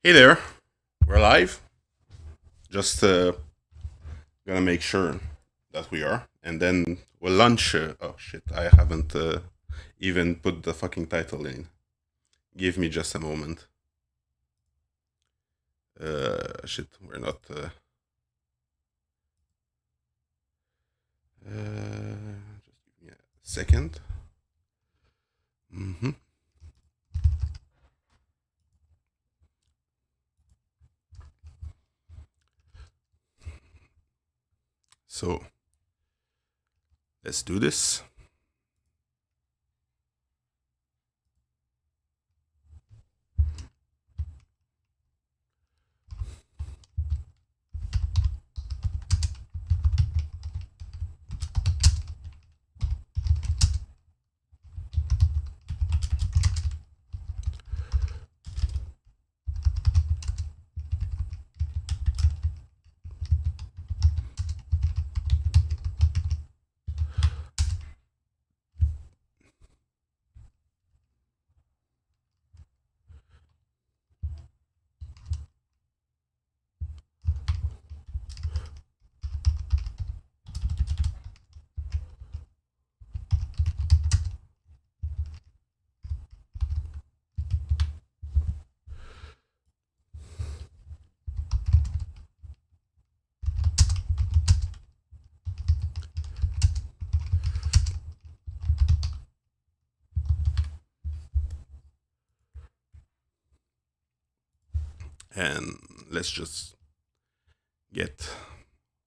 Hey there, we're live. Just gonna make sure that we are, and then we'll launch. Oh shit, I haven't even put the fucking title in. Give me just a moment. Shit, we're not. Just give me a second. Mm-hmm. So let's do this. And let's just get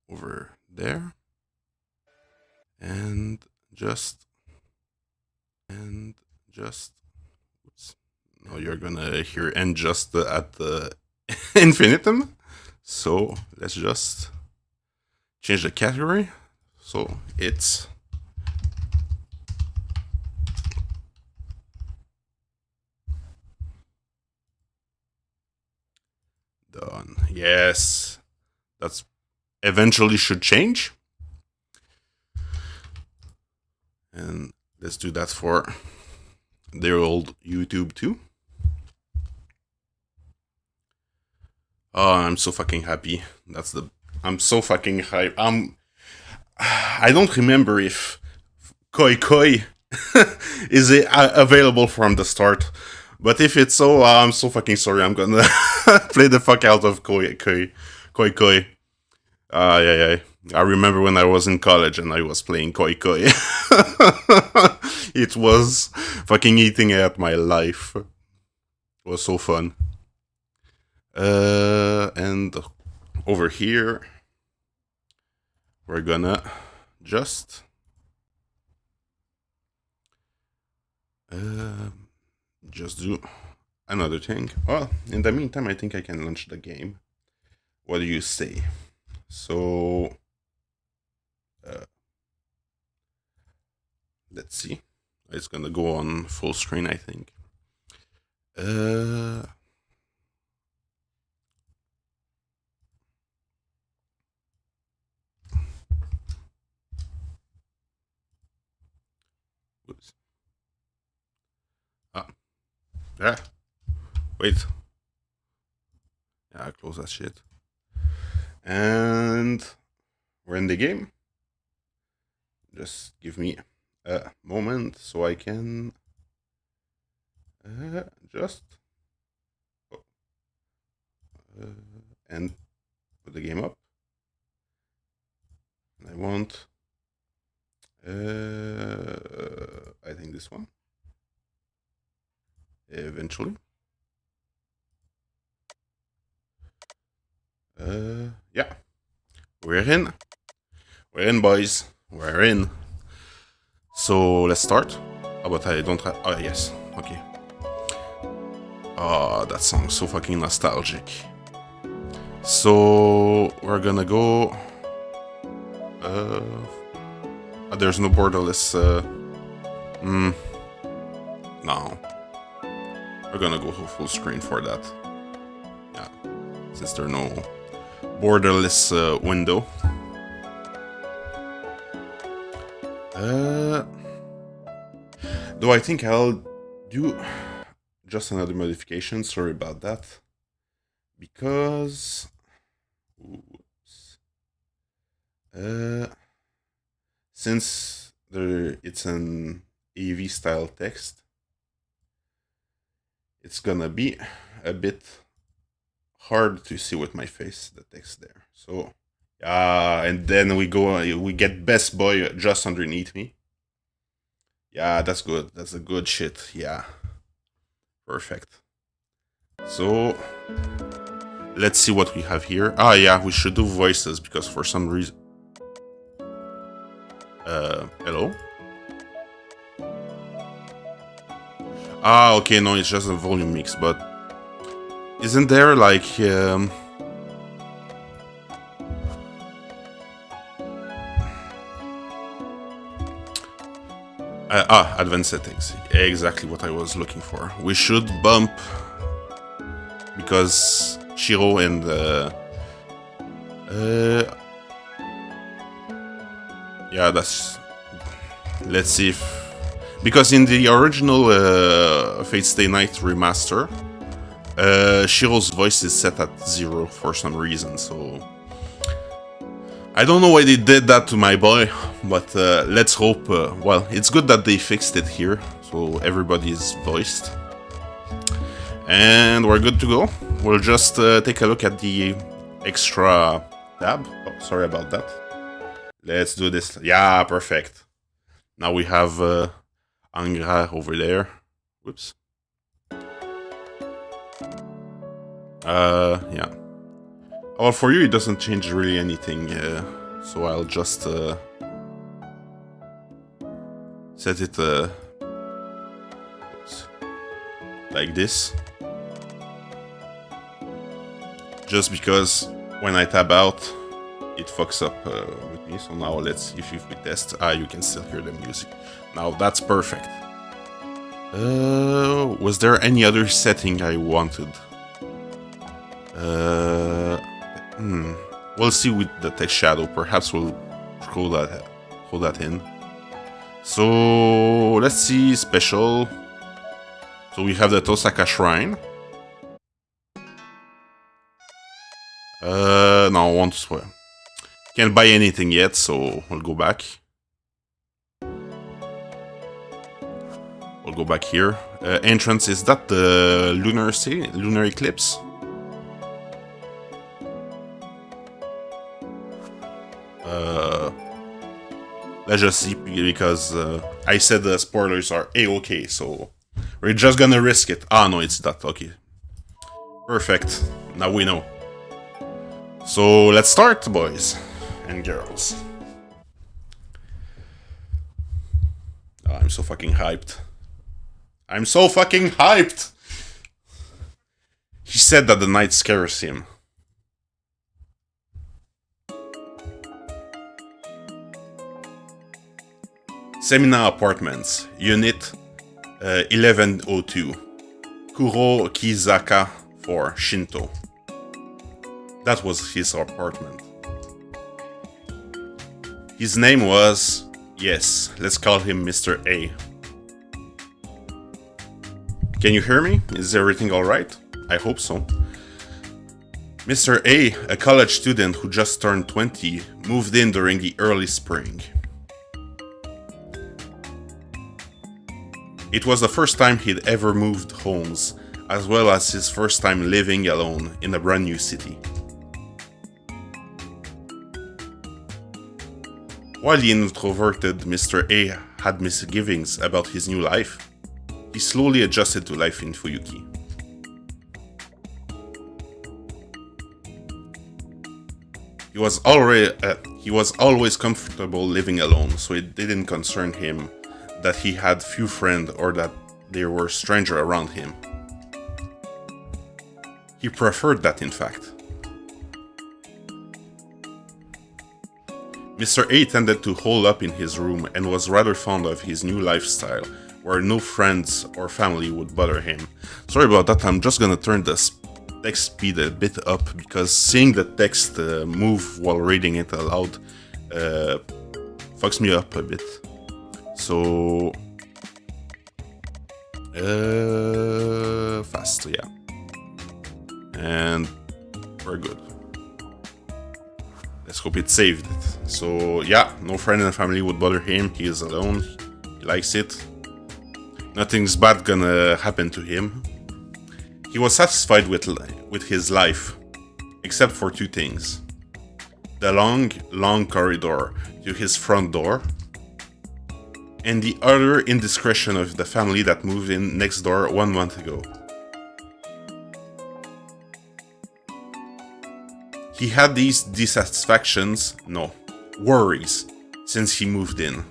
over there and just oops. Now you're gonna hear and just at the infinitum. So let's just change the category. So it's done. Yes, that's eventually should change. And let's do that for their old YouTube too. Oh, I'm so fucking happy. I'm so fucking hype. I don't remember if Koikoi is it available from the start, but if it's so, I'm so fucking sorry. I'm gonna play the fuck out of Koikoi. Yeah. I remember when I was in college and I was playing Koikoi. It was fucking eating at my life. It was so fun. And over here, we're gonna just do another thing. Well, in the meantime, I think I can launch the game. What do you say? So, let's see. It's gonna go on full screen, I think. Oops. Yeah. Wait. Yeah, close that shit. And we're in the game. Just give me a moment so I can just and put the game up. And I want I think this one eventually. Yeah, we're in, boys, we're in. So let's start. Oh, but I don't have. Oh yes, okay. Oh, that song's so fucking nostalgic. So we're gonna go. There's no borderless. No. We're gonna go full screen for that. Yeah, since there's no borderless window. Though I think I'll do just another modification. Sorry about that. because since it's an AV style text, it's gonna be a bit hard to see with my face, the text there. So and then we get best boy just underneath me. Yeah, that's good. That's a good shit. Yeah. Perfect. So let's see what we have here. Ah, yeah, we should do voices because for some reason. Hello? Ah, okay, no, it's just a volume mix, but isn't there like advanced settings. Exactly what I was looking for. We should bump because Shiro and yeah, that's. Let's see if because in the original Fate Stay Night remaster, Shiro's voice is set at 0 for some reason. So I don't know why they did that to my boy, but let's hope. Well, it's good that they fixed it here, so everybody is voiced. And we're good to go. We'll just take a look at the extra tab. Oh, sorry about that. Let's do this. Yeah, perfect. Now we have Angra over there. Whoops. Yeah. Well, for you, it doesn't change really anything, so I'll just set it like this. Just because when I tab out, it fucks up with me. So now let's see if we test. Ah, you can still hear the music. Now that's perfect. Was there any other setting I wanted? We'll see with the text shadow. Perhaps we'll throw that in. So let's see special. So we have the Tosaka Shrine. No, I want to swear. Can't buy anything yet, so we'll go back. We'll go back here. Entrance, is that the lunar eclipse? Let's just see, because I said the spoilers are A-okay, so we're just gonna risk it. Ah, no, it's that. Okay. Perfect. Now we know. So let's start, boys and girls. Oh, I'm so fucking hyped. I'm so fucking hyped! He said that the night scares him. Semina Apartments, Unit 1102. Kuro Kizaka for Shinto. That was his apartment. His name was... Yes, let's call him Mr. A. Can you hear me? Is everything alright? I hope so. Mr. A, a college student who just turned 20, moved in during the early spring. It was the first time he'd ever moved homes, as well as his first time living alone in a brand new city. While the introverted Mr. A had misgivings about his new life, he slowly adjusted to life in Fuyuki. He was always comfortable living alone, so it didn't concern him that he had few friends or that there were strangers around him. He preferred that, in fact. Mr. A tended to hole up in his room and was rather fond of his new lifestyle, where no friends or family would bother him. Sorry about that, I'm just gonna turn the text speed a bit up, because seeing the text move while reading it aloud fucks me up a bit. So... fast, yeah. And We're good. Let's hope it saved it. So yeah, no friend and family would bother him. He is alone. He likes it. Nothing's bad gonna happen to him. He was satisfied with his life, except for two things. The long corridor to his front door, and the utter indiscretion of the family that moved in next door 1 month ago. He had these dissatisfactions, no, worries, since he moved in.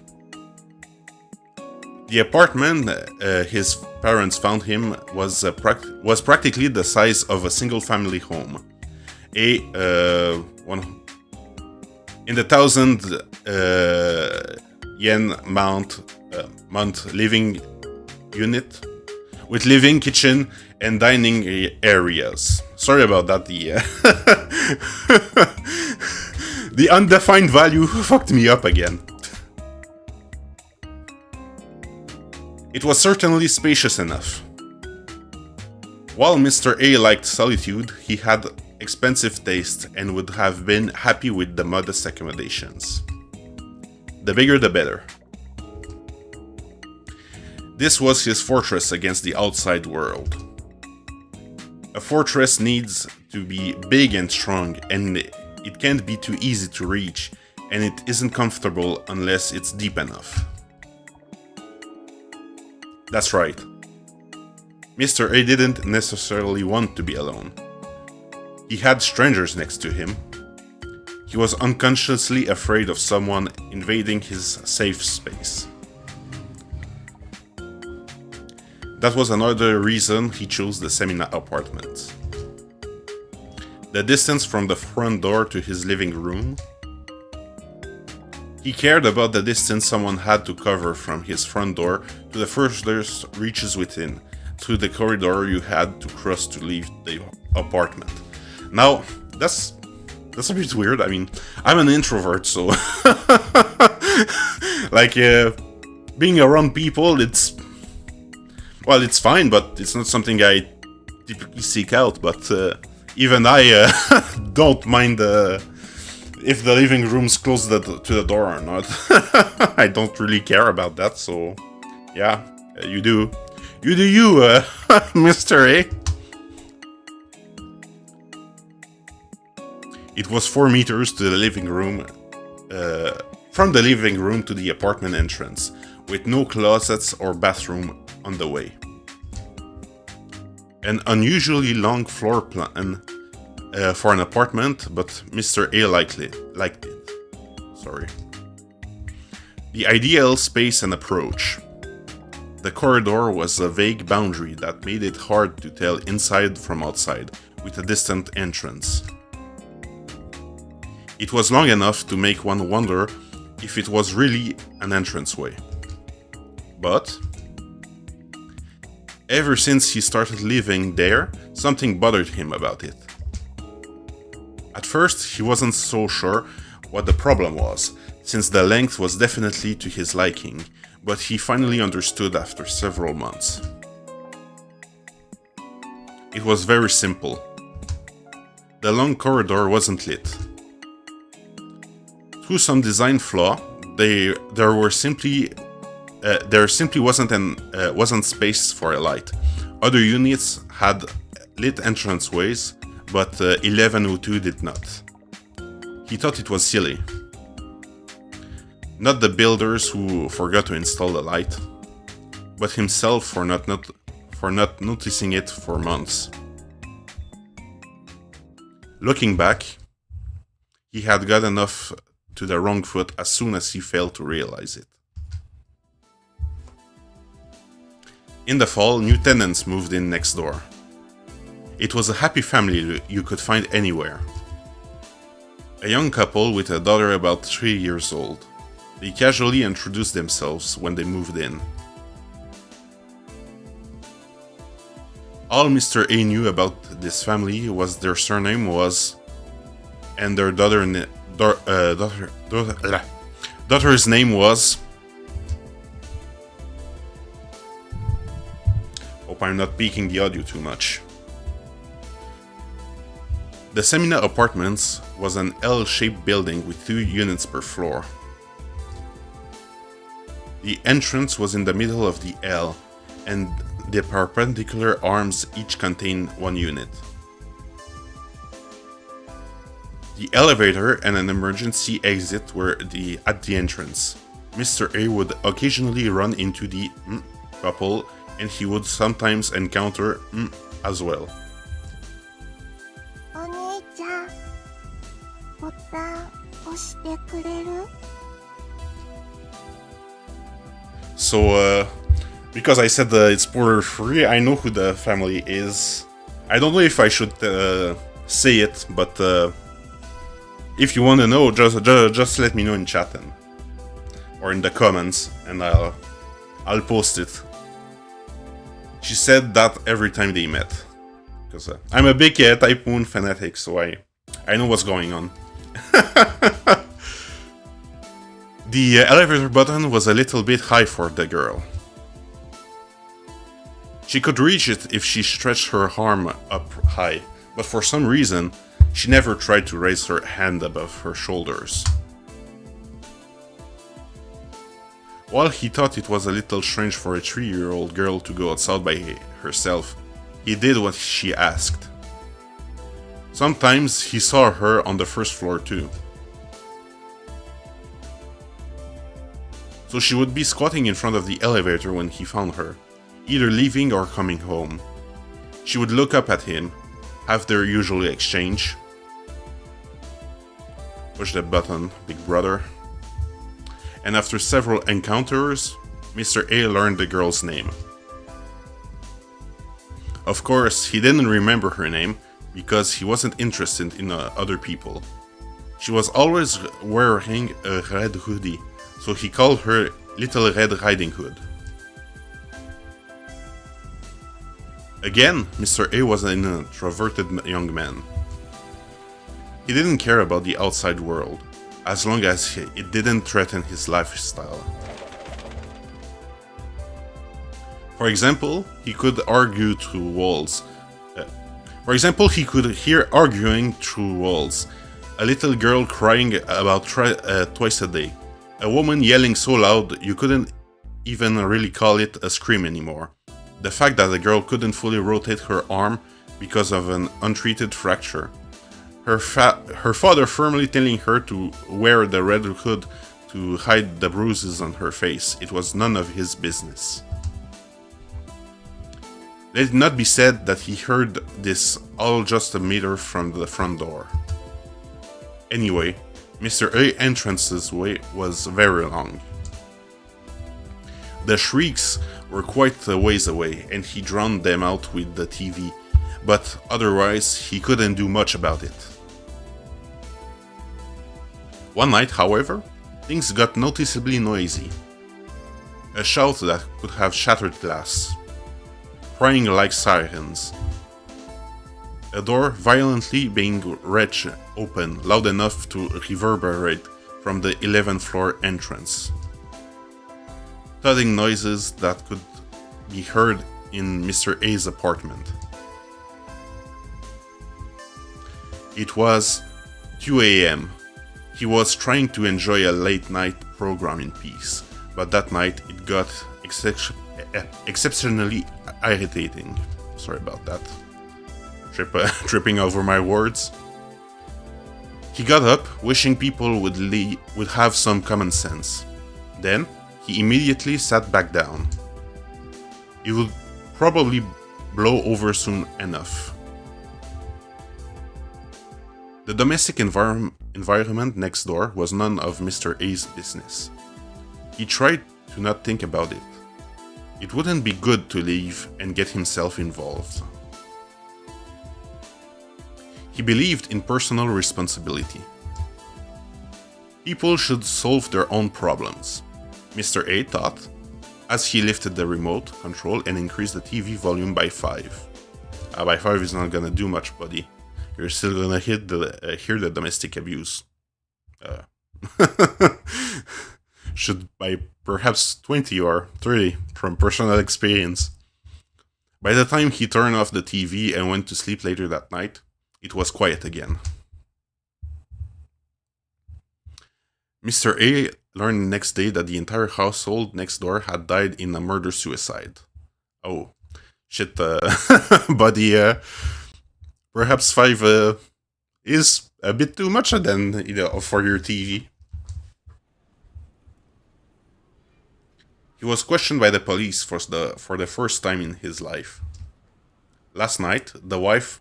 The apartment his parents found him was practically the size of a single-family home. In the 1,000 yen month living unit with living, kitchen, and dining areas. Sorry about that. The undefined value fucked me up again. It was certainly spacious enough. While Mr. A liked solitude, he had expensive taste and would have been happy with the modest accommodations. The bigger the better. This was his fortress against the outside world. A fortress needs to be big and strong, and it can't be too easy to reach, and it isn't comfortable unless it's deep enough. That's right. Mr. A didn't necessarily want to be alone. He had strangers next to him. He was unconsciously afraid of someone invading his safe space. That was another reason he chose the Semina apartment. The distance from the front door to his living room. He cared about the distance someone had to cover from his front door to the furthest reaches within, through the corridor you had to cross to leave the apartment. Now, that's a bit weird. I mean, I'm an introvert, so like being around people, it's fine, but it's not something I typically seek out. But even I don't mind if the living room's close to the door or not. I don't really care about that. So yeah, you do you, Mr. A. It was 4 meters to the living room, from the living room to the apartment entrance, with no closets or bathroom on the way. An unusually long floor plan for an apartment, but Mr. A liked it. Sorry. The ideal space and approach. The corridor was a vague boundary that made it hard to tell inside from outside, with a distant entrance. It was long enough to make one wonder if it was really an entranceway. But ever since he started living there, something bothered him about it. At first, he wasn't so sure what the problem was, since the length was definitely to his liking, but he finally understood after several months. It was very simple. The long corridor wasn't lit. Through some design flaw, there simply wasn't space for a light. Other units had lit entranceways, but 1102 did not. He thought it was silly. Not the builders who forgot to install the light, but himself for not noticing it for months. Looking back, he had gotten off to the wrong foot as soon as he failed to realize it. In the fall, new tenants moved in next door. It was a happy family you could find anywhere. A young couple with a daughter about 3 years old. They casually introduced themselves when they moved in. All Mr. A knew about this family was their surname was, and their daughter's name was. Hope I'm not peaking the audio too much. The Semina Apartments was an L-shaped building with 2 units per floor. The entrance was in the middle of the L, and the perpendicular arms each contained 1 unit. The elevator and an emergency exit were at the entrance. Mr. A would occasionally run into the couple, and he would sometimes encounter as well. So, because I said it's spoiler free, I know who the family is. I don't know if I should say it, but if you want to know, just let me know in chat or in the comments, and I'll post it. She said that every time they met, because I'm a big Type Moon fanatic, so I know what's going on. The elevator button was a little bit high for the girl. She could reach it if she stretched her arm up high, but for some reason, she never tried to raise her hand above her shoulders. While he thought it was a little strange for a 3-year-old girl to go outside by herself, he did what she asked. Sometimes he saw her on the first floor too. So she would be squatting in front of the elevator when he found her, either leaving or coming home. She would look up at him, have their usual exchange. Push the button, big brother. And after several encounters, Mr. A learned the girl's name. Of course, he didn't remember her name because he wasn't interested in other people. She was always wearing a red hoodie, so he called her Little Red Riding Hood. Again, Mr. A was an introverted young man. He didn't care about the outside world, as long as it didn't threaten his lifestyle. For example, he could argue through walls. He could hear arguing through walls. A little girl crying about twice a day. A woman yelling so loud you couldn't even really call it a scream anymore. The fact that the girl couldn't fully rotate her arm because of an untreated fracture. Her father firmly telling her to wear the red hood to hide the bruises on her face. It was none of his business. Let it not be said that he heard this all just a meter from the front door. Anyway, Mr. A entrance's way was very long. The shrieks were quite a ways away, and he drowned them out with the TV, but otherwise he couldn't do much about it. One night, however, things got noticeably noisy. A shout that could have shattered glass. Crying like sirens. A door violently being wrenched open, loud enough to reverberate from the 11th floor entrance. Thudding noises that could be heard in Mr. A's apartment. It was 2 a.m. He was trying to enjoy a late night program in peace, but that night it got exceptionally irritating. Sorry about that. Tripping over my words. He got up, wishing people would have some common sense. Then, he immediately sat back down. It would probably blow over soon enough. The domestic environment next door was none of Mr. A's business. He tried to not think about it. It wouldn't be good to leave and get himself involved. He believed in personal responsibility. People should solve their own problems, Mr. A thought, as he lifted the remote control and increased the TV volume by 5. By 5 is not gonna do much, buddy. You're still gonna hear the domestic abuse. Should by perhaps 20 or 30 from personal experience. By the time he turned off the TV and went to sleep later that night, It was quiet again. Mr. A learned the next day that the entire household next door had died in a murder-suicide. Oh, shit, buddy, perhaps 5 is a bit too much then, for your TV. He was questioned by the police for the first time in his life. Last night, the wife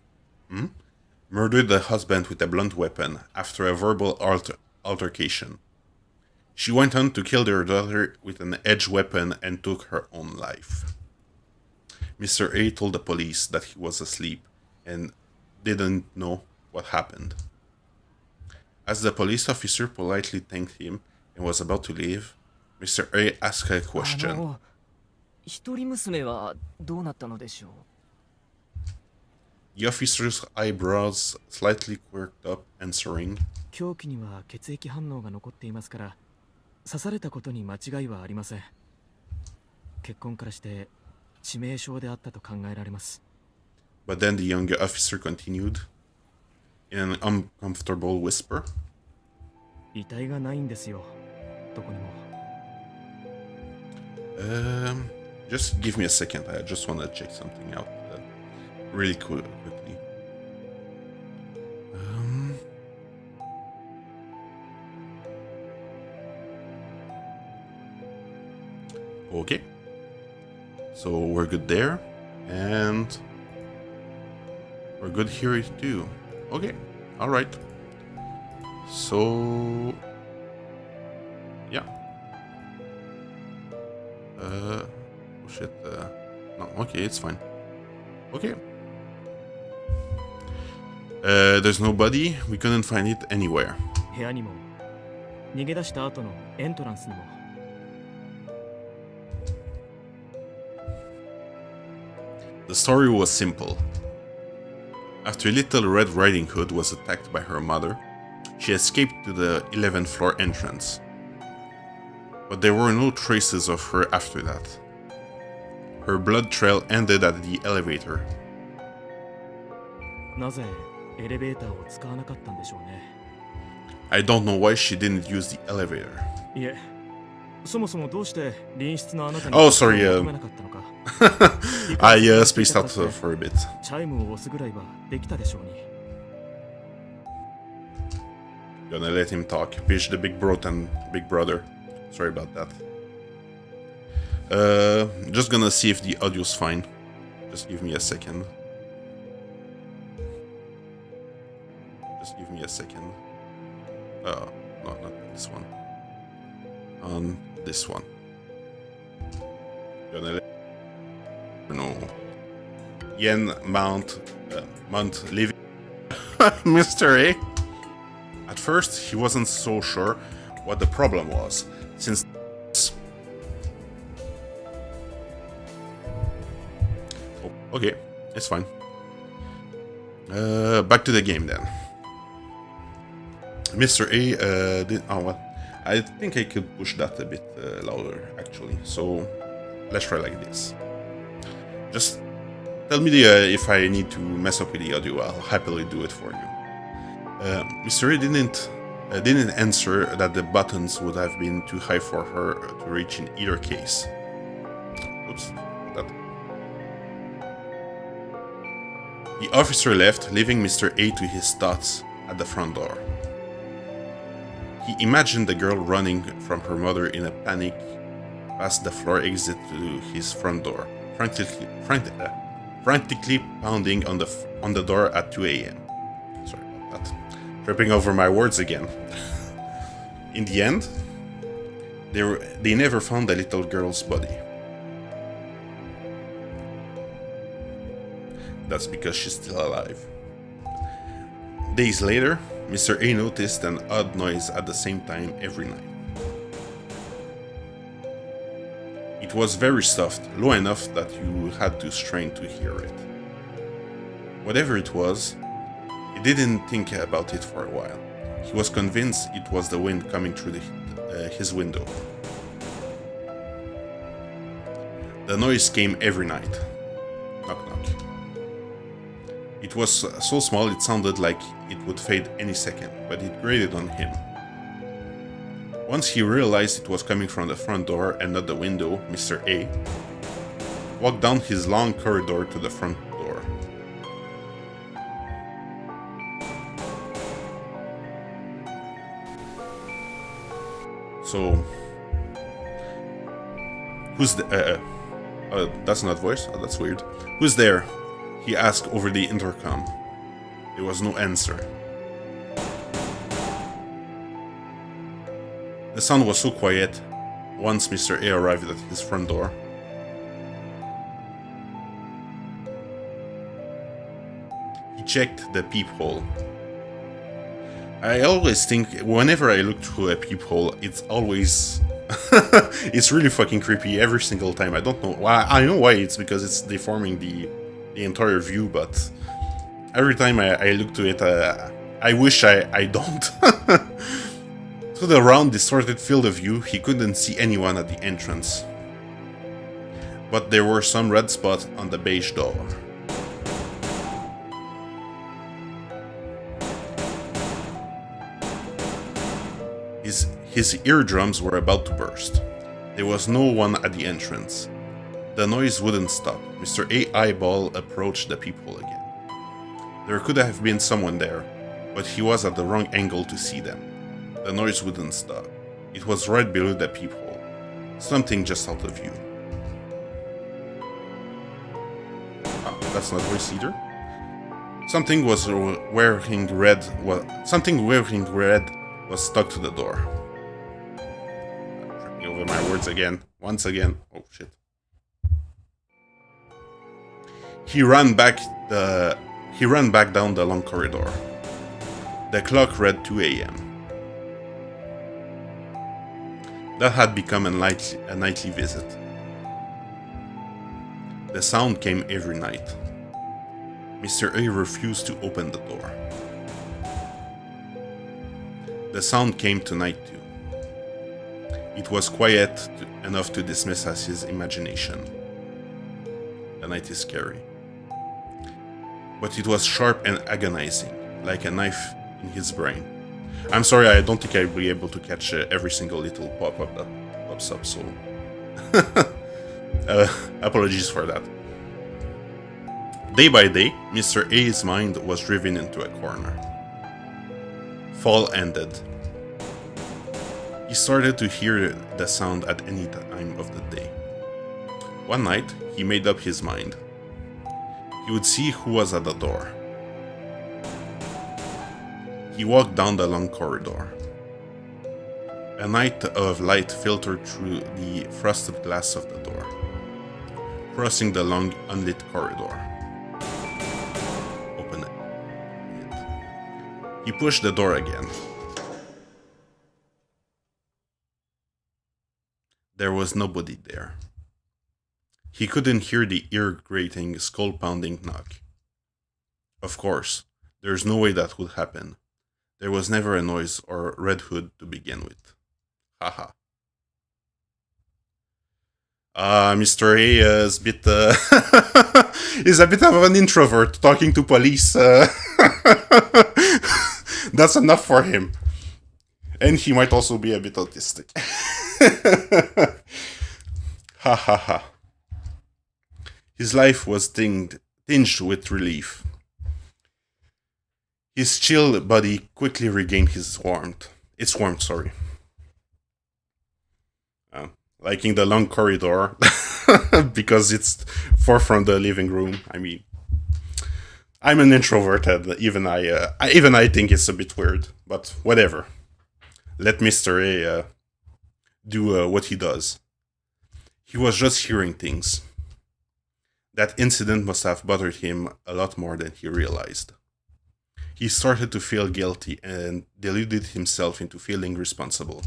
murdered the husband with a blunt weapon after a verbal altercation. She went on to kill their daughter with an edged weapon and took her own life. Mr. A told the police that he was asleep and didn't know what happened. As the police officer politely thanked him and was about to leave, Mr. A asked a question. 一人娘はどうなったのでしょう? The officer's eyebrows slightly quirked up, answering, 凶器には血液反応が残っていますから、刺されたことに間違いはありません。血痕からして致命傷であったと考えられます。 But then the young officer continued, in an uncomfortable whisper. 遺体がないんですよ、どこにも。Just give me a second. I just want to check something out really quickly. Okay. So we're good there. And we're good here too. Okay. Alright. So... yeah. Oh shit. No, okay, it's fine. Okay. There's nobody. We couldn't find it anywhere. 部屋にも逃げ出した後のエントランスにも。 The story was simple. After Little Red Riding Hood was attacked by her mother, she escaped to the 11th floor entrance. But there were no traces of her after that. Her blood trail ended at the elevator. なぜエレベーターを使わなかったんでしょうね。 I don't know why she didn't use the elevator. いえ、そもそもどうして隣室のあなたに Oh, sorry, 求めなかったのか。I spaced out for a bit. チャイムを押すぐらいはできたでしょうに。 Gonna let him talk. Bitch, the big brother. Sorry about that. Just gonna see if the audio's fine. Just give me a second. Just give me a second. No, not this one. On this one. Gonna let... No. Yen Mount living. Mr. A. At first, he wasn't so sure what the problem was, since... Oh, okay, it's fine. Back to the game then. Mr. A did... Oh, well, I think I could push that a bit louder, actually. So, let's try like this. Just tell me if I need to mess up with the audio. I'll happily do it for you. Mr. A didn't answer that the buttons would have been too high for her to reach in either case. Oops. The officer left, leaving Mr. A to his thoughts at the front door. He imagined the girl running from her mother in a panic past the floor exit to his front door, frantically pounding on the door at 2 a.m. Sorry about that. Tripping over my words again. In the end, they never found the little girl's body. That's because she's still alive. Days later, Mr. A noticed an odd noise at the same time every night. It was very soft, low enough that you had to strain to hear it. Whatever it was, he didn't think about it for a while. He was convinced it was the wind coming through his window. The noise came every night. Knock knock. It was so small it sounded like it would fade any second, but it grated on him. Once he realized it was coming from the front door and not the window, Mr. A walked down his long corridor to the front door. So, who's the... that's not voice? Oh, that's weird. Who's there? He asked over the intercom. There was no answer. The sound was so quiet once Mr. A arrived at his front door. He checked the peephole. I always think, whenever I look through a peephole, it's always... it's really fucking creepy every single time. I don't know why. I know why. It's because it's deforming the entire view, but every time I look to it, I wish I don't. Through the round, distorted field of view, he couldn't see anyone at the entrance. But there were some red spots on the beige door. His eardrums were about to burst. There was no one at the entrance. The noise wouldn't stop. Mr. A. Eyeball approached the peephole again. There could have been someone there, but he was at the wrong angle to see them. The noise wouldn't stop. It was right below the peephole. Something just out of view. Ah, that's not voice either. Something wearing red was stuck to the door. Tripping over my words again. Once again. Oh shit. He ran back down the long corridor. The clock read 2 a.m. That had become a nightly visit. The sound came every night. Mr. A refused to open the door. The sound came tonight too. It was quiet enough to dismiss as his imagination. The night is scary. But it was sharp and agonizing, like a knife in his brain. I'm sorry, I don't think I'll be able to catch every single little pop-up that pops up, so... apologies for that. Day by day, Mr. A's mind was driven into a corner. Fall ended. He started to hear the sound at any time of the day. One night, he made up his mind. He would see who was at the door. He walked down the long corridor. A night of light filtered through the frosted glass of the door, crossing the long, unlit corridor. Open it. He pushed the door again. There was nobody there. He couldn't hear the ear-grating, skull-pounding knock. Of course, there's no way that would happen. There was never a noise or red hood to begin with. Haha. Mr. A is is a bit of an introvert talking to police. That's enough for him. And he might also be a bit autistic. Ha ha ha. His life was tinged with relief. His chill body quickly regained its warmth. Liking the long corridor because it's far from the living room. I mean, I'm an introvert, and even I think it's a bit weird. But whatever. Let Mr. A do what he does. He was just hearing things. That incident must have bothered him a lot more than he realized. He started to feel guilty and deluded himself into feeling responsible.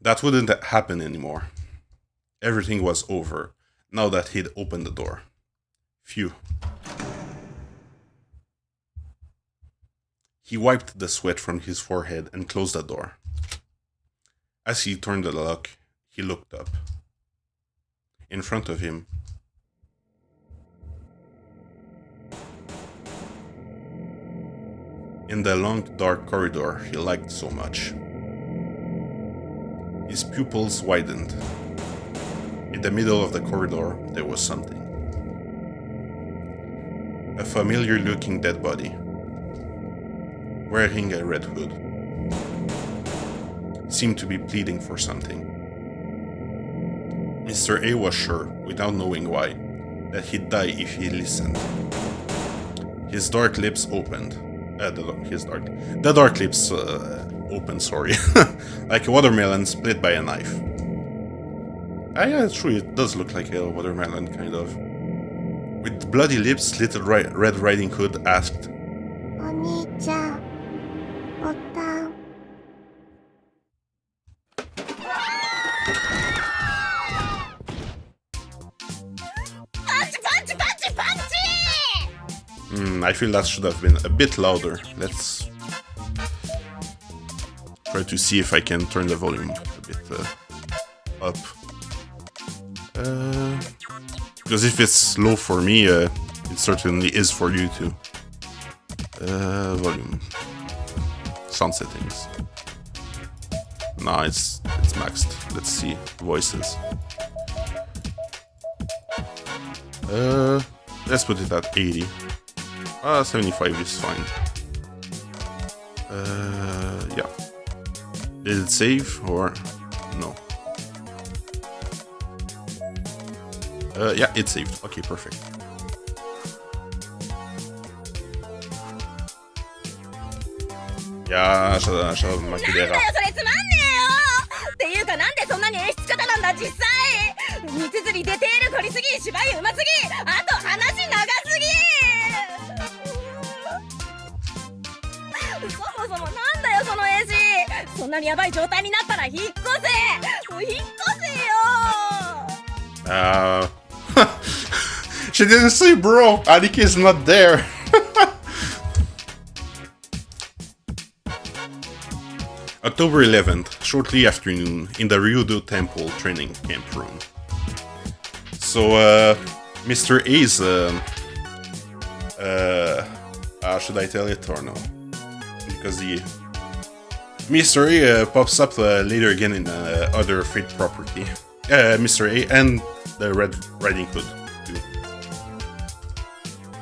That wouldn't happen anymore. Everything was over, now that he'd opened the door. Phew. He wiped the sweat from his forehead and closed the door. As he turned the lock, he looked up. In front of him, in the long dark corridor he liked so much. His pupils widened. In the middle of the corridor, there was something. A familiar-looking dead body, wearing a red hood. Seemed to be pleading for something. Mr. A was sure, without knowing why, that he'd die if he listened. His dark lips opened. The dark lips opened, sorry. Like a watermelon split by a knife. Yeah, it's true, it does look like a watermelon, kind of. With bloody lips, Little Red Riding Hood asked, お兄ちゃん、ボタン。I feel that should have been a bit louder. Let's try to see if I can turn the volume a bit up. Because if it's low for me, it certainly is for you too. Volume. Sound settings. Nah, it's maxed. Let's see. Voices. Let's put it at 80. 75 is fine. Yeah. Did it save or no? Yeah, it saved. Okay, perfect. Yeah, shut up, Makidera. っていうかなんでそんなに演出方なんだ実際。見つづりデテール凝りすぎ、芝居うますぎ、あと話長すぎ。そもそもなんだよその絵師。そんなにヤバい状態になったら引っ越せ。もう引っ越せよ。She didn't say bro. Aniki is not there. October 11th, shortly afternoon, in the Ryudo Temple training camp room. So, Mr. A's, should I tell it or no? Because Mr. A pops up later again in other Fate property. Mr. A and the Red Riding Hood, too.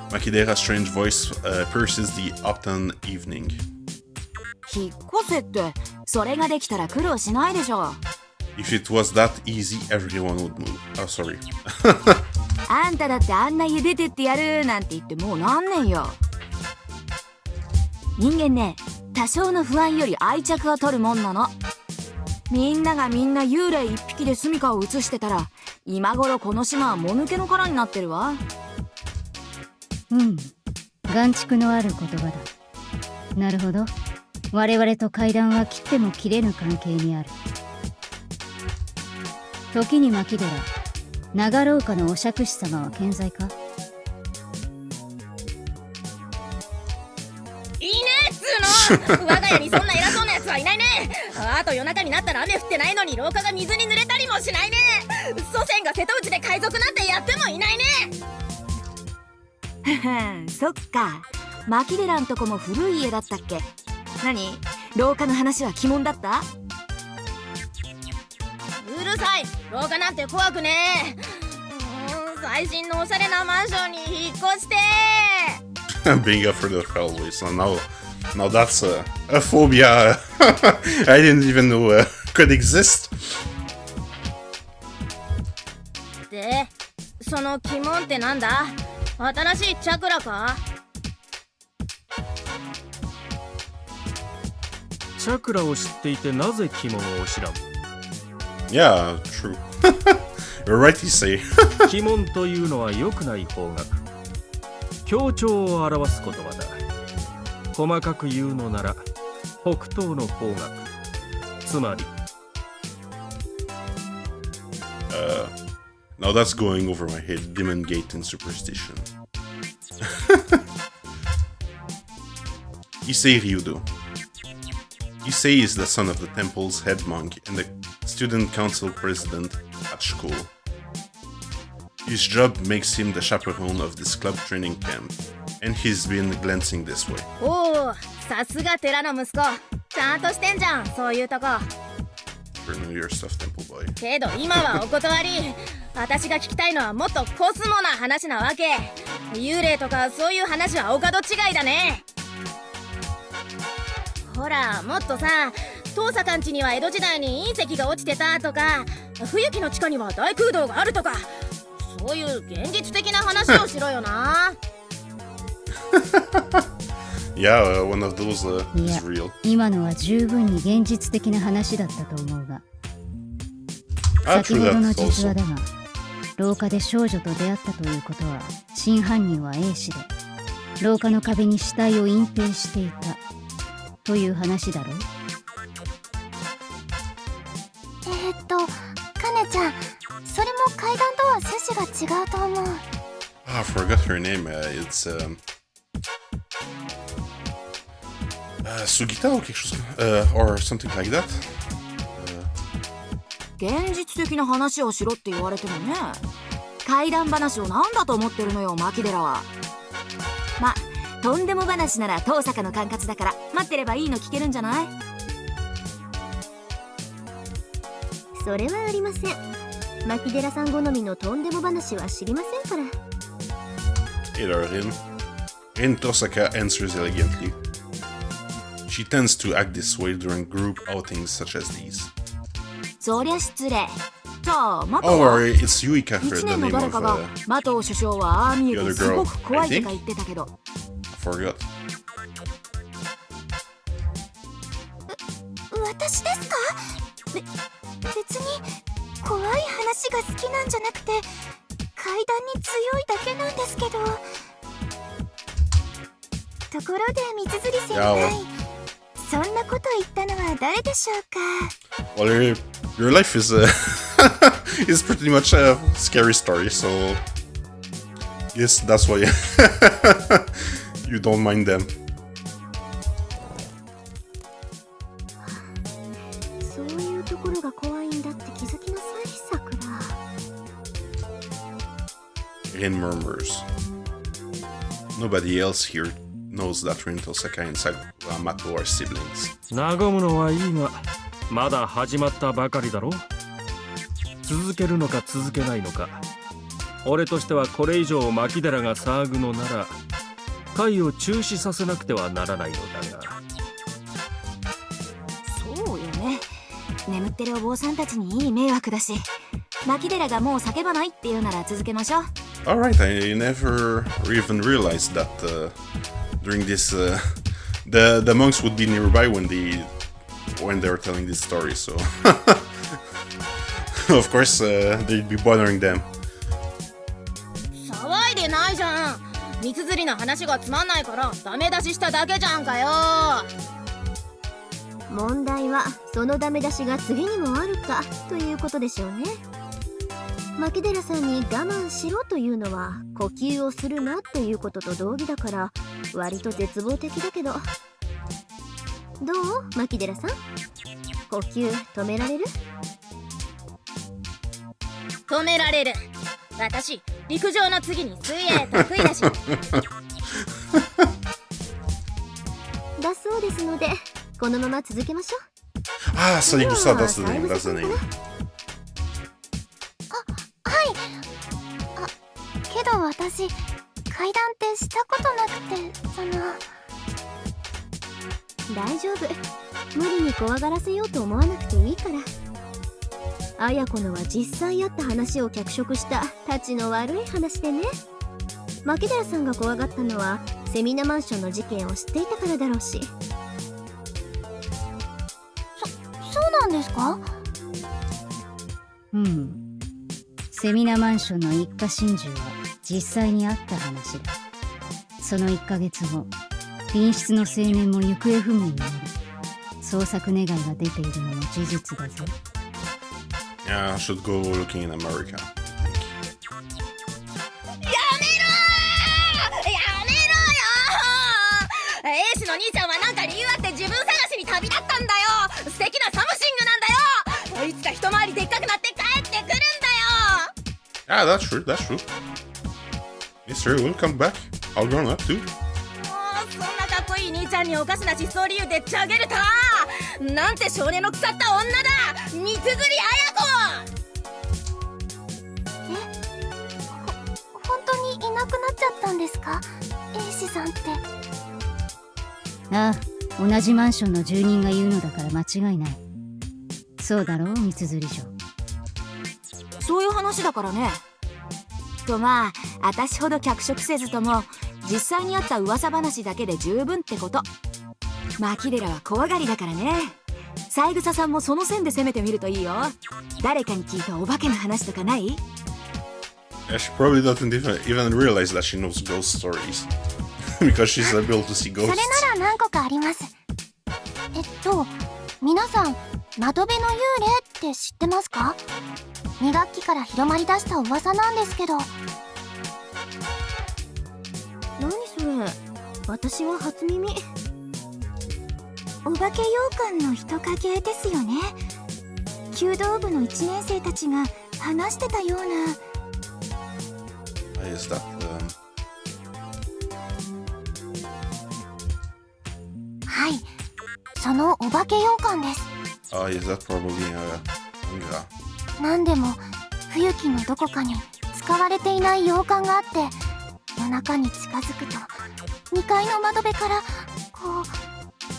Makidera's strange voice pierces the autumn evening. 引っ越せって、それができたら苦労しないでしょ。If it was that easy, everyone would move. Oh, sorry. あんただってあんな家出てってやるなんて言ってもう何年よ。人間ね、多少の不安より愛着を取るもんなの。みんながみんな幽霊一匹で住処を移してたら、今頃この島はもぬけの殻になってるわ。眼蓄のある言葉だ。なるほど。我々と階段は切っても切れぬ関係にある。時に牧寺、長廊下のお釈師様は健在か？いいねっつーの。我が家にそんな偉そうなやつはいないね。あと夜中になったら雨降ってないのに廊下が水に濡れたりもしないね。祖先が瀬戸内で海賊なんてやってもいないね。そっか。牧寺んとこも古い家だったっけ？何？廊下の話は鬼門だった？うるさい。廊下なんて怖くねえ。最新のおしゃれなマンションに引っ越して。Being afraid of hallways. So now that's a phobia I didn't even know could exist. で、その鬼門ってなんだ？新しいチャクラか？チャクラを知っていてなぜ鬼門を知らん？ Yeah, true. You're right, you say. 鬼門というのは良くない方角。強調を表す言葉だ。細かく言うのなら北東の方角。つまり。Now that's going over my head. Demon Gate and superstition. Issei Ryudo. Issei is the son of the temple's head monk and the student council president at school. His job makes him the chaperone of this club training camp, and he's been glancing this way. おお、ど、さすが寺の息子。ちゃんとしてんじゃん、そういうとこ。Renew your stuff, Temple Boy. けど今はお断り。私が聞きたいのはもっとコスモな話なわけ。幽霊とかそういう話はお門違いだね。ほら、もっとさ、遠坂んちには江戸時代に隕石が落ちてたとか、冬木の地下には大空洞があるとか、そういう現実的な話をしろよな。Yeah, one of those い is や real. 今のは十分に現実的な話だったと思うが、 Ah, 先 true ほどの that 実 also. 話だが、廊下で少女と出会ったということは、真犯人は A 氏で廊下の壁に死体を隠蔽していたという話だろう。カネちゃん、それも階段とは趣旨が違うと思う。 Ah, I forgot her name. It's Sugita ou quelque chose, or something like that. 現実的な話をしろって言われてもね。怪談話を何だと思ってるのよ、牧寺は。ま、とんでも話なら遠坂の管轄だから、待ってればいいの聞けるんじゃない？それはありません。牧寺さん好みのとんでも話は知りませんから。 Either him. And Tosaka answers elegantly. She tends to act this way during group outings such as these. そりゃ失礼。じゃあ、マト Oh, は or it's Yuika 1 for the 年の name 誰 of かがマト首相はああ見え the て other す girl, ごく怖い I とか think? 言ってたけど。 forgot. 私ですか？別に怖い話が好きなんじゃなくて、階段に強いだけなんですけど。ところで水釣り先輩、そんなこと言ったのは誰でしょうか？ Well, your life is is pretty much a scary story, so yes, that's why you don't mind them. そういうところが怖いんだって気づきなさい、さくら。 Rin murmurs. Nobody else here knows that Rin, Tosaka, and Mato are siblings. 和むのはいいが、まだ始まったばかりだろ。続けるのか続けないのか。俺としてはこれ以上牧寺が騒ぐのなら、会を中止させなくてはならないのだが。そうよね。眠ってるお坊さんたちにいい迷惑だし、牧寺がもう叫ばないって言うなら続けましょう。 Alright, I never even realized that during this the monks would be nearby when they were telling this story, so of course they'd be bothering them. 騒いでないじゃん。水釣りの話がつまんないからダメ出ししただけじゃんかよ。問題はそのダメ出しが次にもあるかということでしょうね。牧寺さんに我慢しろというのは呼吸をするなということと同義だから、割と絶望的だけど。どう、牧寺さん、呼吸止められる？止められる。私陸上の次に水泳得意だし。だそうですので、このまま続けましょう。 Ah, Sanigusa, that's the name. That's the name. けど私、階段ってしたことなくて、大丈夫。無理に怖がらせようと思わなくていいから。綾子のは実際あった話を脚色したたちの悪い話でね。牧寺さんが怖がったのはセミナマンションの事件を知っていたからだろうし。そうなんですか？うん。セミナマンションの一家心中は実際にあった話だ。その1ヶ月後、隣室の青年も行方不明になり、捜索願いが出ているのも事実だぞ。Yeah, I should go looking in America. やめろよ。エースの兄ちゃんはなんか理由あって自分探しに旅立ったんだよ。素敵なサムシングなんだよ。いつか一回りでっかくなって帰ってくるんだよ。 Yeah, that's true. That's true. Mister will come back. All grown up too. もうそんなかっこいい兄ちゃん単におかしな失踪理由でちゃげるたなんて少年の腐った女だ三綴綾本当にいなくなっちゃったんですか、英子さんって。ああ、同じマンションの住人が言うのだから間違いない。そうだろう、三綴城。子。そういう話だからね。とまあ私ほど脚色せずとも実際にあった噂話だけで十分ってこと。マキデラは怖がりだからね。三枝さんもその線で攻めてみるといいよ。誰かに聞いたお化けの話とかない？ Yeah, she probably doesn't even realize that she knows ghost stories because she's able to see それ ghosts. なら何個かあります。皆さん窓辺の幽霊って知ってますか？2学期から広まりだした噂なんですけど。何それ、私は初耳。お化け洋館の人影ですよね。弓道部の1年生たちが話してたような。Is that? はい、そのお化け洋館です。Is that probably manga? なんでも冬木のどこかに使われていない洋館があって、夜中に近づくと2階の窓辺からこう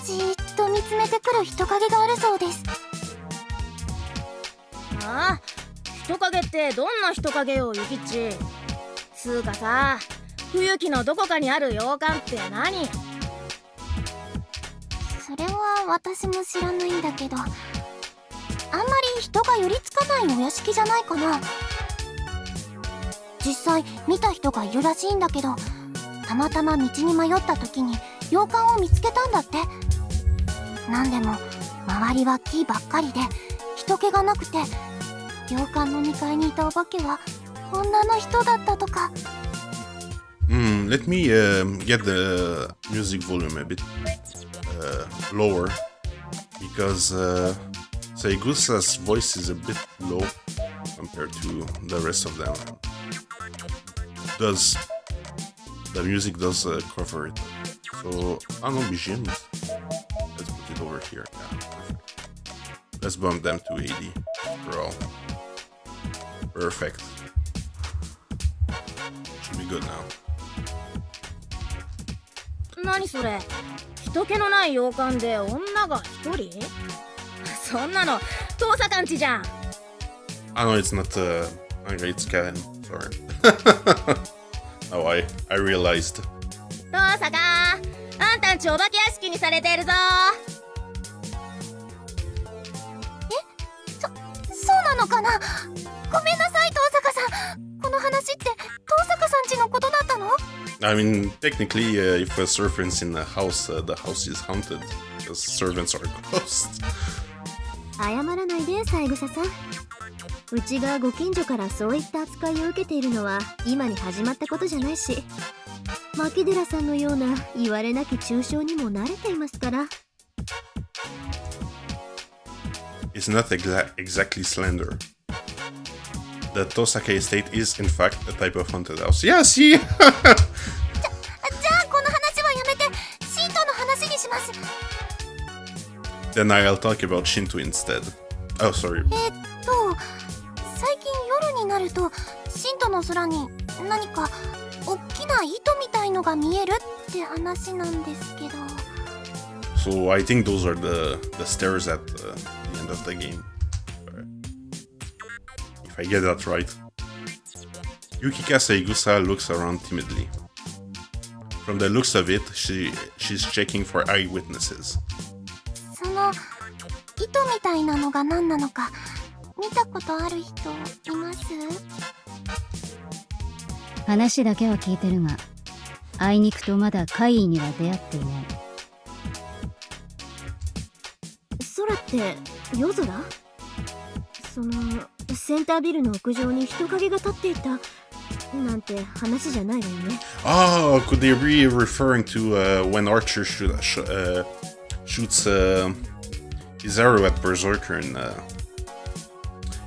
じーっと見つめてくる人影があるそうです。ああ、人影ってどんな人影よ、ゆきっち。つうかさ、冬木のどこかにある洋館って何？それは私も知らないんだけど、あんまり人が寄りつかないお屋敷じゃないかな。実際見た人がいるらしいんだけど、たまたま道に迷った時に洋館を見つけたんだって。なんでも周りは木ばっかりで人気がなくて、洋館の2階にいたお化けは女の人だったとか。Let me get the music volume a bit lower because Saigusa's voice is a bit low compared to the rest of them. The music does cover it. So, no BGM. Let's put it over here. Yeah, perfect. Let's bump them to 80 for all. Perfect. Should be good now. 何それ、人気のない洋館で女が一人？そんなの父さかんちじゃん。No, it's not manga, it's canon. Sorry. Now I realized. 父さか、あんたんちお化け屋敷にされてるぞ。そうなのかな。ごめんなさい、東坂さん。この話って東坂さんちのことだったの？ I mean, technically, if a servant's in the house is haunted because servants are ghosts. 謝らないで、三枝さん。うちがご近所からそういった扱いを受けているのは今に始まったことじゃないし、牧寺さんのような言われなき中傷にも慣れていますから。It's not exactly slander. The Tosaka estate is, in fact, a type of haunted house. Yeah, see? じゃあこの話はやめて、シントの話にします。 Then I'll talk about Shinto instead. Oh, sorry. 最近夜になるとシントの空に何か大きな糸みたいのが見えるって話なんですけど。 So I think those are the stairs at the end of the game. If I get that right. Yukika Saigusa looks around timidly. From the looks of it, she's checking for eyewitnesses. その糸みたいなのが何なのか見たことある人います？話だけは聞いてるが、あいにくとまだ怪異には出会っていない。空って夜空？そのセンタービルの屋上に人影が立っていたなんて話じゃないわよね。Oh, could they be referring to when Archer shoots his arrow at Berserker in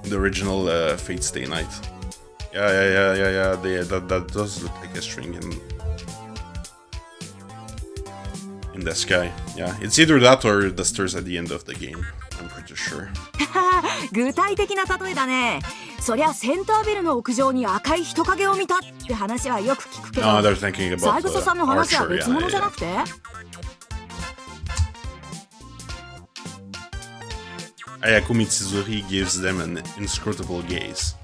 the original Fate Stay Night? Yeah. That does look like a string in in the sky. Yeah, it's either that or the stairs at the end of the game. I'm pretty sure. 具体的な例えだね。そりゃセンタービルの屋上に赤い人影を見たって話はよく聞くけど、 No, they're thinking about 三枝さんの話は Archer, 別物じゃなくて、Ayako Mitsuzuri gives them an inscrutable gaze.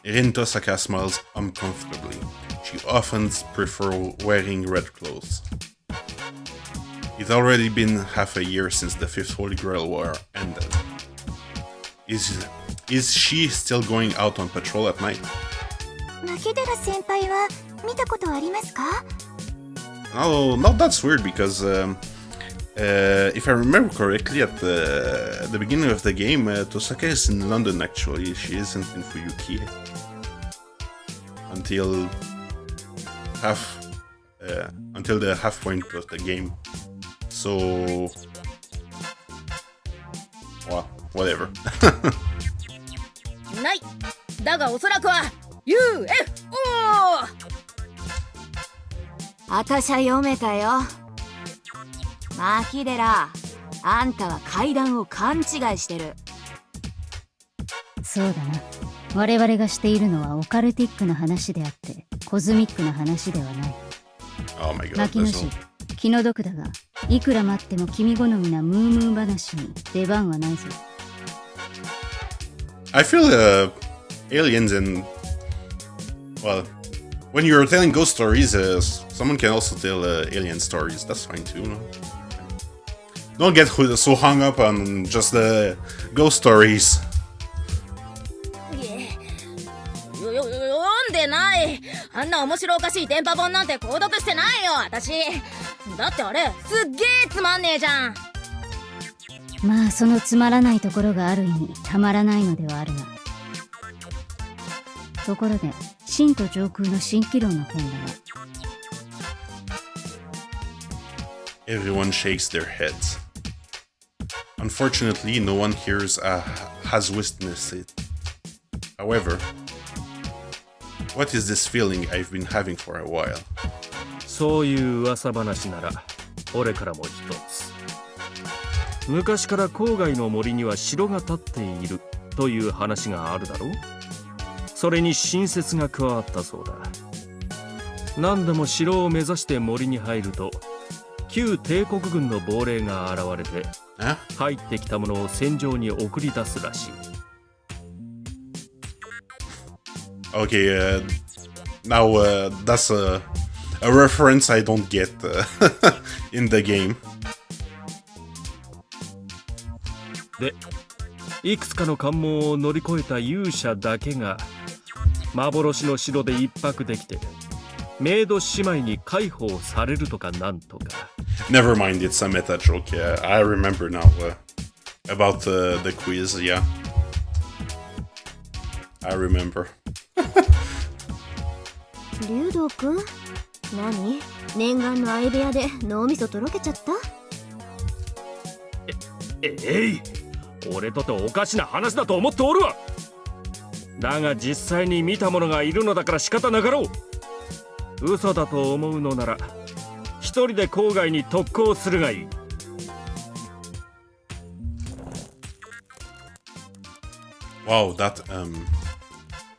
Rin Tosaka smiles uncomfortably. She often prefers wearing red clothes. It's already been half a year since the Fifth Holy Grail War ended. Is she still going out on patrol at night? 牧寺先輩は見たことありますか？ No, not that's weird because if I remember correctly, at the beginning of the game, Tosaka is in London actually. She isn't in Fuyuki until the half point of the game. So, well, whatever. ない。だがおそらくは UFO。あたしゃ読めたよ。牧寺、あんたは階段を勘違いしてる。そうだな。我々がしているのはオカルティックな話であってコズミックな話ではない。 Oh my god. 牧野氏、気の毒だがいくら待っても君好みなムームー話に出番はないぞ。I feel aliens and, well, when you're telling ghost stories, someone can also tell alien stories. That's fine too, no? Don't get so hung up on just the ghost stories. 読んでない。あんな面白おかしい電波本なんて購読してないよ、私。だってあれすっげえつまんねえじゃん。まあそのつまらないところがある意味たまらないのではあるが。ところで神と上空の蜃気楼の件だが。 Everyone shakes their heads. Unfortunately, no one here has witnessed it. However, what is this feeling I've been having for a while? そういう噂話なら俺からも一つ。昔から郊外の森には城が建っているという話があるだろう。それに新説が加わったそうだ。何でも城を目指して森に入ると旧帝国軍の亡霊が現れて入ってきたものを戦場に送り出すらしい。 Okay, now that's a reference I don't get in the game. で、いくつかの関門を乗り越えた勇者だけが幻の城で一泊できてメイド姉妹に解放されるとかなんとか。 Never mind, it's a meta joke. Yeah, I remember now about the quiz. Yeah, I remember. 竜道くん、何？念願の相部屋で脳みそとろけちゃった？俺とておかしな話だと思っておるわ。だが実際に見た者がいるのだから仕方なかろう。嘘だと思うのなら一人で郊外に特攻するがいい。Wow,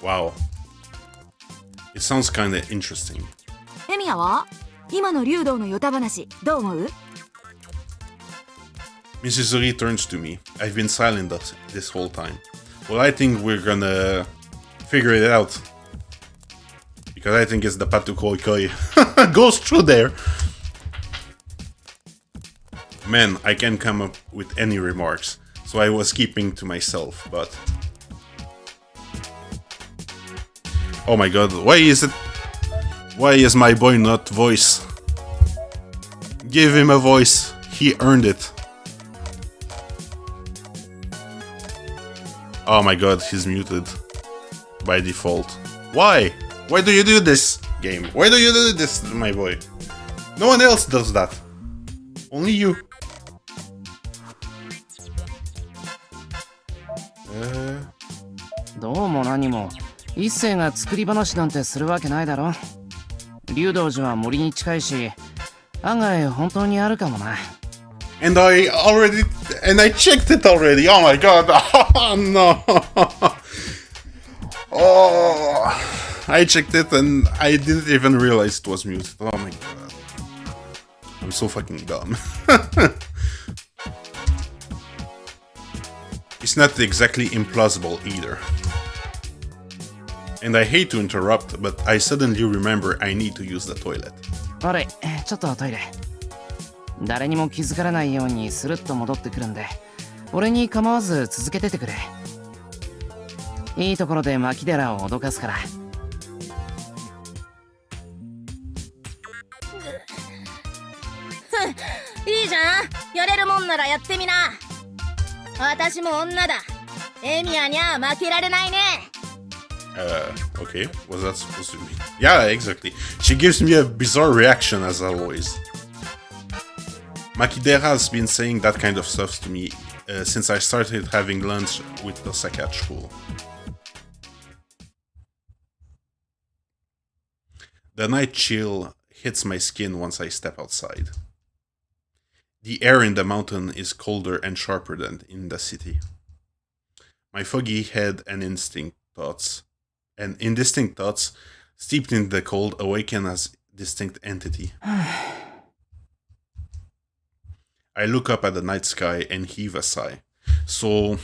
wow. It sounds kind of interesting. エミヤは今の竜道のヨタ話どう思う？ Mrs. Uri turns to me. I've been silent this whole time. Well, I think we're gonna figure it out. Because I think it's the path to Koikoi. Goes through there. Man, I can't come up with any remarks. So I was keeping to myself, but... Oh my god, why is my boy not voice? Give him a voice. He earned it. Oh my god, he's muted by default. Why? Why do you do this, game? Why do you do this, my boy? No one else does that. Only you. どうも何も一星が作り話なんてするわけないだろ。竜道寺は森に近いし、案外本当にあるかもな。And I checked it already. Oh my god. Oh no. Oh, I checked it and I didn't even realize it was muted. Oh my god. I'm so fucking dumb. It's not exactly implausible either. And I hate to interrupt, but I suddenly remember I need to use the toilet. あれ、ちょっとトイレ。誰にも気づからないようにスルッと戻ってくるんで、俺に構わず続けててくれ。いいところで牧寺を脅かすから。いいじゃん、やれるもんならやってみな。私も女だ。エミヤにゃ負けられないね。Okay, what's that supposed to mean? Yeah, exactly. She gives me a bizarre reaction as always. Makidera has been saying that kind of stuff to me since I started having lunch with Osaka at school. The night chill hits my skin once I step outside. The air in the mountain is colder and sharper than in the city. My foggy head and indistinct thoughts steeped in the cold awaken as distinct entity. I look up at the night sky and heave a sigh. So,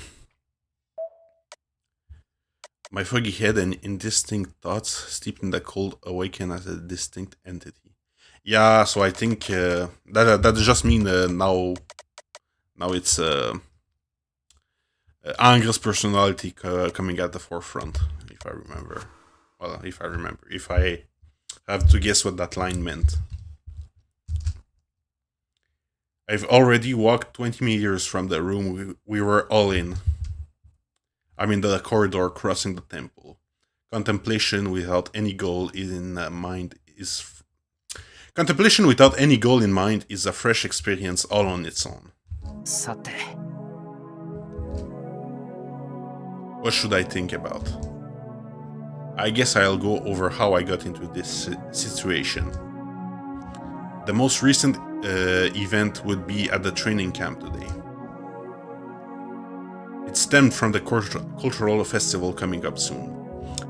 my foggy head and indistinct thoughts steeped in the cold awaken as a distinct entity. Yeah, so I think that just means now it's Anger's personality coming at the forefront, if I remember. Well, if I have to guess what that line meant. I've already walked 20 meters from the room we were all in. I'm in the corridor crossing the temple. Contemplation without any goal in mind is a fresh experience all on its own. さて。What should I think about? I guess I'll go over how I got into this situation. The most recent event would be at the training camp today. It stemmed from the cultural festival coming up soon.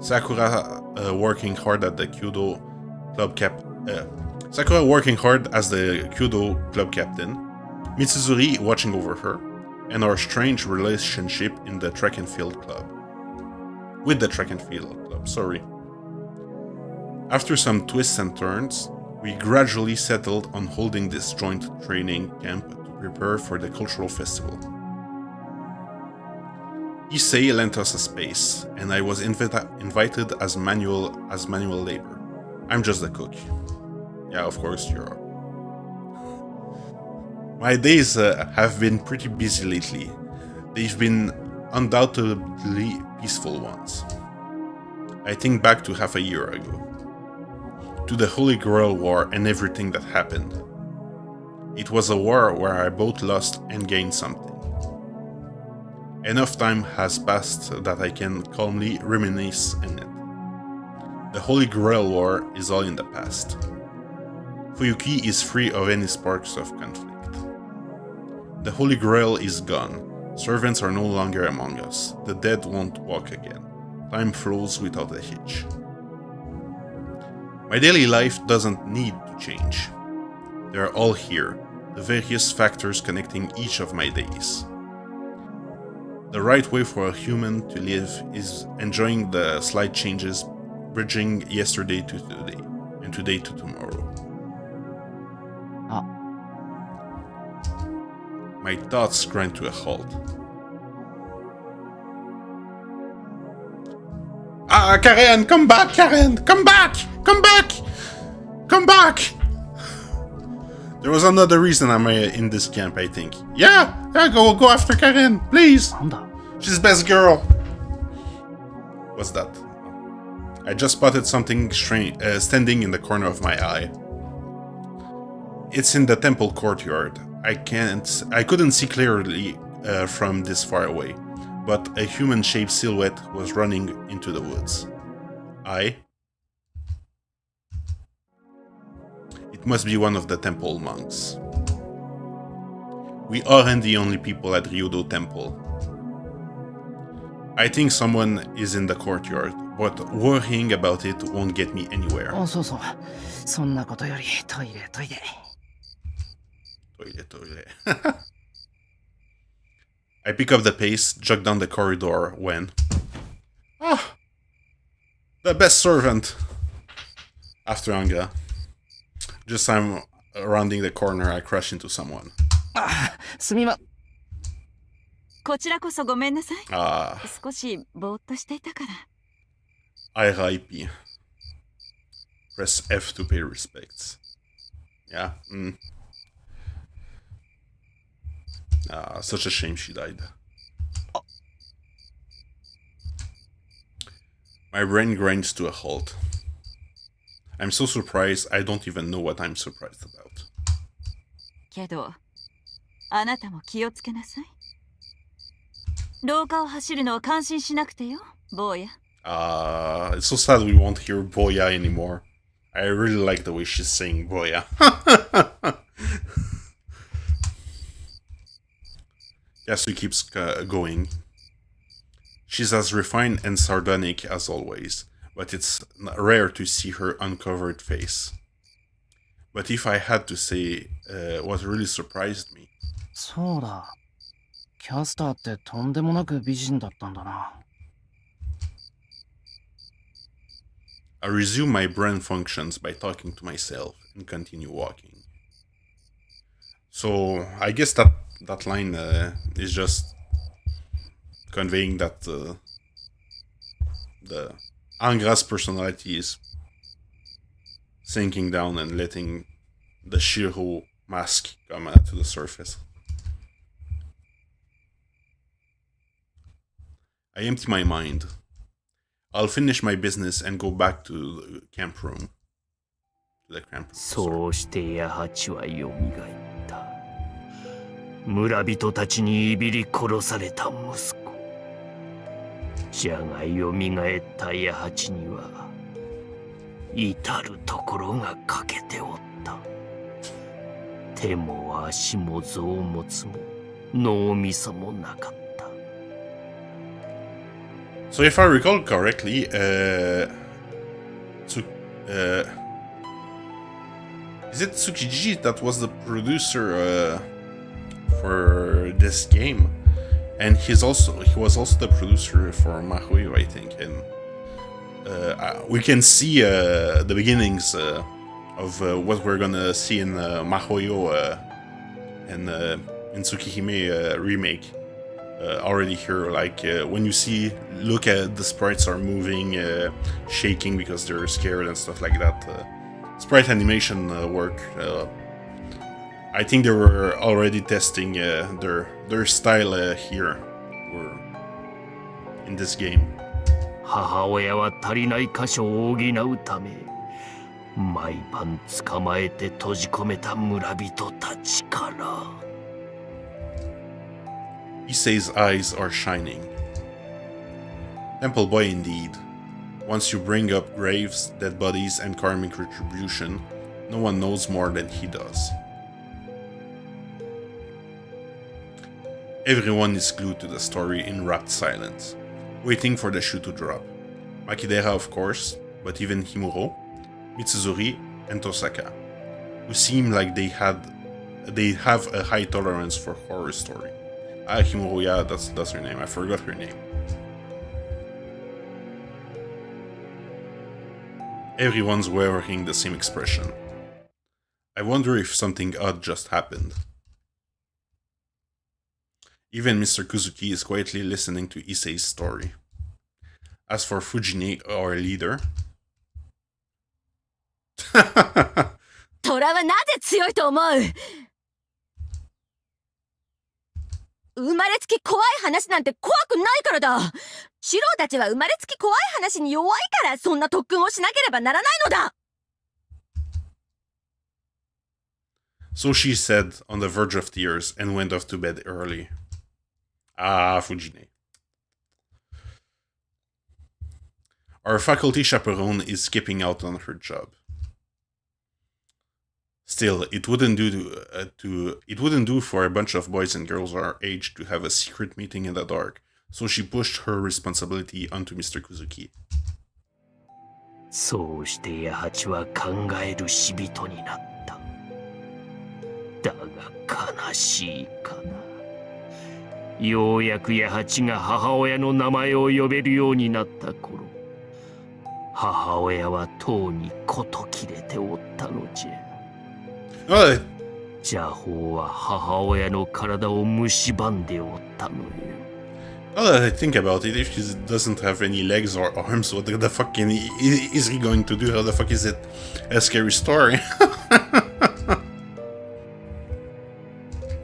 Sakura working hard as the Kyudo club captain, Mitsuzuri watching over her, and our strange relationship in the track and field club. With the track and field club, sorry. After some twists and turns, we gradually settled on holding this joint training camp to prepare for the cultural festival. Issei lent us a space, and I was invited as manual labor. I'm just the cook. Yeah, of course you are. My days have been pretty busy lately. They've been undoubtedly peaceful ones. I think back to half a year ago. To the Holy Grail War and everything that happened. It was a war where I both lost and gained something. Enough time has passed that I can calmly reminisce on it. The Holy Grail War is all in the past. Fuyuki is free of any sparks of conflict. The Holy Grail is gone. Servants are no longer among us. The dead won't walk again. Time flows without a hitch. My daily life doesn't need to change. They are all here, the various factors connecting each of my days. The right way for a human to live is enjoying the slight changes, bridging yesterday to today, and today to tomorrow. My thoughts grind to a halt. Karen, come back, Karen! Come back! Come back! Come back! There was another reason I'm in this camp, I think. Yeah, go after Karen, please! She's best girl! What's that? I just spotted something strange standing in the corner of my eye. It's in the temple courtyard. I couldn't see clearly from this far away, but a human-shaped silhouette was running into It Must be one of the temple monks. We aren't the only people at Ryodo Temple. I think someone is in the courtyard, but worrying about it won't get me anywhere. そうそう。そんなことよりトイレトイレ。Toilet. I pick up the pace, jog down the corridor when... Ah! The best servant! After Anga. Just as I'm rounding the corner, I crash into someone. すみま。こちらこそごめんなさい。 Ah, 少しぼーっとしていたから。 RIP. Press F to pay respects. Yeah. Such a shame she died. My brain grinds to a halt. I'm so surprised I don't even know what I'm surprised about. けど、あなたも気をつけなさい。廊下を走るのを感心しなくてよ、坊や。It's so sad we won't hear Boya anymore. I really like the way she's saying Boya. Yasu keeps going. She's as refined and sardonic as always, but it's rare to see her uncovered face. But if I had to say what really surprised me... そうだ。キャスターってとんでもなく美人だったんだな。I resume my brain functions by talking to myself and continue walking. So I guess that line is just conveying that the Angra's personality is sinking down and letting the Shiro mask come to the surface. I empty my mind. I'll finish my business and go back to the camp room. Sorry. そうして八八はよみがえった。村人たちにいびり殺された息子。じゃがよみがえった八八には至るところが欠けておった。手も足も臓物も脳みそもなかった。 So if I recall correctly, is it Tsukiji that was the producer for this game? And he was also the producer for Mahoyo, I think. And we can see the beginnings of what we're gonna see in Mahoyo and in Tsukihime remake. Already here, like when you look at the sprites are moving, shaking because they're scared and stuff like that. Sprite animation work. I think they were already testing their style here, or in this game. 母親は足りない箇所を補うため毎晩捕まえて閉じ込めた村人たちから。 Issei's eyes are shining. Temple boy indeed. Once you bring up graves, dead bodies, and karmic retribution, no one knows more than he does. Everyone is glued to the story in rapt silence, waiting for the shoe to drop. Makidera, of course, but even Himuro, Mitsuzuri, and Tosaka, who seem like they have a high tolerance for horror story. Himuro, yeah, that's her name. I forgot her name. Everyone's wearing the same expression. I wonder if something odd just happened. Even Mr. Kuzuki is quietly listening to Issei's story. As for Fujine, our leader... 虎はなぜ強いと思う？生まれつき怖い話なんて怖くないからだ。シロたちは生まれつき怖い話に弱いからそんな特訓をしなければならないのだ。 So she said, on the verge of tears, and went off to bed early. Ah, Fujine. Our faculty chaperone is skipping out on her job. Still, it wouldn't do for a bunch of boys and girls our age to have a secret meeting in the dark. So she pushed her responsibility onto Mr. Kuzuki. そうして八八は考える死人になった。だが悲しいかな。ようやく八八が母親の名前を呼べるようになった頃、母親はとうにこと切れておったのじゃ。邪法は母親の体を蝕んでおったのよ。Now that I think about it, if she doesn't have any legs or arms, what the fuck is he going to do? How the fuck is it a scary story?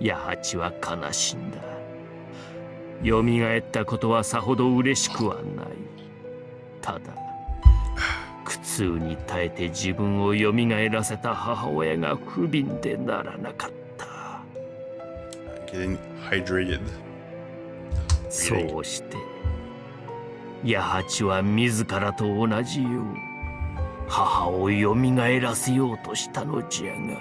八八は悲しんだ。蘇ったことはさほど嬉しくはない。ただ、苦痛に耐えて自分を蘇らせた母親が不憫でならなかった。Getting hydrated. そうして、八八は自らと同じよう、母を蘇らせようとしたのじゃが、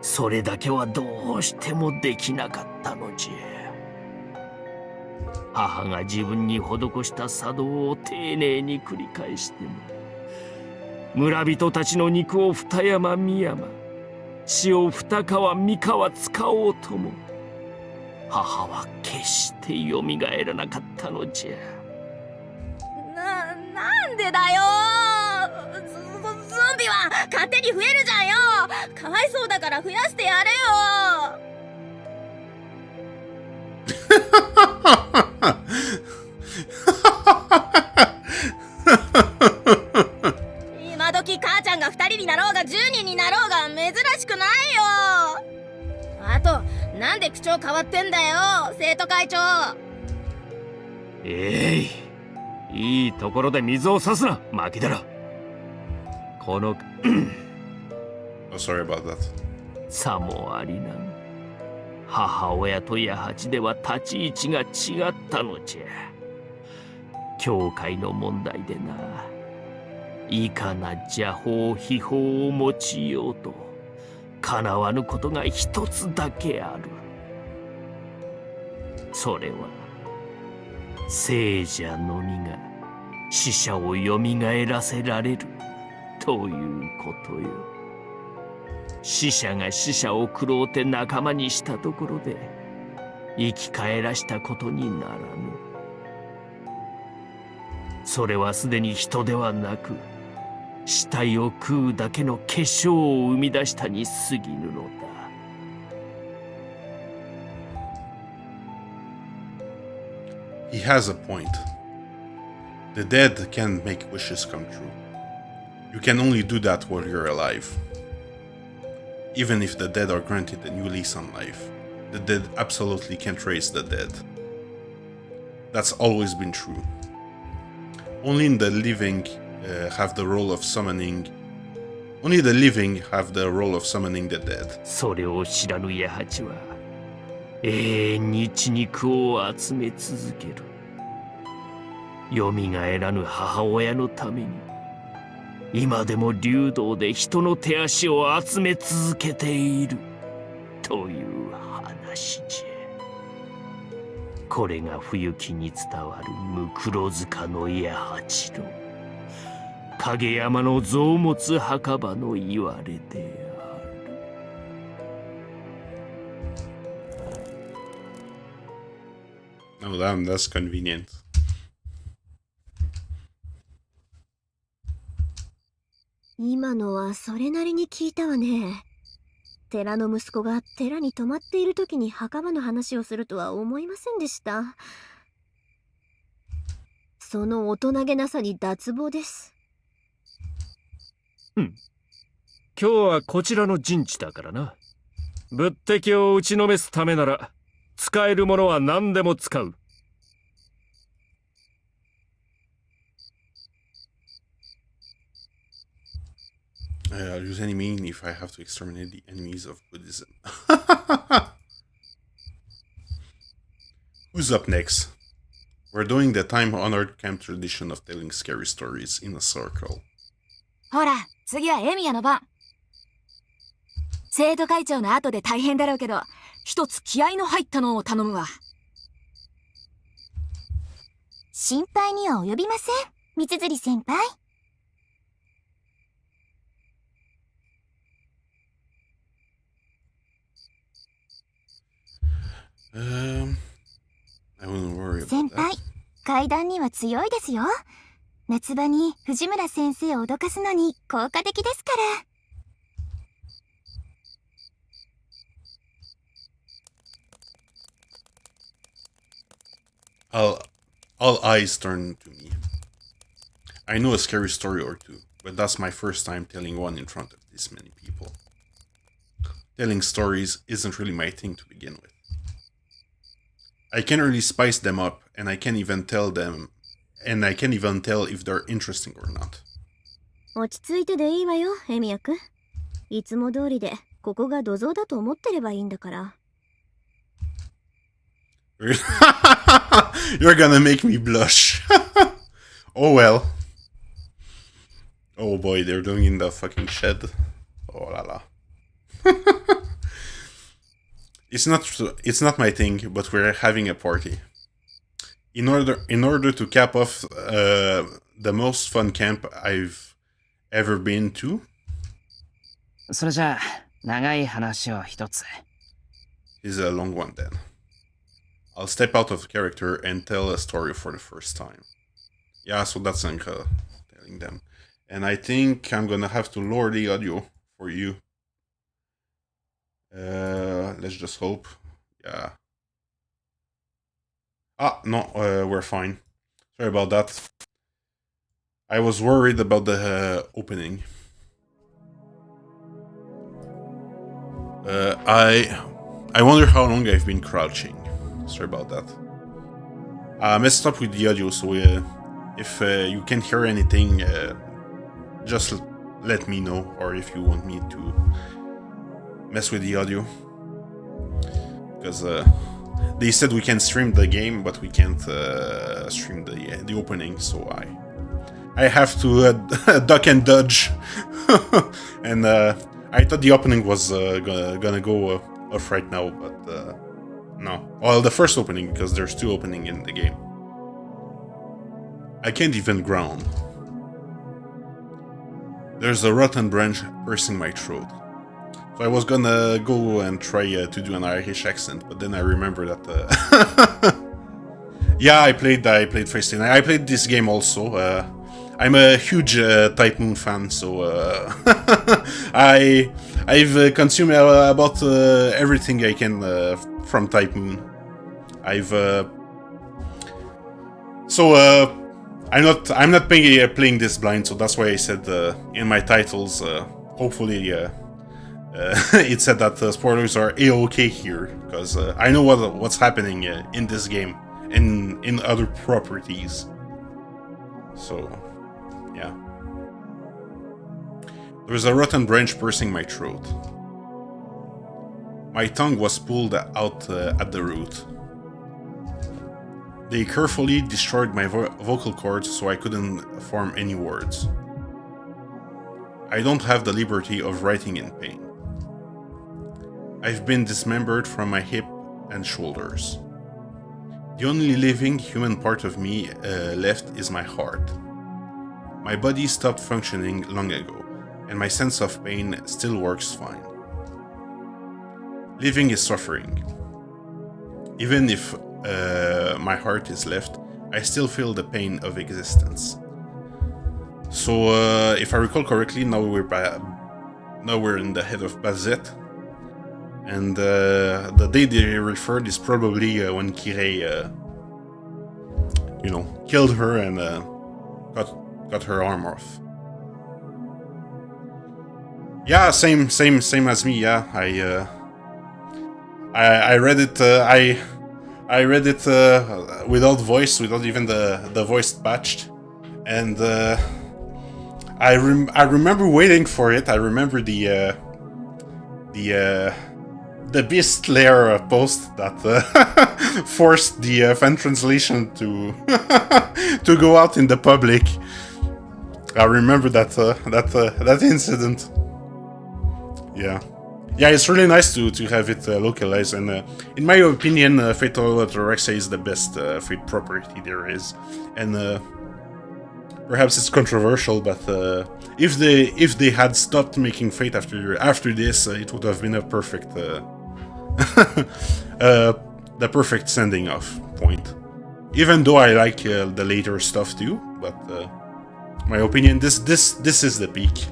それだけはどうしてもできなかったのじゃ。母が自分に施した茶道を丁寧に繰り返しても、村人たちの肉を二山三山、血を二川三川使おうとも、母は決して蘇らなかったのじゃ。なんでだよ。ゾンビは勝手に増えるじゃんよ。かわいそうだから増やしてやれよ。今時母ちゃんが2人になろうが10人になろうが珍しくないよ。あと、なんで口調変わってんだよ、生徒会長。いいところで水を差すな、マキダラ。このOh, sorry about that. さもありなん。母親と八八では立ち位置が違ったのじゃ。教会の問題でな、いかな邪法秘法を用いようと叶わぬことが一つだけある。それは聖者のみが死者を蘇らせられるということよ。死者が死者を食ろうて仲間にしたところで生き返らしたことにならぬ。それはすでに人ではなく死体を食うだけの化粧を生み出したに過ぎぬのだ。He has a point. The dead can't make wishes come true. You can only do that while you're alive. Even if the dead are granted a new lease on life, the dead absolutely can't raise the dead. That's always been true. Only the living have the role of summoning the dead. それを知らぬ八八は永遠に血肉を集め続ける。蘇らぬ母親のために今でも竜道で人の手足を集め続けているという話じゃ。これが冬木に伝わるムクロ塚の八八の影山の臓物墓場の言われである。Oh damn, that's convenient. 今のはそれなりに聞いたわね。寺の息子が寺に泊まっている時に墓場の話をするとは思いませんでした。その大人げなさに脱帽です。今日はこちらの陣地だからな。仏敵を打ちのめすためなら使えるものは何でも使う。I'll use any mean if I have to exterminate the enemies of Buddhism. Who's up next? We're doing the time-honored camp tradition of telling scary stories in a circle. ほら、次はエミヤの番。生徒会長の後で大変だろうけど、一つ気合の入ったのを頼むわ。心配には及びません、三辻先輩。I wouldn't worry about 先 that. 輩、階段には強いですよ。夏場に藤村先生を脅かすのに効果的ですから。All eyes turn to me. I know a scary story or two, but that's my first time telling one in front of this many people. Telling stories isn't really my thing to begin with. I can't really spice them up, and I can't even tell if they're interesting or not. 落ち着いてでいいわよ、エミヤくん。いつも通りで、ここが土蔵だと思ってればいいんだから。You're gonna make me blush. Oh well. Oh boy, they're doing in the fucking shed. Oh la la. It's not my thing, but we're having a party. In order to cap off the most fun camp I've ever been to. それじゃあ、長い話を一つ。 Is a long one then. I'll step out of character and tell a story for the first time. Yeah, so that's Anka telling them. And I think I'm gonna have to lower the audio for you. Let's just hope. Yeah. Ah, no, we're fine. Sorry about that. I was worried about the opening. I wonder how long I've been crouching. Sorry about that. I messed up with the audio, so if you can't hear anything, just let me know, or if you want me to mess with the audio. Because they said we can stream the game, but we can't stream the opening, so I have to duck and dodge. And I thought the opening was gonna go off right now, but no. Well, the first opening, because there's two openings in the game. I can't even ground. There's a rotten branch piercing my throat. So I was gonna go and try to do an Irish accent, but then I remember that... yeah, I played Face 10. I played this game also. I'm a huge Type Moon fan, so I've consumed about everything I can from Type Moon. I'm not playing this blind, so that's why I said in my titles. Hopefully, it said that spoilers are a-okay here, because I know what's happening in this game and in other properties. So, yeah. There was a rotten branch piercing my throat. My tongue was pulled out at the root. They carefully destroyed my vocal cords so I couldn't form any words. I don't have the liberty of writing in pain. I've been dismembered from my hip and shoulders. The only living human part of me left is my heart. My body stopped functioning long ago, and my sense of pain still works fine. Living is suffering. Even if my heart is left, I still feel the pain of existence. So, if I recall correctly, now we're in the head of Bazette, and the day they referred is probably when Kirei, killed her and cut her arm off. Yeah, same as me. Yeah, I read it. I read it without voice, without even the voice patched, and I remember waiting for it. I remember the Beast Lair post that forced the fan translation to to go out in the public. I remember that incident. Yeah. Yeah, it's really nice to have it localized, and in my opinion, Fatal Ataraxia is the best Fate property there is, and perhaps it's controversial, but if they had stopped making Fate after this, it would have been a perfect the perfect sending off point. Even though I like the later stuff too, but my opinion, this is the peak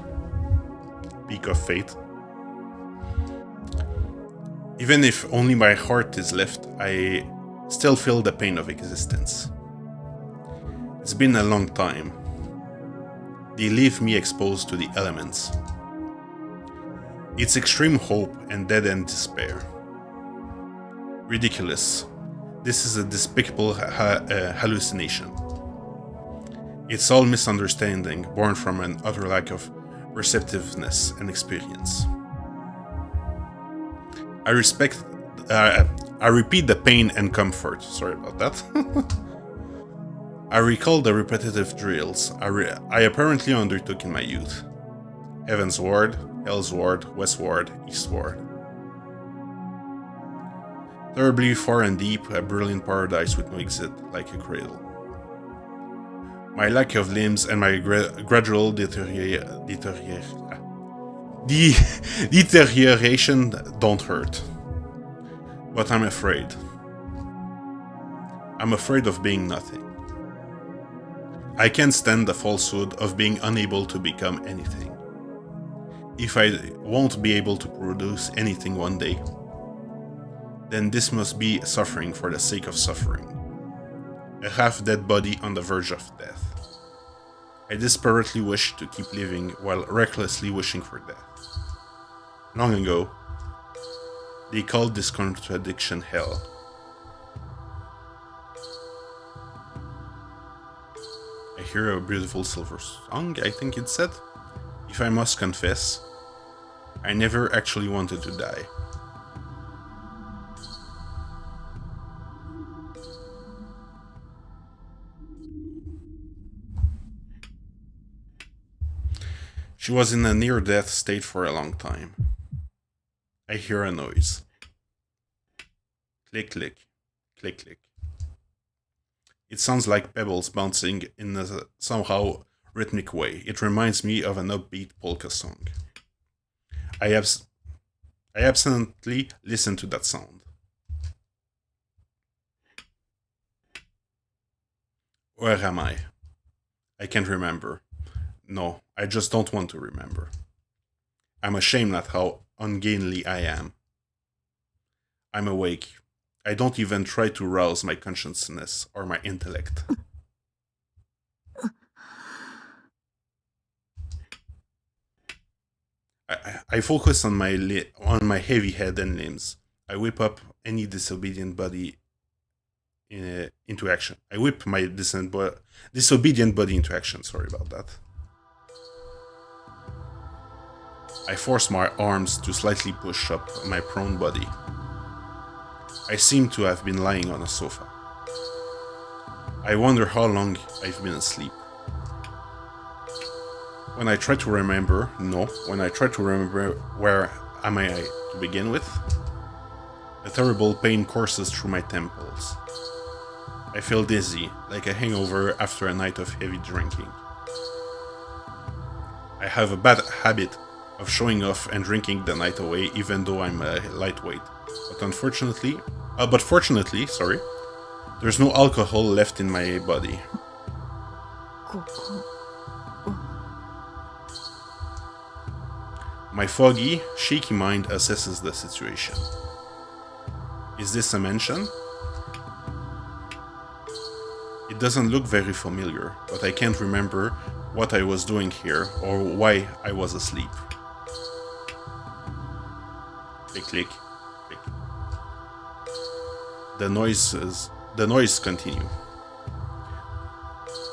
of Fate. Even if only my heart is left, I still feel the pain of existence. It's been a long time. They leave me exposed to the elements. It's extreme hope and dead-end despair. Ridiculous. This is a despicable hallucination. It's all misunderstanding, born from an utter lack of receptiveness and experience. I repeat the pain and comfort. Sorry about that. I recall the repetitive drills I apparently undertook in my youth. Heaven's Ward, Hell's Ward, West Ward, East Ward. Terribly far and deep, a brilliant paradise with no exit, like a cradle. My lack of limbs and my gradual deterioration don't hurt. But I'm afraid. I'm afraid of being nothing. I can't stand the falsehood of being unable to become anything. If I won't be able to produce anything one day, then this must be suffering for the sake of suffering. A half-dead body on the verge of death. I desperately wish to keep living while recklessly wishing for death. Long ago, they called this contradiction hell. I hear a beautiful silver song, I think it said. If I must confess, I never actually wanted to die. She was in a near-death state for a long time. I hear a noise. Click, click, click, click. It sounds like pebbles bouncing in a somehow rhythmic way. It reminds me of an upbeat polka song. I absently listen to that sound. Where am I? I can't remember. No, I just don't want to remember. I'm ashamed at how ungainly I am. I'm awake. I don't even try to rouse my consciousness or my intellect. I focus on my heavy head and limbs. I whip up any disobedient body into action. I whip my disobedient body into action. Sorry about that. I force my arms to slightly push up my prone body. I seem to have been lying on a sofa. I wonder how long I've been asleep. When I try to remember, where am I to begin with? A terrible pain courses through my temples. I feel dizzy, like a hangover after a night of heavy drinking. I have a bad habit of showing off and drinking the night away, even though I'm a lightweight. But fortunately, there's no alcohol left in my body. My foggy, shaky mind assesses the situation. Is this a mansion? It doesn't look very familiar, but I can't remember what I was doing here or why I was asleep. Click, click, click. The noise continue.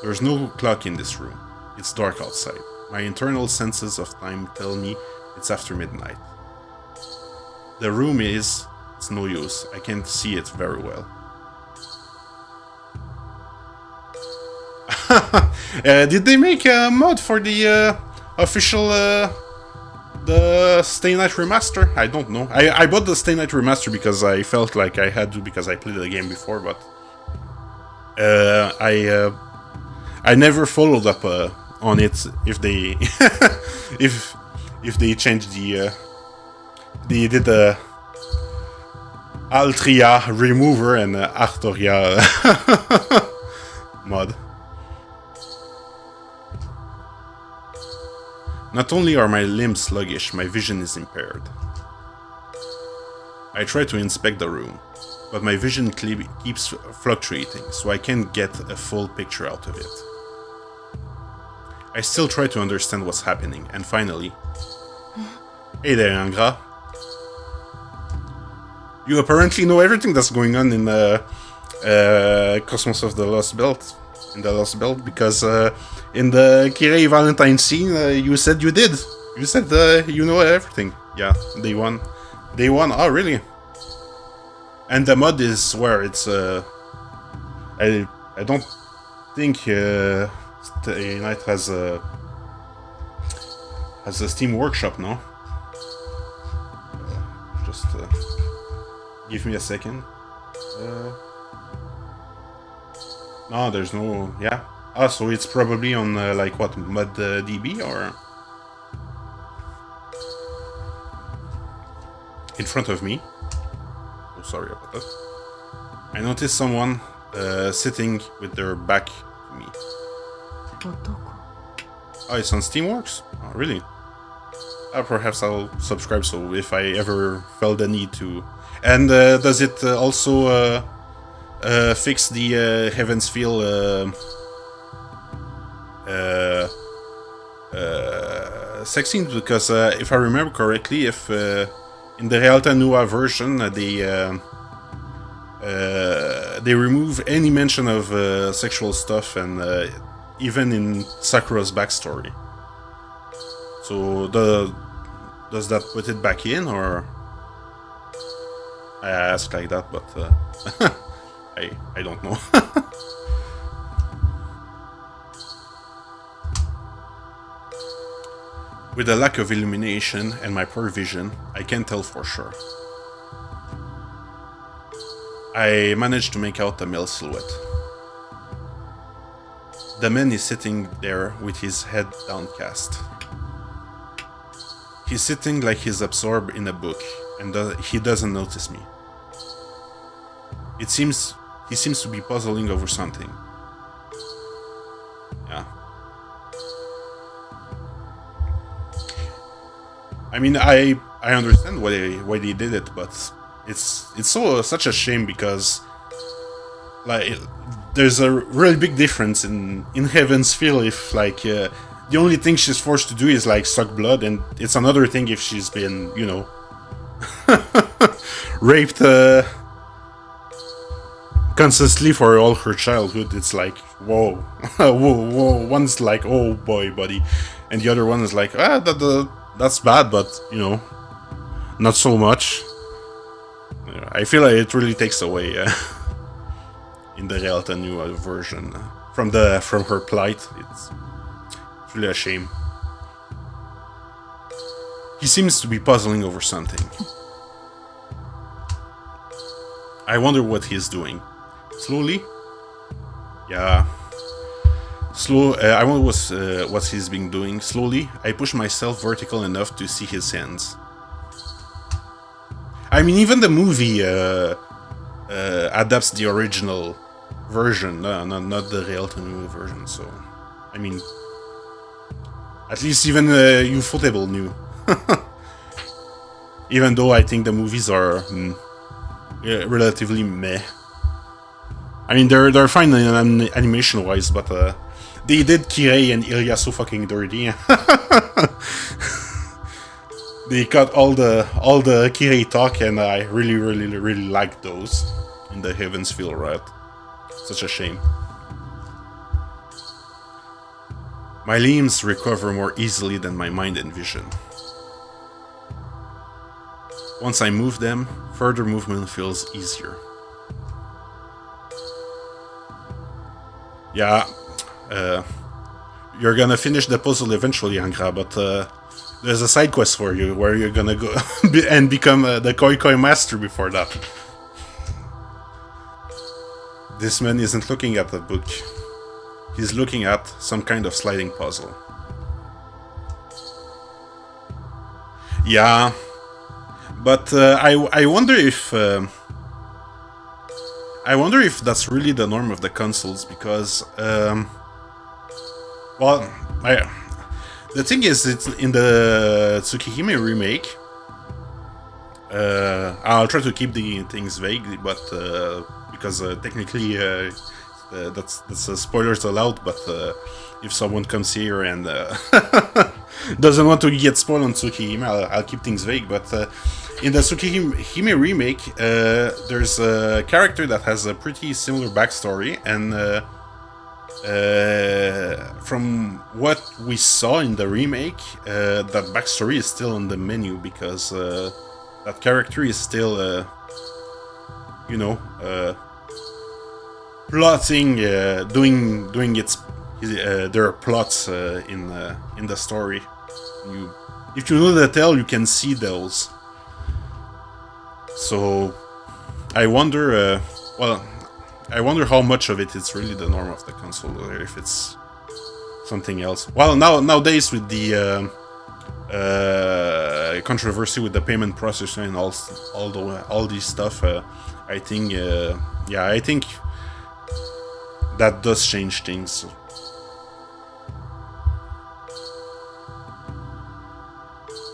There's no clock in this room. It's dark outside. My internal senses of time tell me it's after midnight. The room it's no use. I can't see it very well. Did they make a mod for the official The Stay Night Remaster? I don't know. I bought the Stay Night Remaster because I felt like I had to, because I played the game before, but I never followed up on it if they if they changed the they did the Altria remover and Artoria mod. Not only are my limbs sluggish, my vision is impaired. I try to inspect the room, but my vision keeps fluctuating, so I can't get a full picture out of it. I still try to understand what's happening, and finally... Hey there, Angra. You apparently know everything that's going on in Cosmos of the Lost Belt. In the Lost Belt, because in the Kirei Valentine scene, you said you did. You said you know everything. Yeah, day one. Day one, oh really? And the mod is where it's... I don't think Stay Night has a Steam Workshop, no? Just give me a second. No, there's no... Yeah. Ah, so it's probably on, like, what, ModDB, or... In front of me. Oh, sorry about that. I noticed someone sitting with their back to me. Oh, it's on Steamworks? Oh, really? Perhaps I'll subscribe, so if I ever felt the need to... And does it also... fix the Heaven's Feel sex scenes, because if I remember correctly, if in the Realta Nua version they remove any mention of sexual stuff, and even in Sakura's backstory. So does that put it back in, or I ask like that, but I don't know. With the lack of illumination and my poor vision, I can't tell for sure. I managed to make out the male silhouette. The man is sitting there with his head downcast. He's sitting like he's absorbed in a book, and he doesn't notice me. He seems to be puzzling over something. Yeah. I mean, I understand why they did it, but it's such a shame, because like there's a really big difference in Heaven's Feel if like the only thing she's forced to do is like suck blood, and it's another thing if she's been, you know, raped constantly for all her childhood. It's like, whoa, whoa. One's like, oh boy, buddy, and the other one is like, that's bad, but you know, not so much. I feel like it really takes away in the Realta Nua version from her plight. It's really a shame. He seems to be puzzling over something. I wonder what he's doing. Slowly? Yeah. I wonder what he's been doing. Slowly, I push myself vertical enough to see his hands. I mean, even the movie adapts the original version, not the Realta Nua version, so... I mean... At least even Ufotable knew. Even though I think the movies are relatively meh. I mean, they're fine animation-wise, but they did Kirei and Ilya so fucking dirty. They cut all the Kirei talk, and I really liked those in the Heaven's Feel, right? Such a shame. My limbs recover more easily than my mind and vision. Once I move them, further movement feels easier. Yeah, you're gonna finish the puzzle eventually, Angra, but there's a side quest for you where you're gonna go and become the Koikoi master before that. This man isn't looking at the book. He's looking at some kind of sliding puzzle. Yeah, but I wonder if that's really the norm of the consoles, because well, the thing is, it's in the Tsukihime remake. I'll try to keep the things vague, but because technically that's spoilers allowed. But if someone comes here and doesn't want to get spoiled on Tsukihime, I'll keep things vague. But in the Tsukihime remake, there's a character that has a pretty similar backstory, and from what we saw in the remake, that backstory is still on the menu, because that character is still, you know, plotting, doing their plots in the story. If you know the tale, you can see those. So I wonder, I wonder how much of it is really the norm of the console, or if it's something else. Well, nowadays with the controversy with the payment processor and all this stuff, I think, yeah, I think that does change things.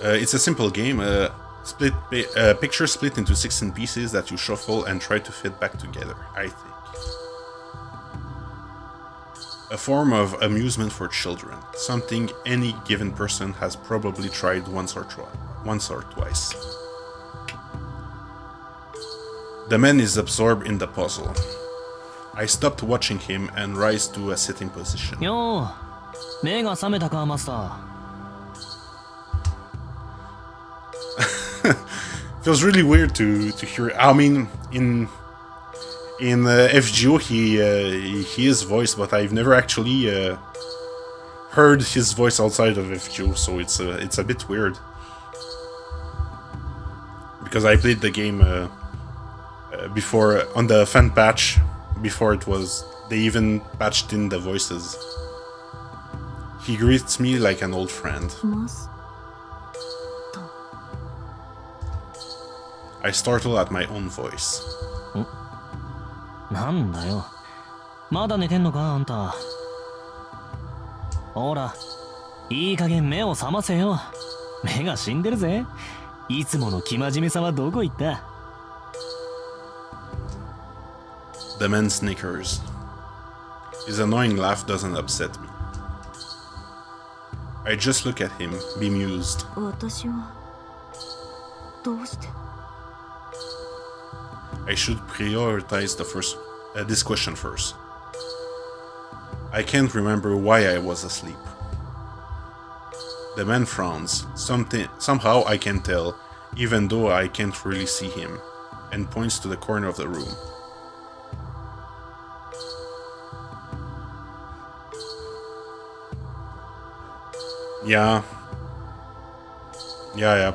It's a simple game. Picture split into 16 pieces that you shuffle and try to fit back together, I think. A form of amusement for children, something any given person has probably tried once or twice. The man is absorbed in the puzzle. I stopped watching him and rise to a sitting position. Yo, 目が覚めたか、マスター。Feels really weird to hear. I mean, in FGO he is voiced, but I've never actually heard his voice outside of FGO, so it's a bit weird. Because I played the game before on the fan patch, before they even patched in the voices. He greets me like an old friend. I startle at my own voice. なんだよ。まだ寝てんのか、あんた。ほら、いい加減目を覚ませよ。目が死んでるぜ。いつもの生真面目さはどこ行った？ The man snickers. His annoying laugh doesn't upset me. I just look at him, bemused. 私はどうして？ I should prioritize this question first. I can't remember why I was asleep. The man frowns. Somehow I can tell, even though I can't really see him, and points to the corner of the room. Yeah. Yeah,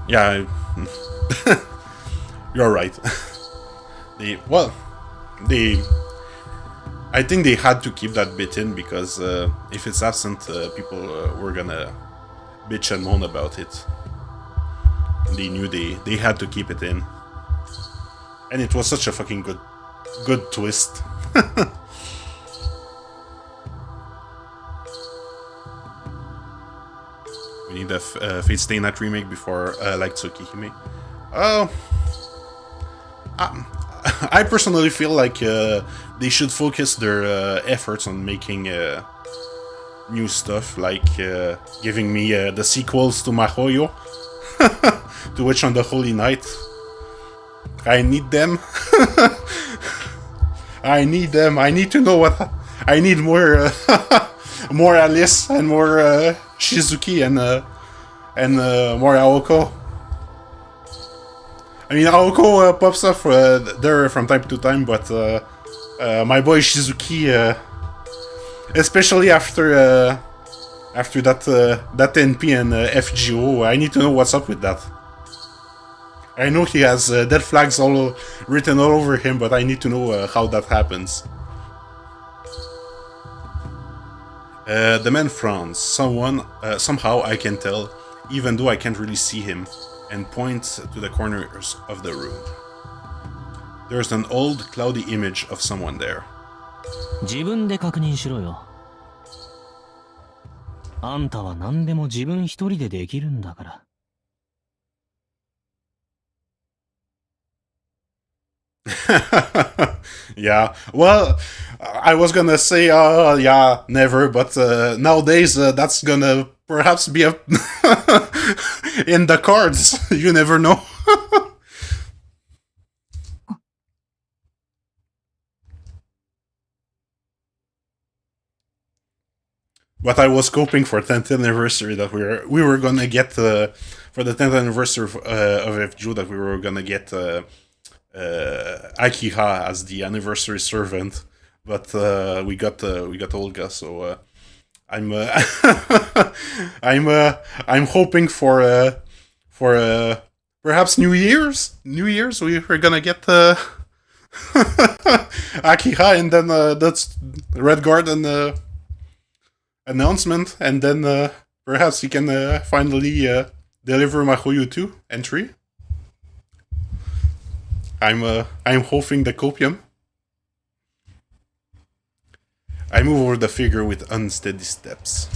Yeah, you're right. I think they had to keep that bit in, because if it's absent, people were gonna bitch and moan about it. They knew they had to keep it in, and it was such a fucking good twist. We need a Fate Stay Night remake before like Tsukihime. Oh, I personally feel like they should focus their efforts on making new stuff, like giving me the sequels to Mahoyo, to Witch on the Holy Night. I need them. I need them. I need to know what I need more. More Alice and more Shizuki and more Aoko. I mean, Aoko pops up there from time to time, but my boy Shizuki, especially after that NP and FGO, I need to know what's up with that. I know he has dead flags written all over him, but I need to know how that happens. The man frowns. Somehow I can tell, even though I can't really see him, and points to the corners of the room. There's an old, cloudy image of someone there. 自分で確認しろよ。あんたは何でも自分一人でできるんだから。Yeah, well, I was gonna say, yeah, never, but nowadays that's gonna perhaps be in the cards. You never know. But I was hoping for 10th anniversary that we were gonna get for the 10th anniversary of FGO that we were gonna get Akiha as the anniversary servant, but we got Olga, so I'm I'm hoping for perhaps New Year's we're gonna get Akiha, and then that's Red Garden announcement, and then perhaps he can finally deliver my Hoyu 2 entry. I'm hoping the copium. I move over the figure with unsteady steps.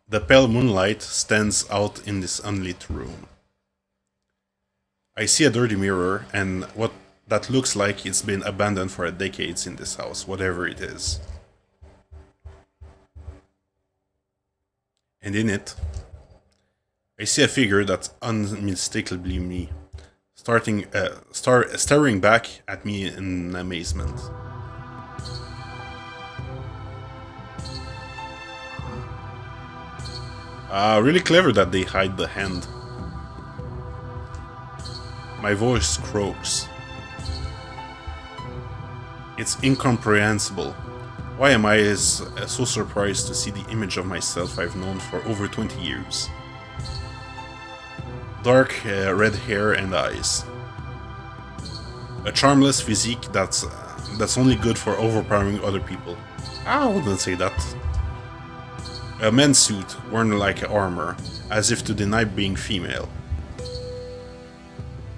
The pale moonlight stands out in this unlit room. I see a dirty mirror and what that looks like it's been abandoned for decades in this house, whatever it is. And in it, I see a figure that's unmistakably me, staring back at me in amazement. Really clever that they hide the hand. My voice croaks. It's incomprehensible. Why am I so surprised to see the image of myself I've known for over 20 years? Dark red hair and eyes. A charmless physique that's only good for overpowering other people. I wouldn't say that. A men's suit worn like armor, as if to deny being female.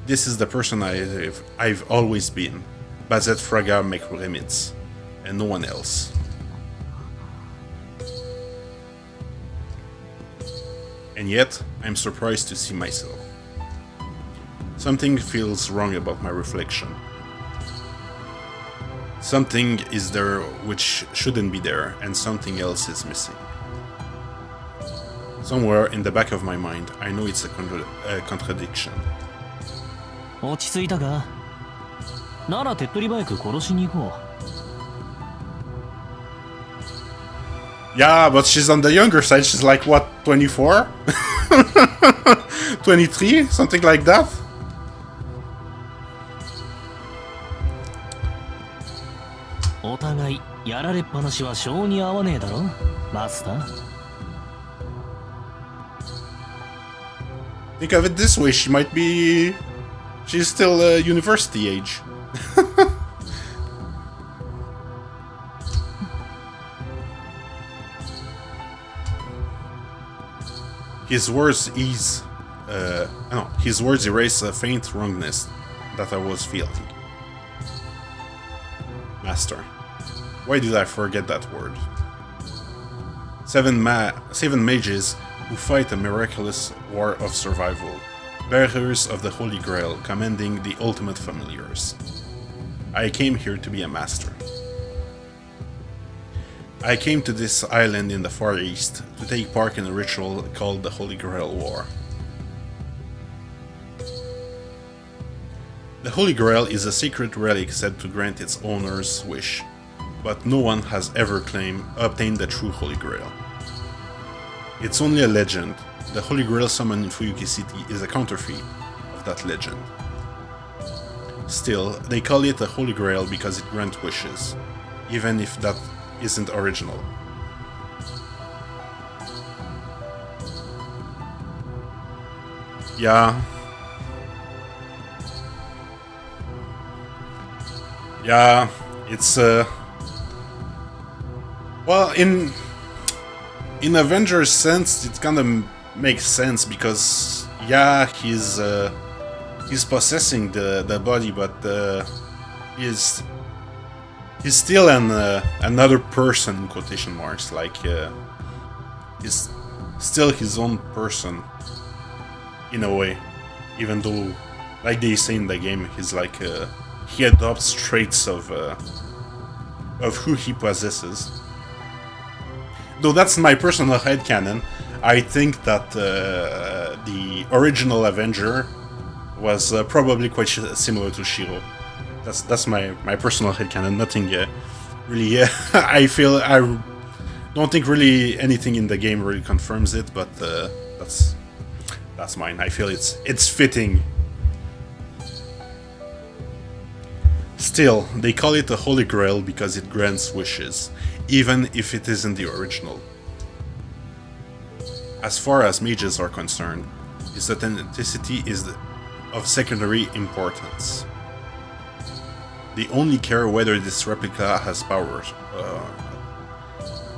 This is the person I've always been, Bazet Fraga Mekremitz, and no one else. And yet, I'm surprised to see myself. Something feels wrong about my reflection. Something is there which shouldn't be there, and something else is missing. Somewhere in the back of my mind, I know it's a contradiction. 落ち着いたか？なら手っ取り早く殺しに行こう。 Yeah, but she's on the younger side. She's like, what, 24? 23? Something like that?「お互いやられっぱなしは性に合わねえだろ、マスター。 Think of it this way, she's still university age. His words erase a faint wrongness that I was feeling. Master. Why did I forget that word? Seven mages who fight a miraculous war of survival, bearers of the Holy Grail, commanding the ultimate familiars. I came here to be a master. I came to this island in the Far East to take part in a ritual called the Holy Grail War. The Holy Grail is a secret relic said to grant its owner's wish, but no one has ever obtained the true Holy Grail. It's only a legend. The Holy Grail summoned in Fuyuki City is a counterfeit of that legend. Still, they call it a Holy Grail because it grants wishes, even if that isn't original. Yeah. Yeah, it's well, in Avengers sense, it kind of makes sense because yeah, he's possessing the body, but he's still another person in quotation marks. Like he's still his own person in a way, even though, like they say in the game, he's like he adopts traits of who he possesses. Though that's my personal headcanon, I think that the original Avenger was probably quite similar to Shiro. That's my personal headcanon. Nothing really. I don't think really anything in the game really confirms it, but that's mine. I feel it's fitting. Still, they call it a Holy Grail because it grants wishes, even if it isn't the original. As far as mages are concerned, its authenticity is of secondary importance. They only care whether this replica has powers.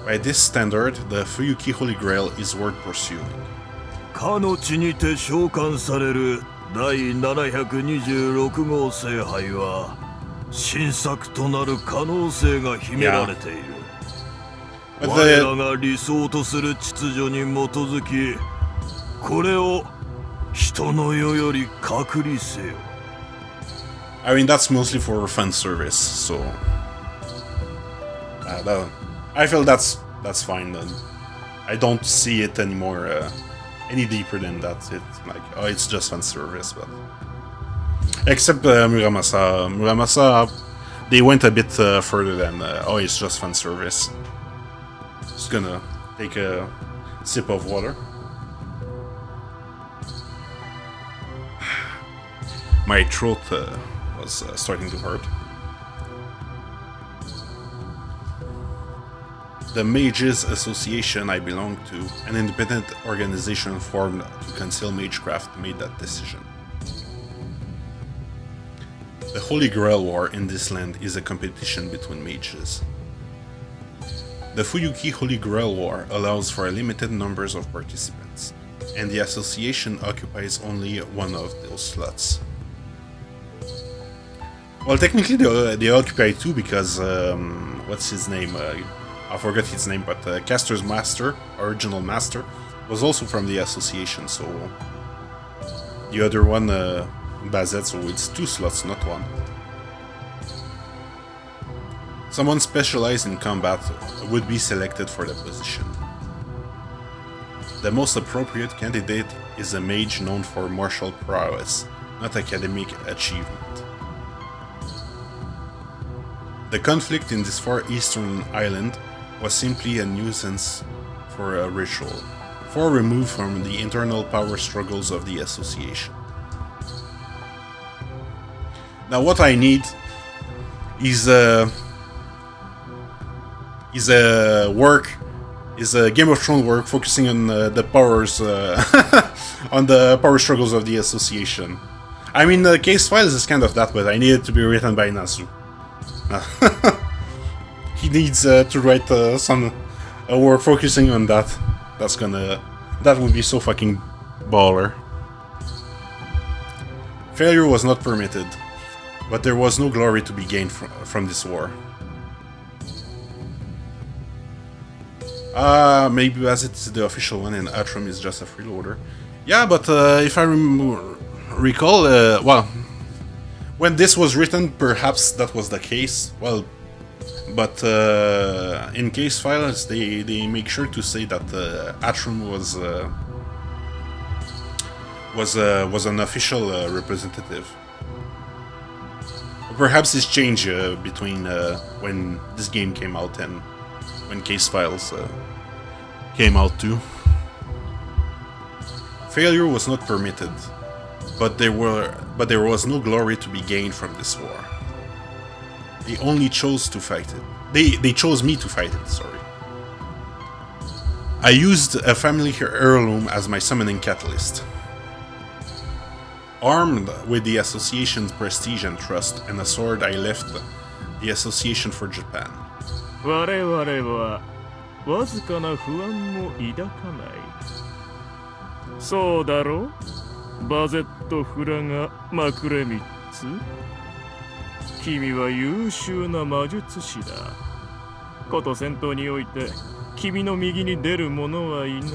By this standard, the Fuyuki Holy Grail is worth pursuing. かの地にて召喚される第726号聖杯は新作となる可能性が秘められている。我らが理想とする秩序に基づき、これを人の世より隔離せよ。I mean, that's mostly for fan service, so I feel that's fine. Then I don't see it anymore any deeper than that. It's like, oh, it's just fan service, but except Muramasa. Muramasa, they went a bit further than oh, it's just fan service. Just gonna take a sip of water. My throat was starting to hurt. The Mages Association I belong to, an independent organization formed to conceal magecraft, made that decision. The Holy Grail War in this land is a competition between mages. The Fuyuki Holy Grail War allows for a limited numbers of participants, and the association occupies only one of those slots. Well, technically they occupy two because, what's his name? I forgot his name, but Caster's Master, original Master, was also from the association, so the other one, Bazet, so it's two slots, not one. Someone specialized in combat would be selected for the position. The most appropriate candidate is a mage known for martial prowess, not academic achievement. The conflict in this far eastern island was simply a nuisance for a ritual, far removed from the internal power struggles of the association. Now what I need is a Game of Thrones work focusing on the powers on the power struggles of the association. I mean, the case files is kind of that, but I need it to be written by Nasu. He needs to write some work focusing on that. That would be so fucking baller. Failure was not permitted, but there was no glory to be gained from this war. Maybe as it's the official one and Atrum is just a freeloader. Yeah, but if I recall, well, when this was written, perhaps that was the case. Well, but in case files, they make sure to say that Atrum was an official representative. Perhaps it's changed between when this game came out and when case files came out too. Failure was not permitted, but there was no glory to be gained from this war. They only chose to fight it. They chose me to fight it, sorry. I used a family heirloom as my summoning catalyst. Armed with the Association's prestige and trust and a sword, I left the Association for Japan. 我々はわずかな不安も抱かない。そうだろう、バゼット・フラガ・マクレミッツ。君は優秀な魔術師だ。こと戦闘において君の右に出る者はいな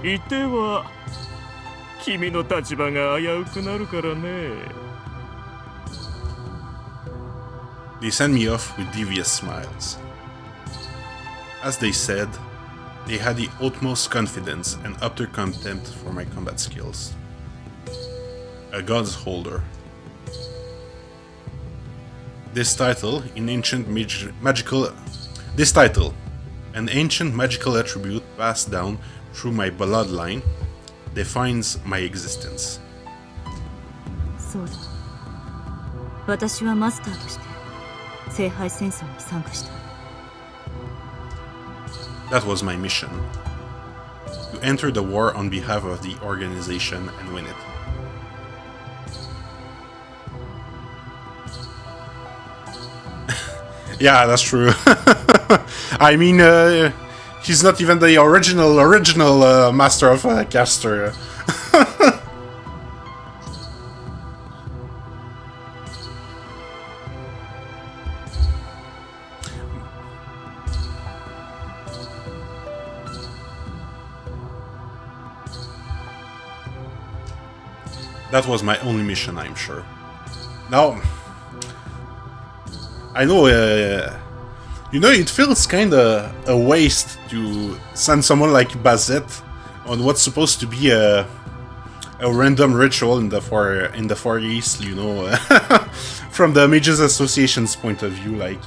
い。いては君の立場が危うくなるからね。They sent me off with devious smiles. As they said, they had the utmost confidence and utter contempt for my combat skills. A God's Holder. This title, an ancient magical attribute passed down through my bloodline, defines my existence. そうだ。私はマスターとして聖杯戦争に参加した。That was my mission. To enter the war on behalf of the organization and win it. Yeah, that's true. I mean, he's not even the original master of caster. That was my only mission, I'm sure. Now, I know, you know, it feels kinda a waste to send someone like Bazette on what's supposed to be a random ritual in the Far East, you know, from the Mages Association's point of view, like,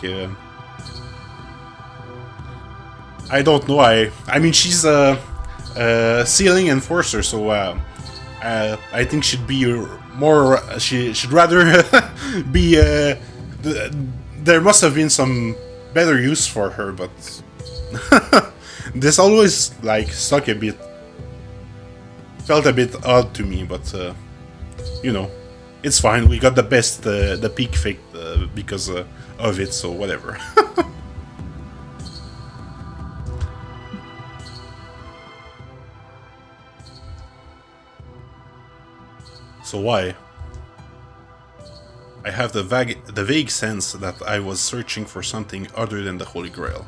I don't know, I mean, she's a ceiling enforcer, so, I think she'd be more. She'd rather be. There must have been some better use for her, but this always like stuck a bit. Felt a bit odd to me, but you know, it's fine. We got the best, the peak fake because of it, so whatever. So why? I have the vague sense that I was searching for something other than the Holy Grail.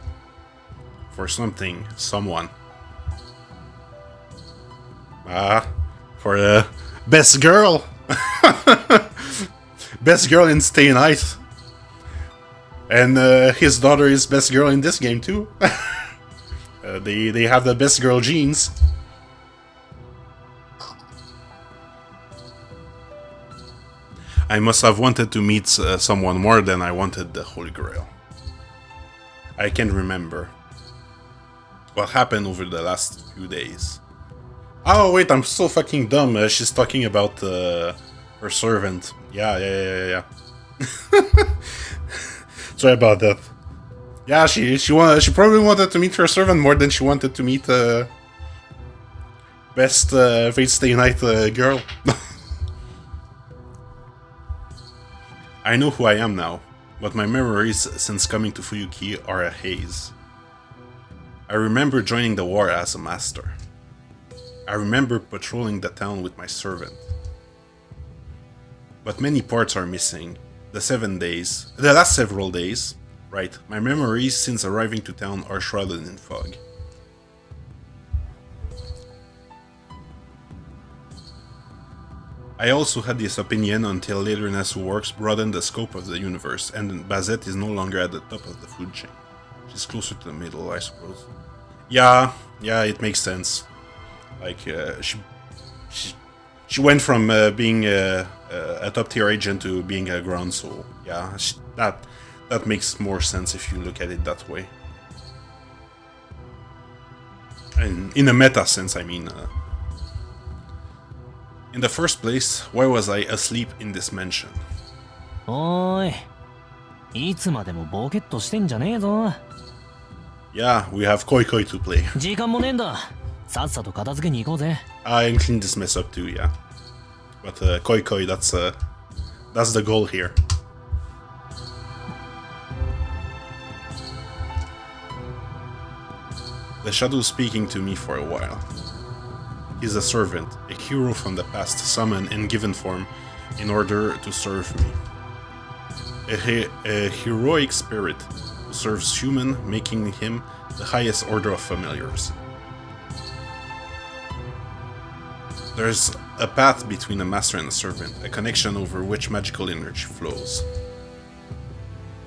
For something, someone. For the best girl! Best girl in Stay Night. And his daughter is best girl in this game too. They have the best girl genes. I must have wanted to meet someone more than I wanted the Holy Grail. I can't remember what happened over the last few days. Oh wait, I'm so fucking dumb. She's talking about her servant. Yeah. Sorry about that. Yeah, she probably wanted to meet her servant more than she wanted to meet best Fate Stay Night girl. I know who I am now, but my memories since coming to Fuyuki are a haze. I remember joining the war as a master. I remember patrolling the town with my servant. But many parts are missing. The last several days, right, my memories since arriving to town are shrouded in fog. I also had this opinion until later Nasu works broadened the scope of the universe, and Bazette is no longer at the top of the food chain. She's closer to the middle, I suppose. Yeah, it makes sense. Like, she went from being a top tier agent to being a ground soul. Yeah, that makes more sense if you look at it that way. And in a meta sense, I mean. In the first place, why was I asleep in this mansion? おーい、いつまでもボケっとしてんじゃねえぞ。 Yeah, we have Koikoi to play. 時間もねえんだ。さっさと片付けに行こうぜ。 I cleaned this mess up too, yeah. But Koikoi, that's the goal here. The shadow speaking to me for a while. He's a servant, a hero from the past summoned in given form in order to serve me. A heroic spirit who serves human, making him the highest order of familiars. There's a path between a master and a servant, a connection over which magical energy flows.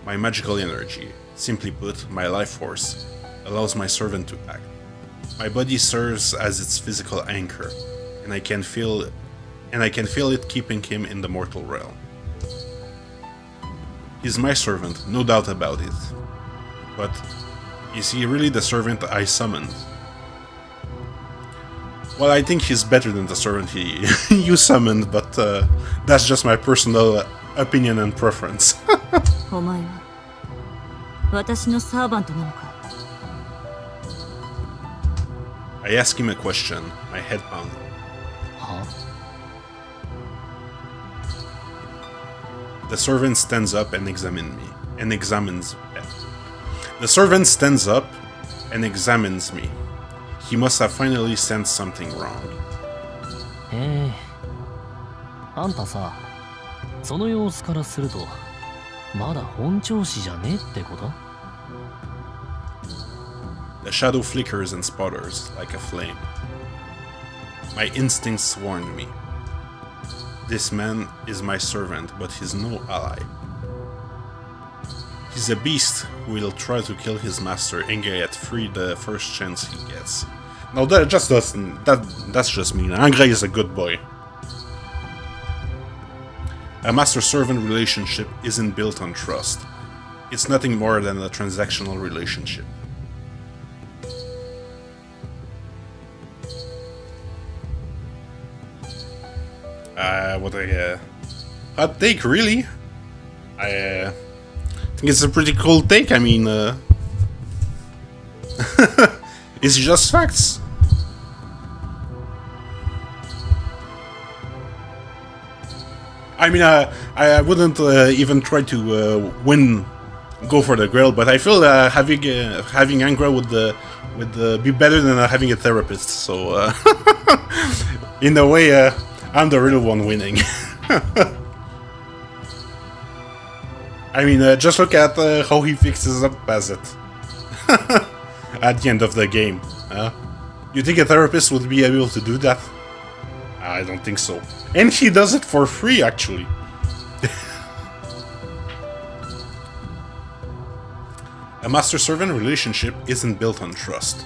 My magical energy, simply put, my life force, allows my servant to act. My body serves as its physical anchor, and I can feel it keeping him in the mortal realm. He's my servant, no doubt about it. But is he really the servant I summoned? Well, I think he's better than the servant you summoned, but that's just my personal opinion and preference. お前は私のサーバントなのか？ I ask him a question, my head pounding. は？ The servant stands up and examines me. The servant stands up and examines me. He must have finally sensed something wrong. あんたさ、その様子からすると、まだ本調子じゃねえってこと？ The shadow flickers and sputters like a flame. My instincts warned me. This man is my servant, but he's no ally. He's a beast who will try to kill his master and get free the first chance he gets. No, that's just me. Angre is a good boy. A master-servant relationship isn't built on trust. It's nothing more than a transactional relationship. What a hot take, really. I think it's a pretty cool take. I mean, it's just facts. I mean, I wouldn't even try to go for the grail, but I feel having Angra would be better than having a therapist. So, in a way, I'm the real one winning. I mean, just look at how he fixes up Bazet at the end of the game. You think a therapist would be able to do that? I don't think so. And he does it for free, actually. A master-servant relationship isn't built on trust.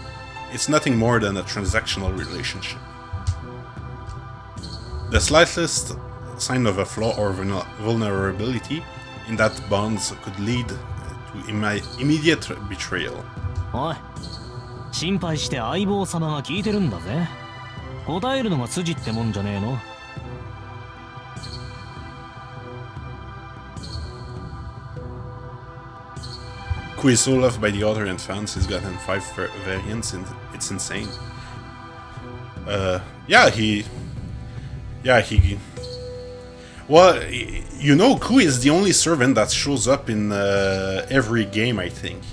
It's nothing more than a transactional relationship. The slightest sign of a flaw or vulnerability in that bond could lead to immediate betrayal. おい、心配して相棒様が聞いてるんだぜ。答えるのが筋ってもんじゃねえの。Ku is so loved by the author and fans, he's gotten 5 variants and it's insane. Well, you know, Ku is the only servant that shows up in every game, I think.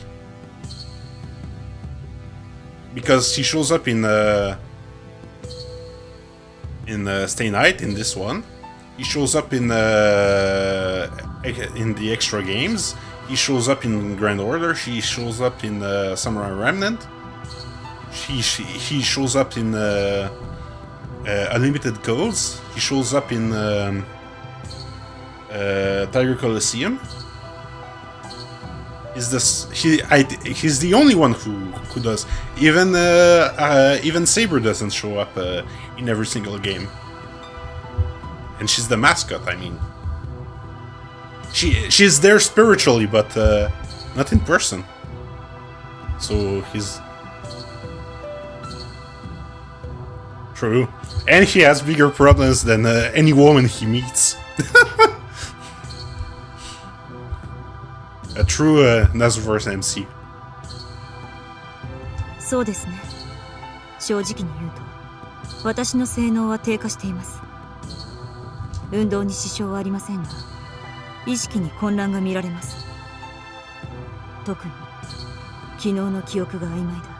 Because he shows up in Stay Night, in this one. He shows up in the extra games. He shows up in Grand Order. He shows up in Samurai Remnant. He shows up in Unlimited Codes. He shows up in Tiger Coliseum. He's the only one who does. Even Saber doesn't show up in every single game. And she's the mascot, I mean. She's there spiritually, but not in person. So he's True. And he has bigger problems than any woman he meets. A true Nazuverse MC. そうですね。正直に言うと、私の性能は低下しています。運動に支障はありませんが、意識に混乱が見られます。特に昨日の記憶が曖昧だ。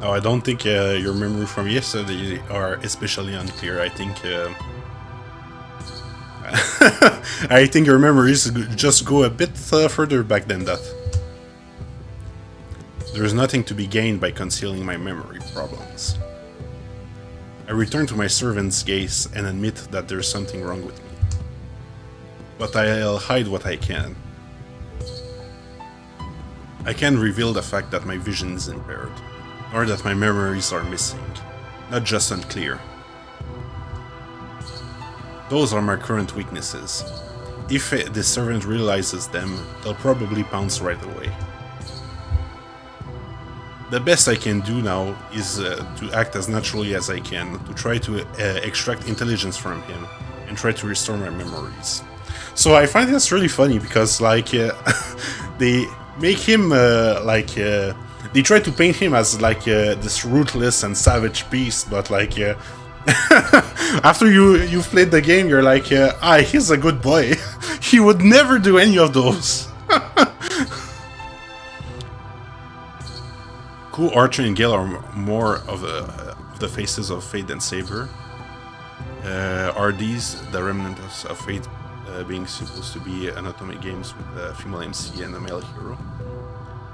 Oh, I don't think your memory from yesterday are especially unclear. I think I think your memories just go a bit further back than that. There's nothing to be gained by concealing my memory problems. I return to my servant's gaze and admit that there's something wrong with me. But I'll hide what I can. I can't reveal the fact that my vision is impaired, or that my memories are missing, not just unclear. Those are my current weaknesses. If the servant realizes them, they'll probably pounce right away. The best I can do now is to act as naturally as I can, to try to extract intelligence from him, and try to restore my memories. So I find this really funny because, like, they make him, they try to paint him as, like, this ruthless and savage beast, but, like, after you've played the game, you're like, he's a good boy. He would never do any of those. Cool, Archer and Gale are more of the faces of Fate than Saber. Are these the remnants of Fate being supposed to be anatomic games with a female MC and a male hero?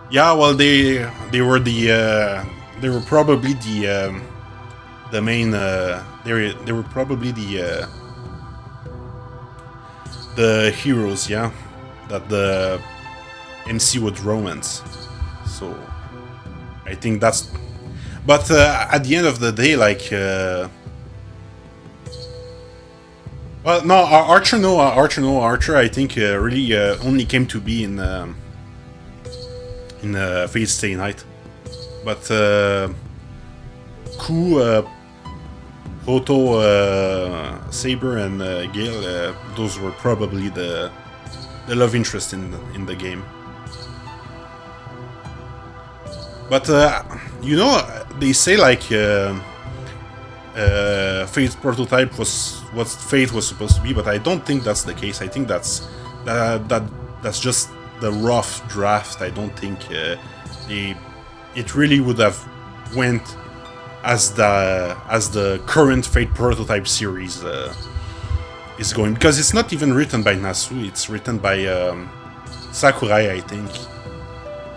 Yeah, well, they were they were probably the main they were probably the heroes, yeah, that the MC would romance. So I think that's, but at the end of the day, like, well, no, Archer. I think really only came to be in Fate Stay Night, but Ku, Hoto, Saber, and Gale, those were probably the love interest in the game. But you know, they say like Fate's prototype was what Fate was supposed to be, but I don't think that's the case. I think that's just the rough draft. I don't think it really would have went as the current Fate prototype series is going, because it's not even written by Nasu. It's written by Sakurai, I think.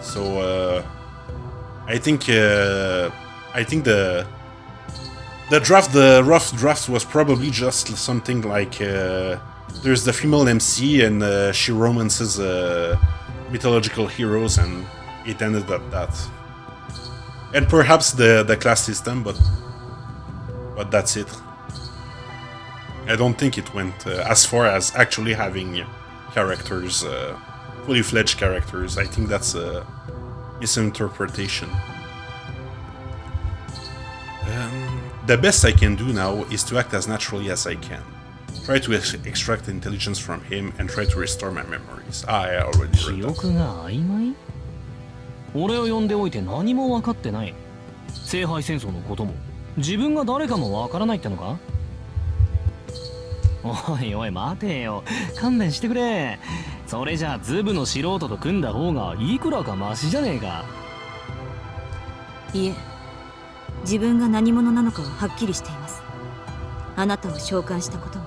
So. I think the rough draft was probably just something like there's the female MC and she romances mythological heroes, and it ended at that. And perhaps the class system, but that's it. I don't think it went as far as actually having characters, fully fledged characters. I think that's a misinterpretation. The best I can do now is to act as naturally as I can. Try to extract intelligence from him and try to restore my memories. I already read 記 that. 憶が曖昧？俺を呼んでおいて何も分かってない。聖杯戦争のことも自分が誰かも分からないってのか？おいおい待てよ、勘弁してくれ。それじゃあズブの素人と組んだ方がいくらかマシじゃねえか。いえ、自分が何者なのかははっきりしています。あなたを召喚したことも、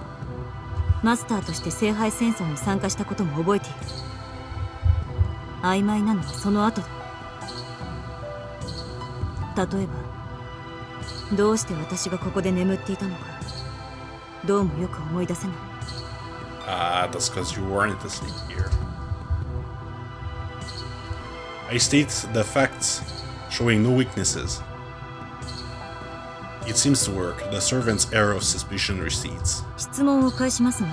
マスターとして聖杯戦争に参加したことも覚えている。曖昧なのはその後だ。例えば、どうして私がここで眠っていたのか、どうもよく思い出せない。That's because you weren't asleep here. I state the facts, showing no weaknesses. It seems to work. The servant's air of suspicion recedes. 質問を返しますが、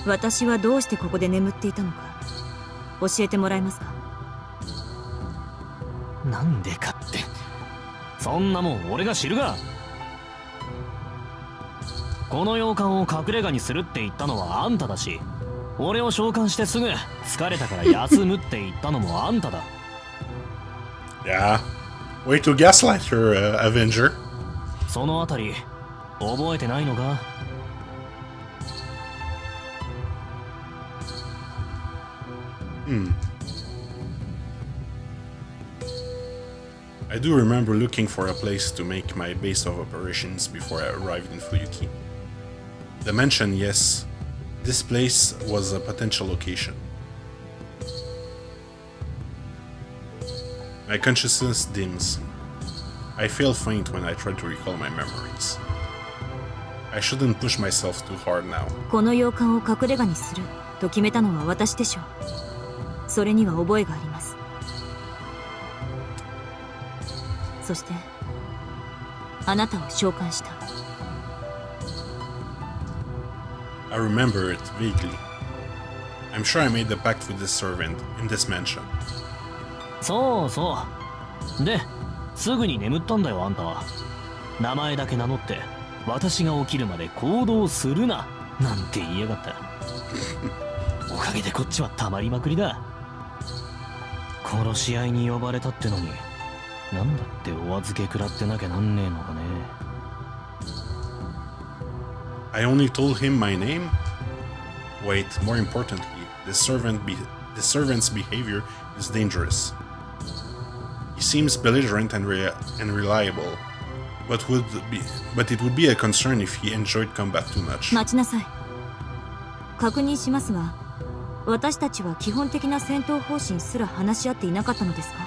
私はどうしてここで眠っていたのか教えてもらえますか？なんでかってそんなもん俺が知るが。この洋館を隠れ家にするって言ったのはあんただし、俺を召喚してすぐ疲れたから休むって言ったのもあんただ。Yeah. Way to gaslight her, Avenger. そのあたり覚えてないのか？ I do remember looking for a place to make my base of operations before I arrived in Fuyuki. The mansion, yes. This place was a potential location. My consciousness dims. I feel faint when I try to recall my memories. I shouldn't push myself too hard now. この洋館を隠れ家にすると決めたのは私でしょう。それには覚えがあります。そしてあなたを召喚した。 I remember it vaguely. I'm sure I made the pact with this servant in this mansion. そうそうですぐに眠ったんだよあんたは。名前だけ名乗って私が起きるまで行動するななんて言いやがった。おかげでこっちはたまりまくりだ。殺し合いに呼ばれたってのになんだってお預け食らってなきゃなんねえのかね。 I only told him my name? Wait, more importantly, this servant's behavior is dangerous. He seems belligerent and reliable, but it would be a concern if he enjoyed combat too much. 待ちなさい。確認しますが、私たちは基本的な戦闘方針すら話し合っていなかったのですか？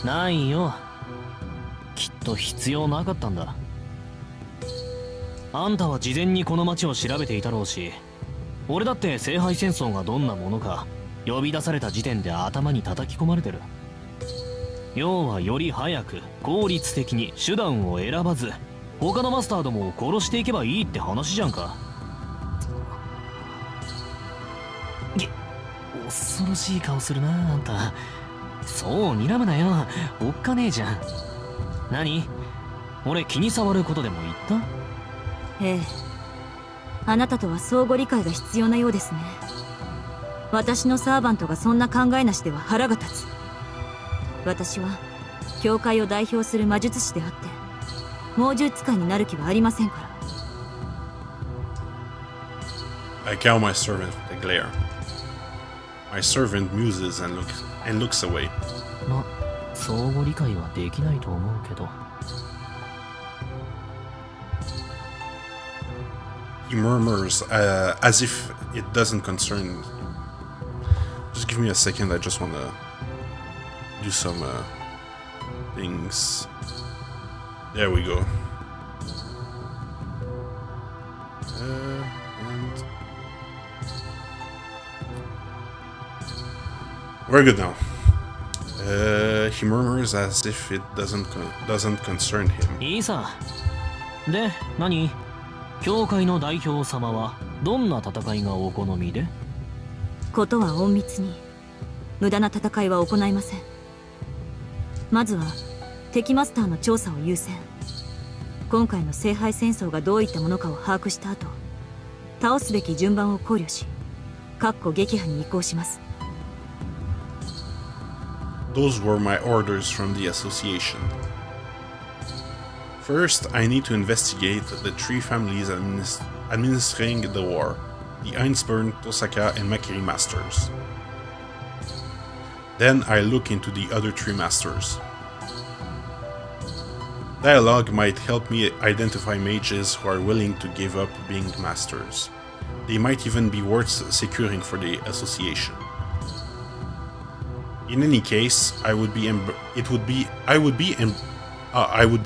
ないよ。きっと必要なかったんだ。あんたは事前にこの町を調べていたろうし、俺だって聖杯戦争がどんなものか呼び出された時点で頭に叩き込まれてる。要はより早く効率的に手段を選ばず他のマスターどもを殺していけばいいって話じゃんか。恐ろしい顔するなあんた。そう睨むなよ、おっかねえじゃん。何？俺気に障ることでも言った？ええ、あなたとは相互理解が必要なようですね。私のサーバントがそんな考えなしでは腹が立つ。私は教会を代表する魔術師であって猛獣使いになる気はありませんから。 I cow my servant with a glare. My servant muses and looks away. ま、相互理解はできないと思うけど。He murmurs as if it doesn't concern. Just give me a second, I just wanna do some things. There we go. And we're good now. He murmurs as if it doesn't concern him. いいさ。で、何？教会の代表様はどんな戦いがお好みで？ことは隠密に無駄な戦いは行いません。まずは敵マスターの調査を優先。今回の聖杯戦争がどういったものかを把握した後、倒すべき順番を考慮し撃破に移行します。 Those were my orders from the association. First, I need to investigate the three families administering the war, the Einsburn, Tosaka, and Makiri masters. Then I look into the other three masters. Dialogue might help me identify mages who are willing to give up being masters. They might even be worth securing for the association. In any case, I would be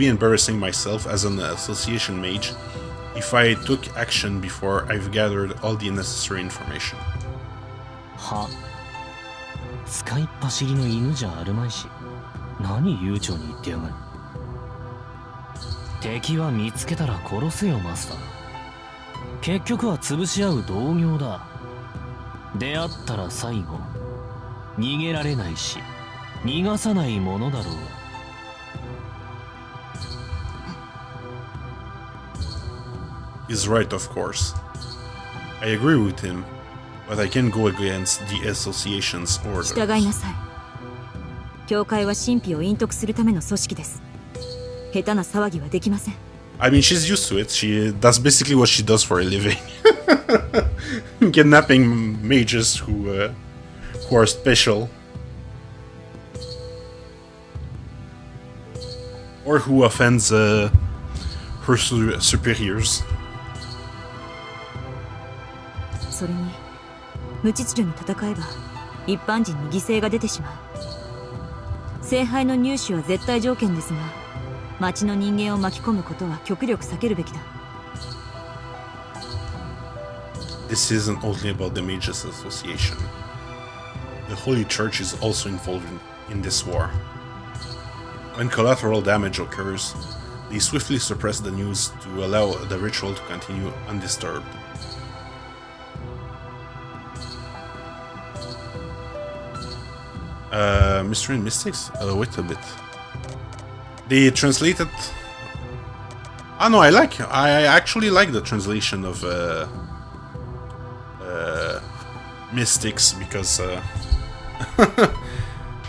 embarrassing myself as an association mage if I took action before I've gathered all the necessary information. は、使いっ走りの犬じゃあるまいし、何悠長に言ってやがる。敵は見つけたら殺せよマスター。結局は潰し合う同業だ。出会ったら最後逃げられないし逃がさないものだろう。He's right, of course. I agree with him, but I can't go against the association's 従 orders. いなさい。教会は神秘を隠匿するための組織です。下手な騒ぎはできません。I mean, she's used to it. That's basically what she does for a living. Kidnapping mages who are special. Or who offends her superiors. それに無秩序に戦えば一般人に犠牲が出てしまう。聖杯の入手は絶対条件ですが、町の人間を巻き込むことは極力避けるべきだ。This isn't only about the Mages Association. The Holy Church is also involved in this war. When collateral damage occurs, they swiftly suppress the news to allow the ritual to continue undisturbed. Mystery and Mystics? Wait a bit. They translated... Ah no, I actually like the translation of Mystics because...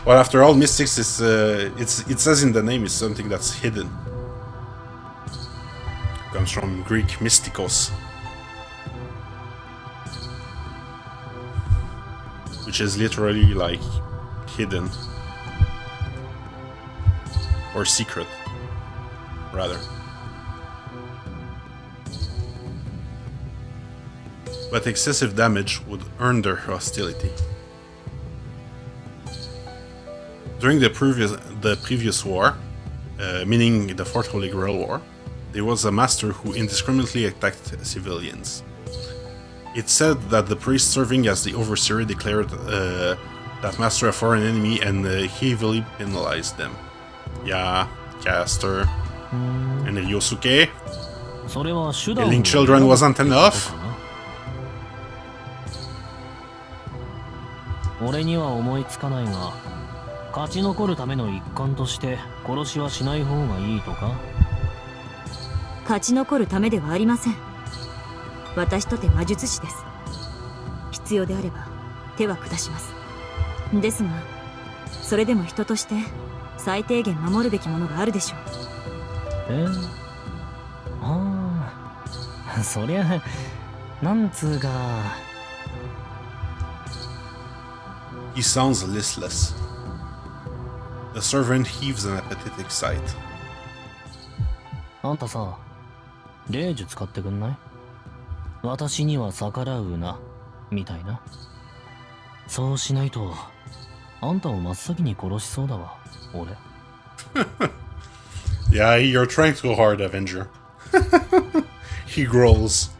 well, after all, Mystics is... it says in the name is something that's hidden. Comes from Greek mystikos, which is literally like hidden or secret, rather. But excessive damage would earn their hostility. During the previous war, meaning the Fourth Holy Grail War, there was a master who indiscriminately attacked civilians. It said that the priest serving as the overseer declared that master a foreign enemy and heavily penalized them. Yeah, Caster. And Yosuke. それは手段を Killing children wasn't enough. 俺には思いつかないが、勝ち残るための一環として殺しはしない方がいいとか？勝ち残るためではありません。私とて魔術師です。必要であれば手は下します。ですが、それでも人として最低限守るべきものがあるでしょう。ああ、そりゃなんつうか。He sounds listless. The servant heaves an apathetic sigh. あんたさ、霊術使ってくんない？私には逆らうな、みたいな。そうしないと、あんたを真っ先に殺しそうだわ、俺。Yeah, you're trying too hard, Avenger. He growls.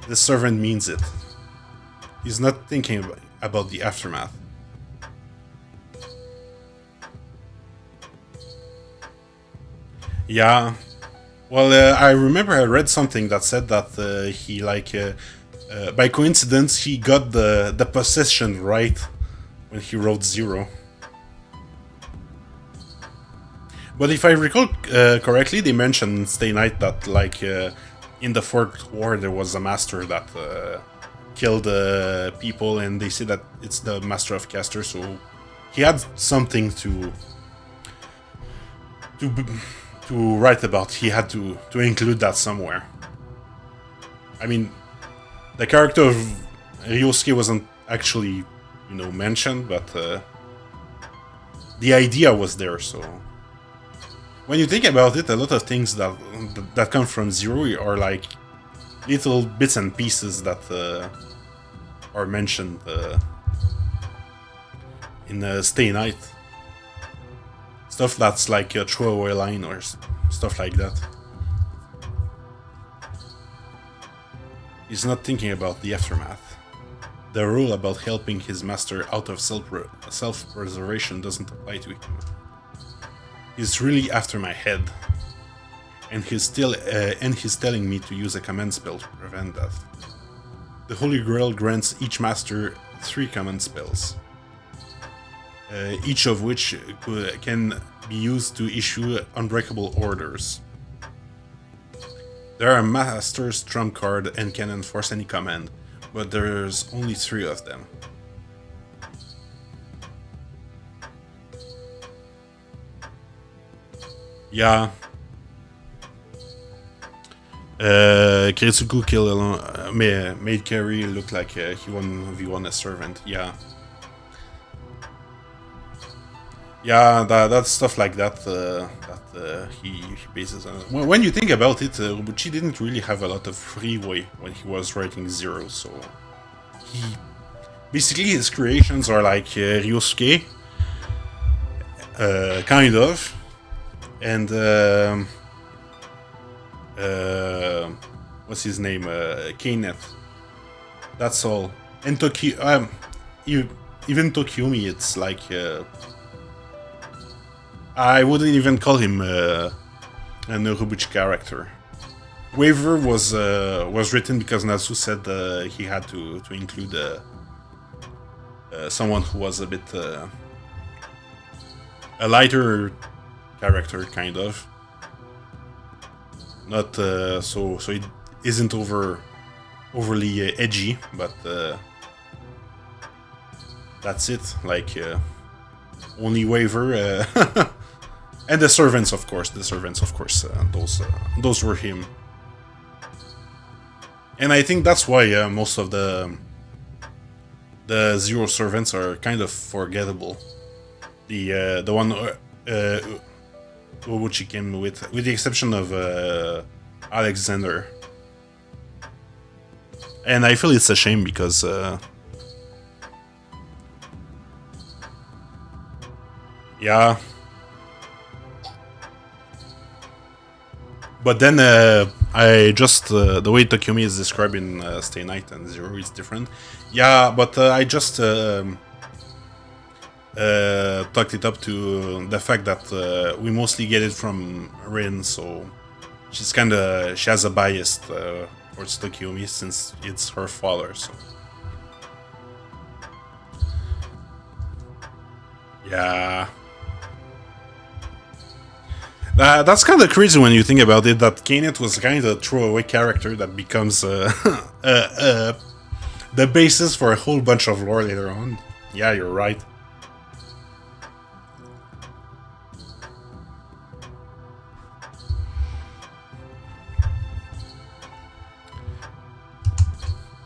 The servant means it. He's not thinking about the aftermath. Yeah. Well, I remember I read something that said that he, by coincidence, he got the possession right when he wrote Zero. But if I recall correctly, they mentioned in Stay Night that, in the Fourth War, there was a master that killed people, and they say that it's the Master of Caster, so he had something to write about. He had to include that somewhere. I mean, the character of Ryosuke wasn't actually, mentioned, but the idea was there, so... When you think about it, a lot of things that come from Zero are like little bits and pieces that are mentioned in Stay Night. Stuff that's like a throwaway line or stuff like that. He's not thinking about the aftermath. The rule about helping his master out of self-preservation doesn't apply to him. He's really after my head, and he's telling me to use a command spell to prevent that. The Holy Grail grants each master 3 command spells, each of which can be used to issue unbreakable orders. There are masters, trump card, and can enforce any command, but there's only 3 of them. Yeah. Kiritsugu kill alone, made carry look like he 1v1 a servant. Yeah. Yeah, that's stuff like that he bases on. When you think about it, Ubuchi didn't really have a lot of freeway when he was writing Zero, so he basically his creations are like Ryosuke, kind of, and what's his name? Knet. That's all. And even Tokyomi, it's like I wouldn't even call him an Urobuchi character. Waver was written because Nasu said he had to include someone who was a bit a lighter character, kind of. Not so it isn't overly edgy, but that's it. Like only Waver. And the servants, of course. Those were him. And I think that's why most of the Zero servants are kind of forgettable. The one Urobuchi came with the exception of Alexander. And I feel it's a shame because yeah. But then I just the way Tokyomi is described in Stay Night and Zero is different. Yeah, but I just talked it up to the fact that we mostly get it from Rin, so she has a bias towards Tokyomi since it's her father. So yeah. That's kind of crazy when you think about it, that Knet was kind of a throwaway character that becomes the basis for a whole bunch of lore later on. Yeah, you're right.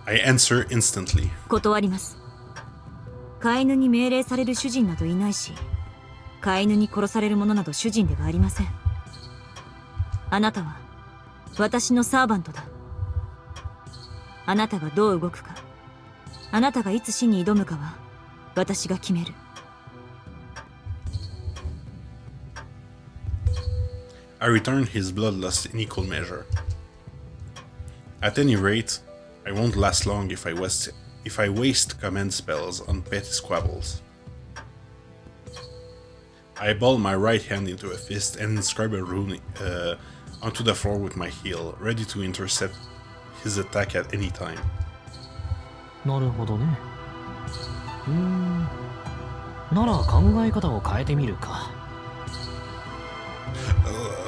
I answer instantly. 断ります。飼い犬に命令される主人などいないし、飼い犬に殺される者など主人ではありません。あなたは私のサーバントだ。あなたがどう動くか、あなたがいつ死に挑むかは私が決める。I return his bloodlust in equal measure. At any rate, I won't last long if I waste command spells on petty squabbles. I ball my right hand into a fist and inscribe a rune onto the floor with my heel, ready to intercept his attack at any time. なるほどね。なら考え方を変えてみるか。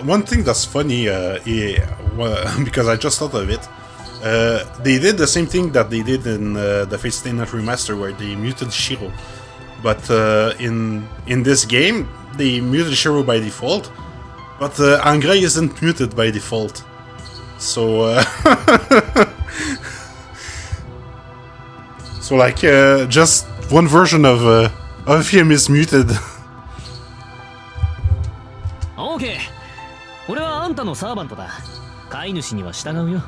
One thing that's funny, because I just thought of it, they did the same thing that they did in the Fate Stay Night Remaster, where they muted Shiro. But in this game, they muted Shiro by default, but Angray isn't muted by default. So, so like, just one version of him is muted. OK! 俺はあんたのサーバントだ。飼い主には従うよ。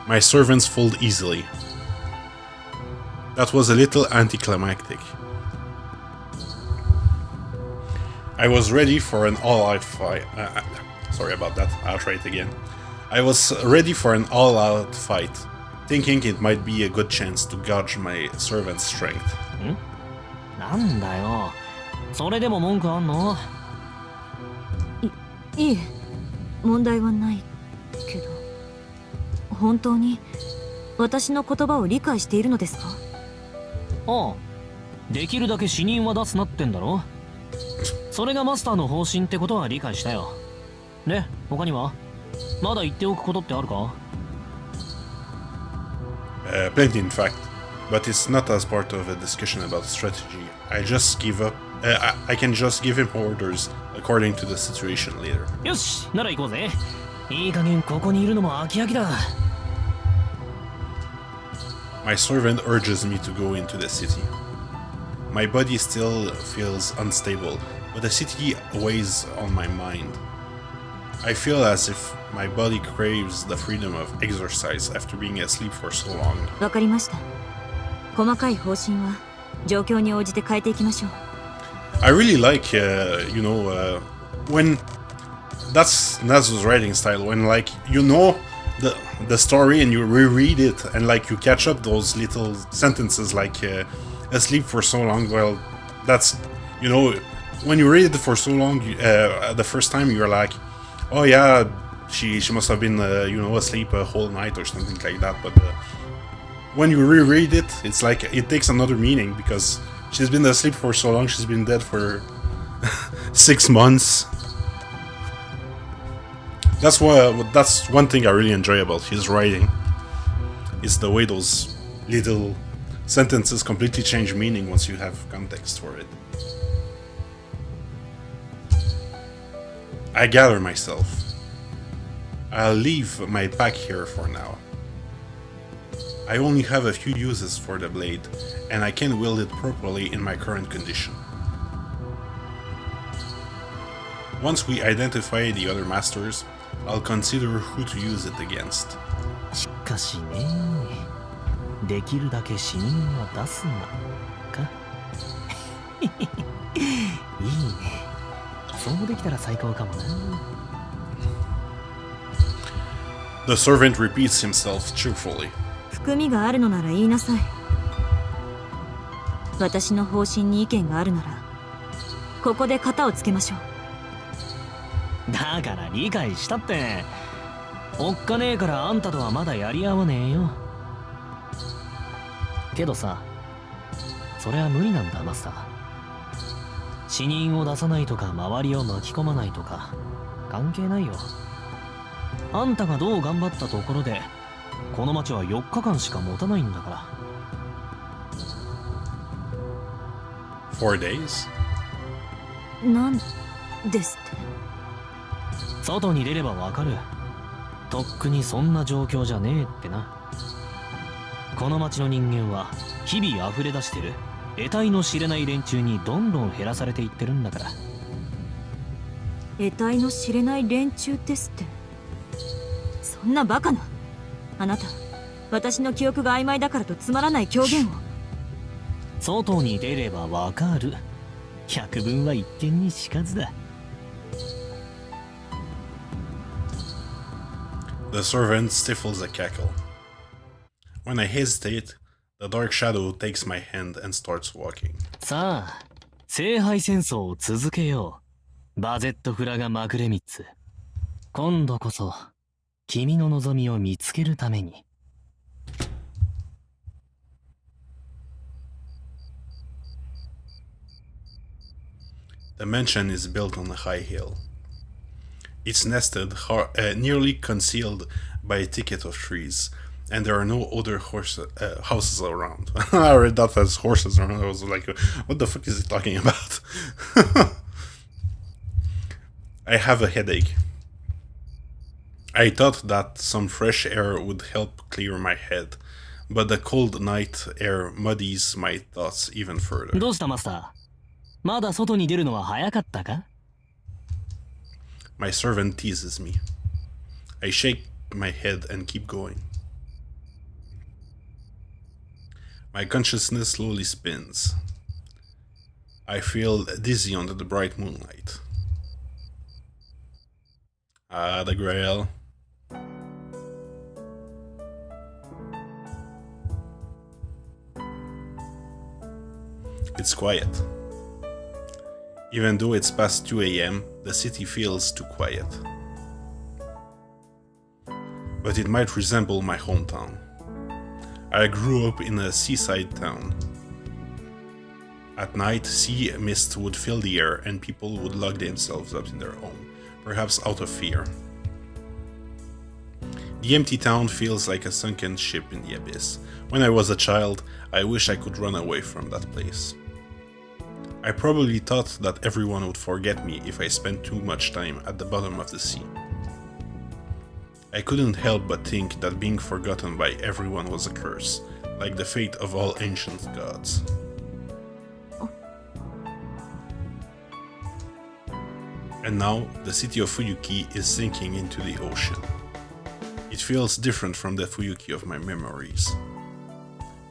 My servants fold easily. That was a little anticlimactic. I was ready for an all-out fight. Sorry about that, I'll try it again. I was ready for an all-out fight, thinking it might be a good chance to gauge my servant's strength. なんだよ。それでも文句あんの？いえ、問題はないけど。本当に私の言葉を理解しているのですか？ああ、できるだけ死人は出すなってんだろ。それがマスターの方針ってことは理解したよ。で、他にはまだ言っておくことってあるか？ Plenty, in fact, but it's not as part of a discussion about strategy. I just give up. I can just give him orders according to the situation later. よし、なら行こうぜ。いい加減ここにいるのも飽き飽きだ。My servant urges me to go into the city. My body still feels unstable, but the city weighs on my mind. I feel as if my body craves the freedom of exercise after being asleep for so long. わかりました。細かい方針は状況に応じて変えていきましょう。I really like, when that's Nazu's writing style, when like you know the story and you reread it and like you catch up those little sentences like asleep for so long. Well, that's, you know, when you read it for so long, the first time you're like, oh yeah, she must have been asleep a whole night or something like that. But when you reread it, it's like it takes another meaning because she's been asleep for so long. She's been dead for 6 months. That's one thing I really enjoy about his writing. Is the way those little sentences completely change meaning once you have context for it. I gather myself. I'll leave my pack here for now. I only have a few uses for the blade, and I can't wield it properly in my current condition. Once we identify the other masters, I'll consider who to use it against. しかしね、できるだけ死人は出すなか。いいね。そうできたら最高かもな。The servant repeats himself cheerfully. 含みがあるのなら言いなさい。私の方針に意見があるならここで型をつけましょう。だから理解したって。おっかねえからあんたとはまだやり合わねえよ。けどさ、それは無理なんだマスター。死人を出さないとか周りを巻き込まないとか関係ないよ。あんたがどう頑張ったところでこの町は4日間しか持たないんだから。4 days? なんですって。外に出ればわかる。とっくにそんな状況じゃねえってな。この町の人間は日々溢れ出してる得体の知れない連中にどんどん減らされていってるんだから。得体の知れない連中ですって。そんなバカな。あなた、私の記憶が曖昧だからとつまらない狂言を。外に出ればわかる。百聞は一見にしかずだ。The servant stifles a cackle. When I hesitate, the dark shadow takes my hand and starts walking. さあ、聖杯戦争を続けよう。バゼットフラガ・マグレミッツ。今度こそ君の望みを見つけるために。The mansion is built on a high hill. It's nested, nearly concealed by a thicket of trees, and there are no other houses around. I read that as horses around. I was like, what the fuck is he talking about? I have a headache. I thought that some fresh air would help clear my head, but the cold night air muddies my thoughts even further. どうしたマスター？まだ外に出るのは早かったか？ My servant teases me. I shake my head and keep going. My consciousness slowly spins. I feel dizzy under the bright moonlight. Ah, the Grail. It's quiet. Even though it's past 2 a.m., the city feels too quiet. But it might resemble my hometown. I grew up in a seaside town. At night, sea mist would fill the air and people would lock themselves up in their home, perhaps out of fear. The empty town feels like a sunken ship in the abyss. When I was a child, I wish I could run away from that place. I probably thought that everyone would forget me if I spent too much time at the bottom of the sea. I couldn't help but think that being forgotten by everyone was a curse, like the fate of all ancient gods. And now, the city of Fuyuki is sinking into the ocean. It feels different from the Fuyuki of my memories.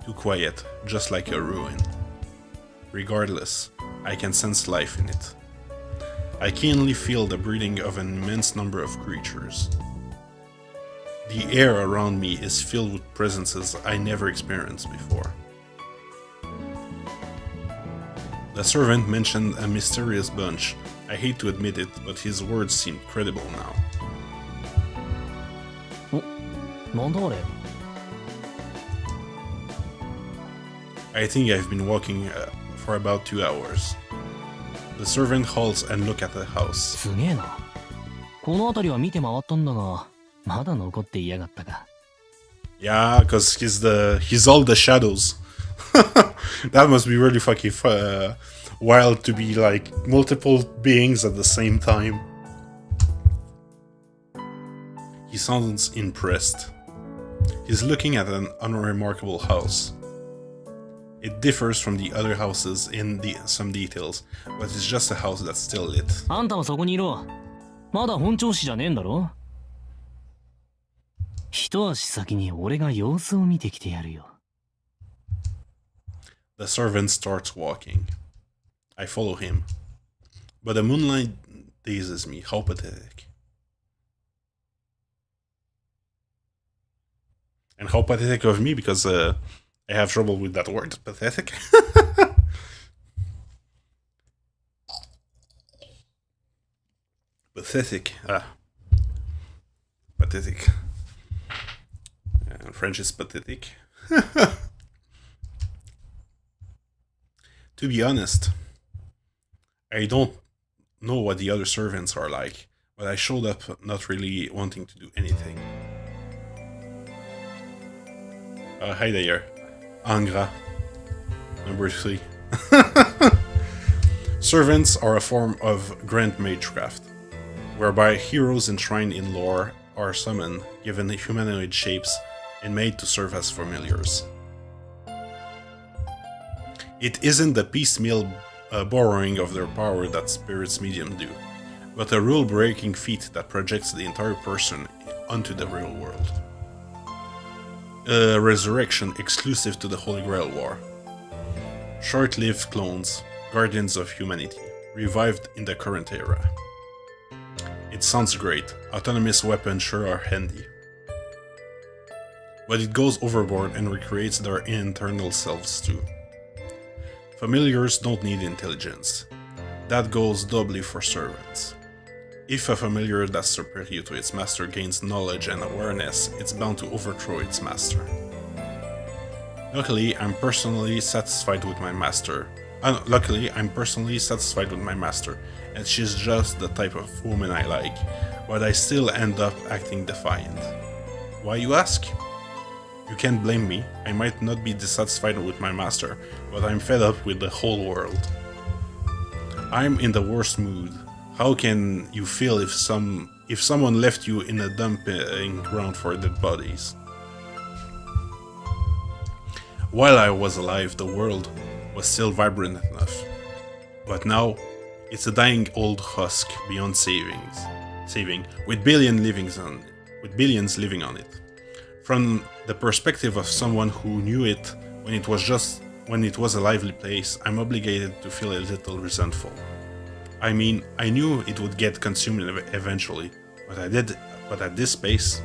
Too quiet, just like a ruin. Regardless, I can sense life in it. I keenly feel the breathing of an immense number of creatures. The air around me is filled with presences I never experienced before. The servant mentioned a mysterious bunch. I hate to admit it, but his words seem credible now. なんだあれ I think I've been walking for about 2 hours. The servant halts and looks at the house. すげえな。この辺りは見て回ったんだが、まだ残っていやがったか。Yeah, because he's all the shadows. That must be really fucking wild to be like multiple beings at the same time. He sounds impressed. He's looking at an unremarkable house. It differs from the other houses in some details, but it's just a house that's still lit. あんたはそこにいろ。まだ本調子じゃねえんだろ。一足先に俺が様子を見てきてやるよ。The servant starts walking. I follow him. But the moonlight dazes me. How pathetic. And how pathetic of me, because I have trouble with that word, pathetic. Pathetic. Pathetic. French is pathetic. To be honest, I don't know what the other servants are like, but I showed up not really wanting to do anything. Hi there. Angra. Number 3. Servants are a form of Grand Magecraft, whereby heroes enshrined in lore are summoned, given humanoid shapes, and made to serve as familiars. It isn't the piecemeal borrowing of their power that spirits medium do, but a rule-breaking feat that projects the entire person onto the real world. A resurrection exclusive to the Holy Grail War. Short-lived clones, guardians of humanity, revived in the current era. It sounds great, autonomous weapons sure are handy. But it goes overboard and recreates their internal selves too. Familiars don't need intelligence. That goes doubly for servants. If a familiar that's superior to its master gains knowledge and awareness, it's bound to overthrow its master. Luckily, I'm personally satisfied with my master, and she's just the type of woman I like, but I still end up acting defiant. Why, you ask? You can't blame me. I might not be dissatisfied with my master, but I'm fed up with the whole world. I'm in the worst mood. How can you feel if someone left you in a dumping ground for dead bodies? While I was alive, the world was still vibrant enough. But now, it's a dying old husk beyond saving, with billions living on it. From the perspective of someone who knew it when it was a lively place, I'm obligated to feel a little resentful. I mean, I knew it would get consumed eventually, but at this pace.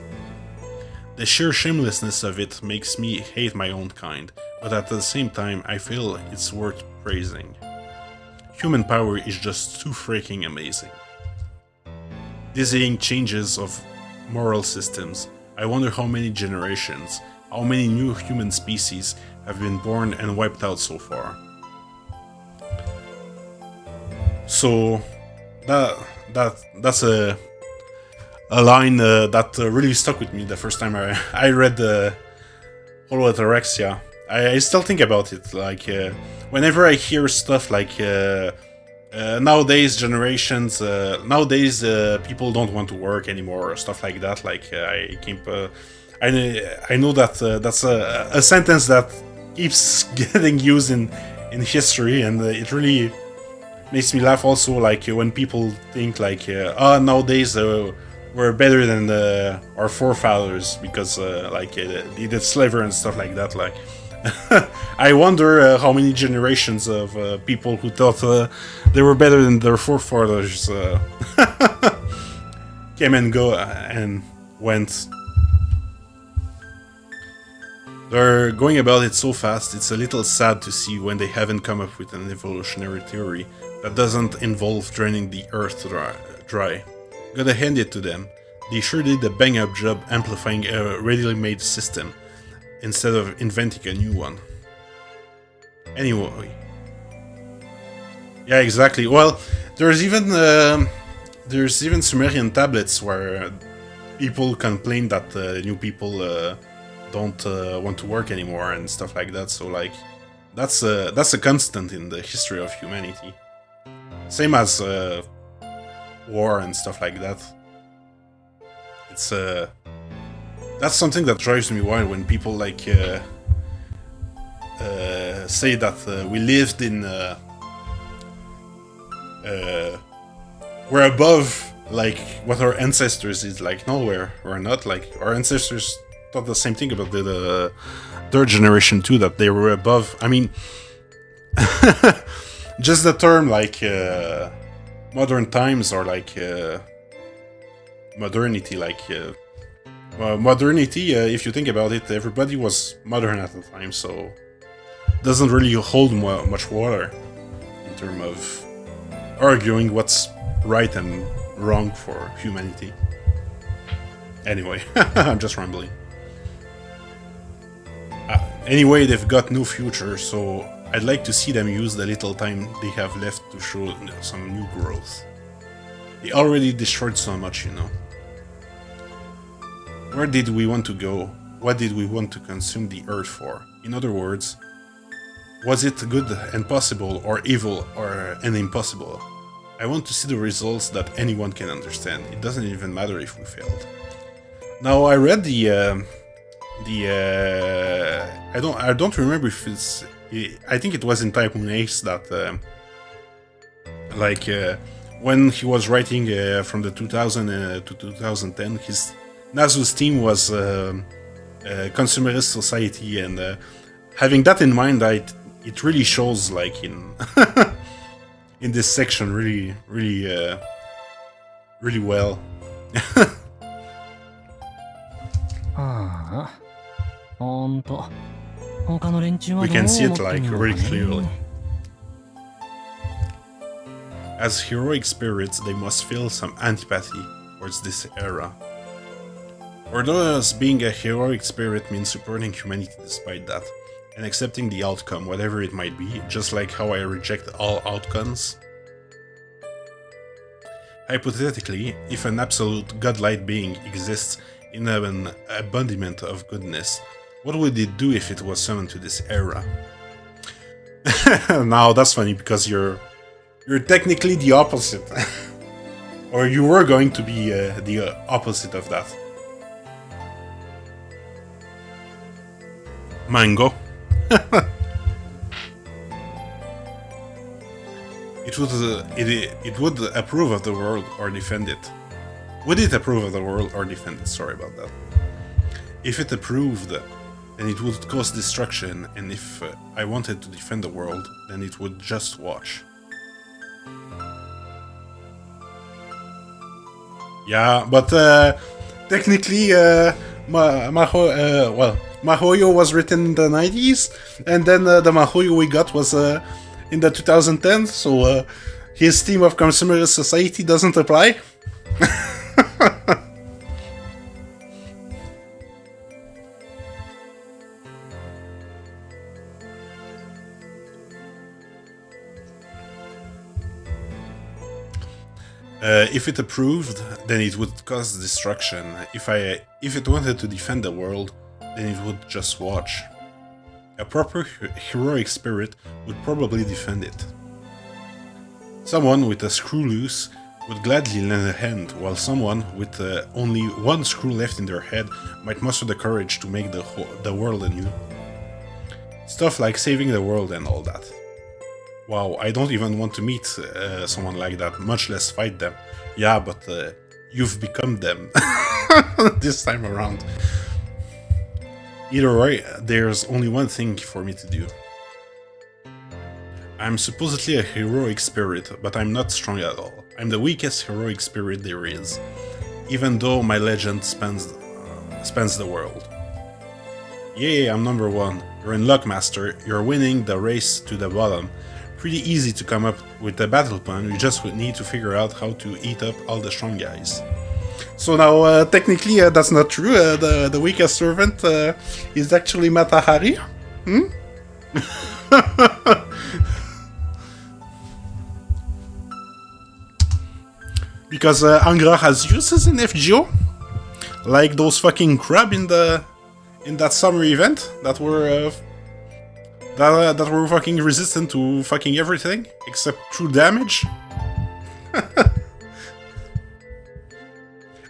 The sheer shamelessness of it makes me hate my own kind, but at the same time, I feel it's worth praising. Human power is just too freaking amazing. Dizzying changes of moral systems. I wonder how many generations, how many new human species have been born and wiped out so far. So, that's a line that really stuck with me the first time I read the whole Ataraxia. I still think about it. Like whenever I hear stuff like nowadays people don't want to work anymore or stuff like that. Like I know that that's a sentence that keeps getting used in history, and it really makes me laugh. Also, like when people think like, nowadays we're better than our forefathers because they did slavery and stuff like that. Like, I wonder how many generations of people who thought they were better than their forefathers came and go and went. They're going about it so fast, it's a little sad to see when they haven't come up with an evolutionary theory that doesn't involve draining the earth dry. Gotta hand it to them. They sure did a bang-up job amplifying a ready-made system instead of inventing a new one. Anyway. Yeah, exactly. Well, there's even Sumerian tablets where people complain that new people don't want to work anymore and stuff like that. So like, that's a constant in the history of humanity. Same as war and stuff like that. It's that's something that drives me wild when people like say that we lived in we're above like what our ancestors is. Like, no, we're not. Like, our ancestors thought the same thing about the third generation too, that they were above. I mean, just the term like modern times or like modernity, like modernity, if you think about it, everybody was modern at the time, so doesn't really hold much water in terms of arguing what's right and wrong for humanity. Anyway, I'm just rambling. Anyway, they've got no future, so I'd like to see them use the little time they have left to show some new growth. They already destroyed so much, you know. Where did we want to go? What did we want to consume the earth for? In other words, was it good and possible, or evil and impossible? I want to see the results that anyone can understand. It doesn't even matter if we failed. Now, I read I don't remember if it's. I think it was in Typhoon Ace that, when he was writing from the 2000 to 2010, his Nazu's theme was consumerist society, and having that in mind, it really shows like in in this section really well. We can see it like really clearly. As heroic spirits, they must feel some antipathy towards this era. Or does being a heroic spirit mean supporting humanity despite that, and accepting the outcome, whatever it might be, just like how I reject all outcomes? Hypothetically, if an absolute godlike being exists in an embodiment of goodness, what would it do if it was summoned to this era? Now that's funny because you're technically the opposite, or you were going to be the opposite of that. Mango. It would approve of the world or defend it. Would it approve of the world or defend it? Sorry about that. If it approved, then it would cause destruction, and if I wanted to defend the world, then it would just watch. Yeah, but technically, Mahoyo was written in the 90s, and then the Mahoyo we got was in the 2010s, so his theme of consumerist society doesn't apply. If it approved, then it would cause destruction. If it wanted to defend the world, then it would just watch. A proper heroic spirit would probably defend it. Someone with a screw loose would gladly lend a hand, while someone with only one screw left in their head might muster the courage to make the world anew. Stuff like saving the world and all that. Wow, I don't even want to meet someone like that, much less fight them. Yeah, but you've become them this time around. Either way, there's only one thing for me to do. I'm supposedly a heroic spirit, but I'm not strong at all. I'm the weakest heroic spirit there is, even though my legend spans the world. Yay, I'm number 1. You're in luck, Master. You're winning the race to the bottom. Pretty easy to come up with a battle plan, you just would need to figure out how to eat up all the strong guys. So now, technically, that's not true. The weakest servant is actually Matahari. Because Angra has uses in FGO, like those fucking crab in that summer event that were fucking resistant to fucking everything except true damage.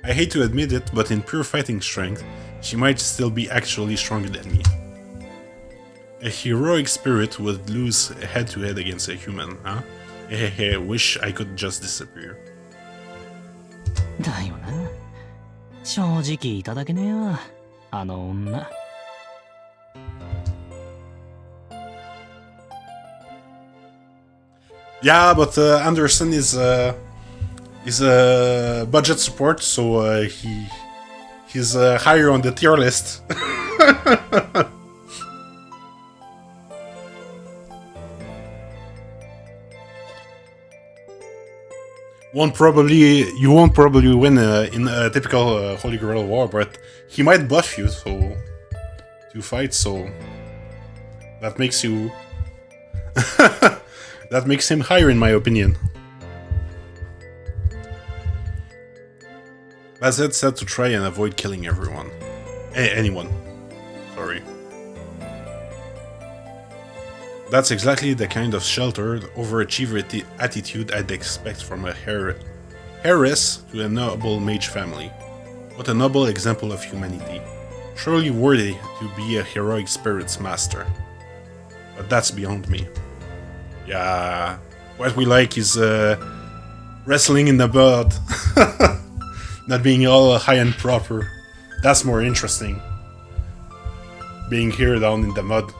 I hate to admit it, but in pure fighting strength, she might still be actually stronger than me. A heroic spirit would lose head-to-head against a human, huh? Hehehe, wish I could just disappear. だよな。正直いただけねえわ、あの女。Yeah, but Anderson is a budget support, so he's higher on the tier list. You won't probably win in a typical Holy Grail war, but he might buff you to fight, so that makes you that makes him higher in my opinion. Bazet said to try and avoid killing everyone. Anyone. Sorry. That's exactly the kind of sheltered, overachiever attitude I'd expect from a heiress to a noble mage family. What a noble example of humanity. Surely worthy to be a heroic spirit's master. But that's beyond me. Yeah, what we like is wrestling in the mud. Not being all high and proper. That's more interesting. Being here down in the mud.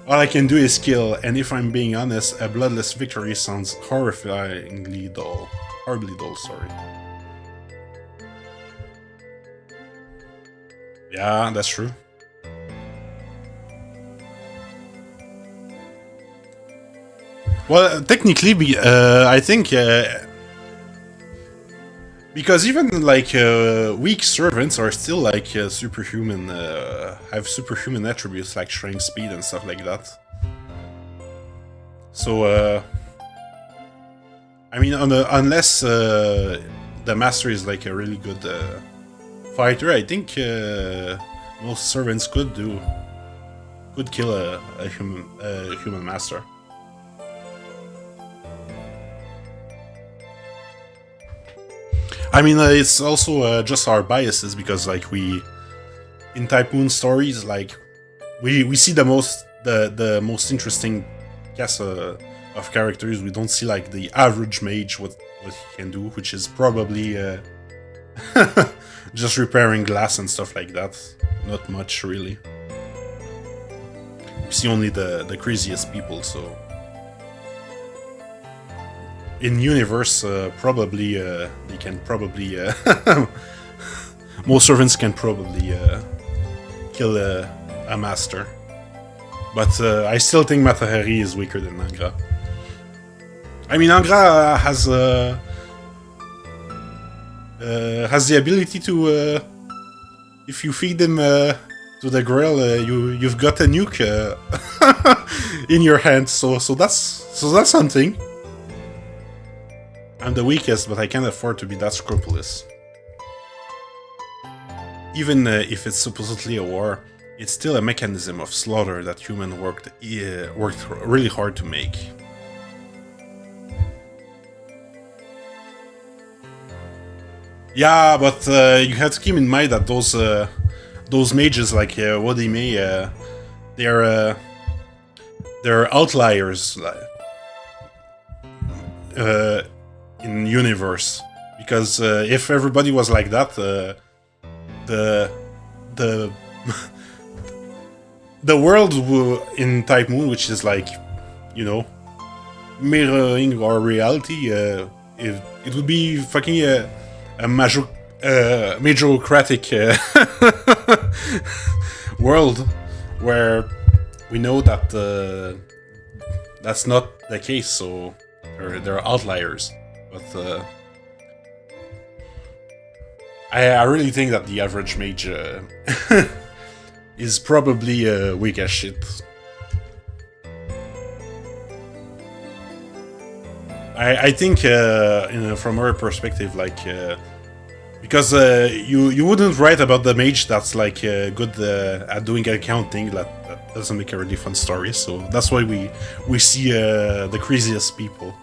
All I can do is kill, and if I'm being honest, a bloodless victory sounds horribly dull, sorry. Yeah, that's true. Well, technically, I think because even like weak servants are still like superhuman, have superhuman attributes like strength, speed, and stuff like that. So, I mean, unless the master is like a really good fighter, I think most servants could kill a human master. I mean, it's also just our biases because, like, in Type Moon stories, like, we see the most interesting cast of characters. We don't see like the average mage what he can do, which is probably just repairing glass and stuff like that. Not much really. We see only the craziest people, so. In universe, probably they can probably most servants can probably kill a master, but I still think Matahari is weaker than Angra. I mean, Angra has the ability to if you feed him to the Grail, you've got a nuke in your hand. So that's something. I'm the weakest, but I can't afford to be that scrupulous. Even if it's supposedly a war, it's still a mechanism of slaughter that humans worked really hard to make. Yeah, but you have to keep in mind that those mages like Wadime, they're outliers in universe, because if everybody was like that, the the world in Type Moon, which is like, you know, mirroring our reality, it would be fucking a majorocratic world where we know that that's not the case, so they're outliers. But I really think that the average mage is probably weak as shit. I think from our perspective, like because you wouldn't write about the mage that's like good at doing accounting. That doesn't make a really fun story. So that's why we see the craziest people.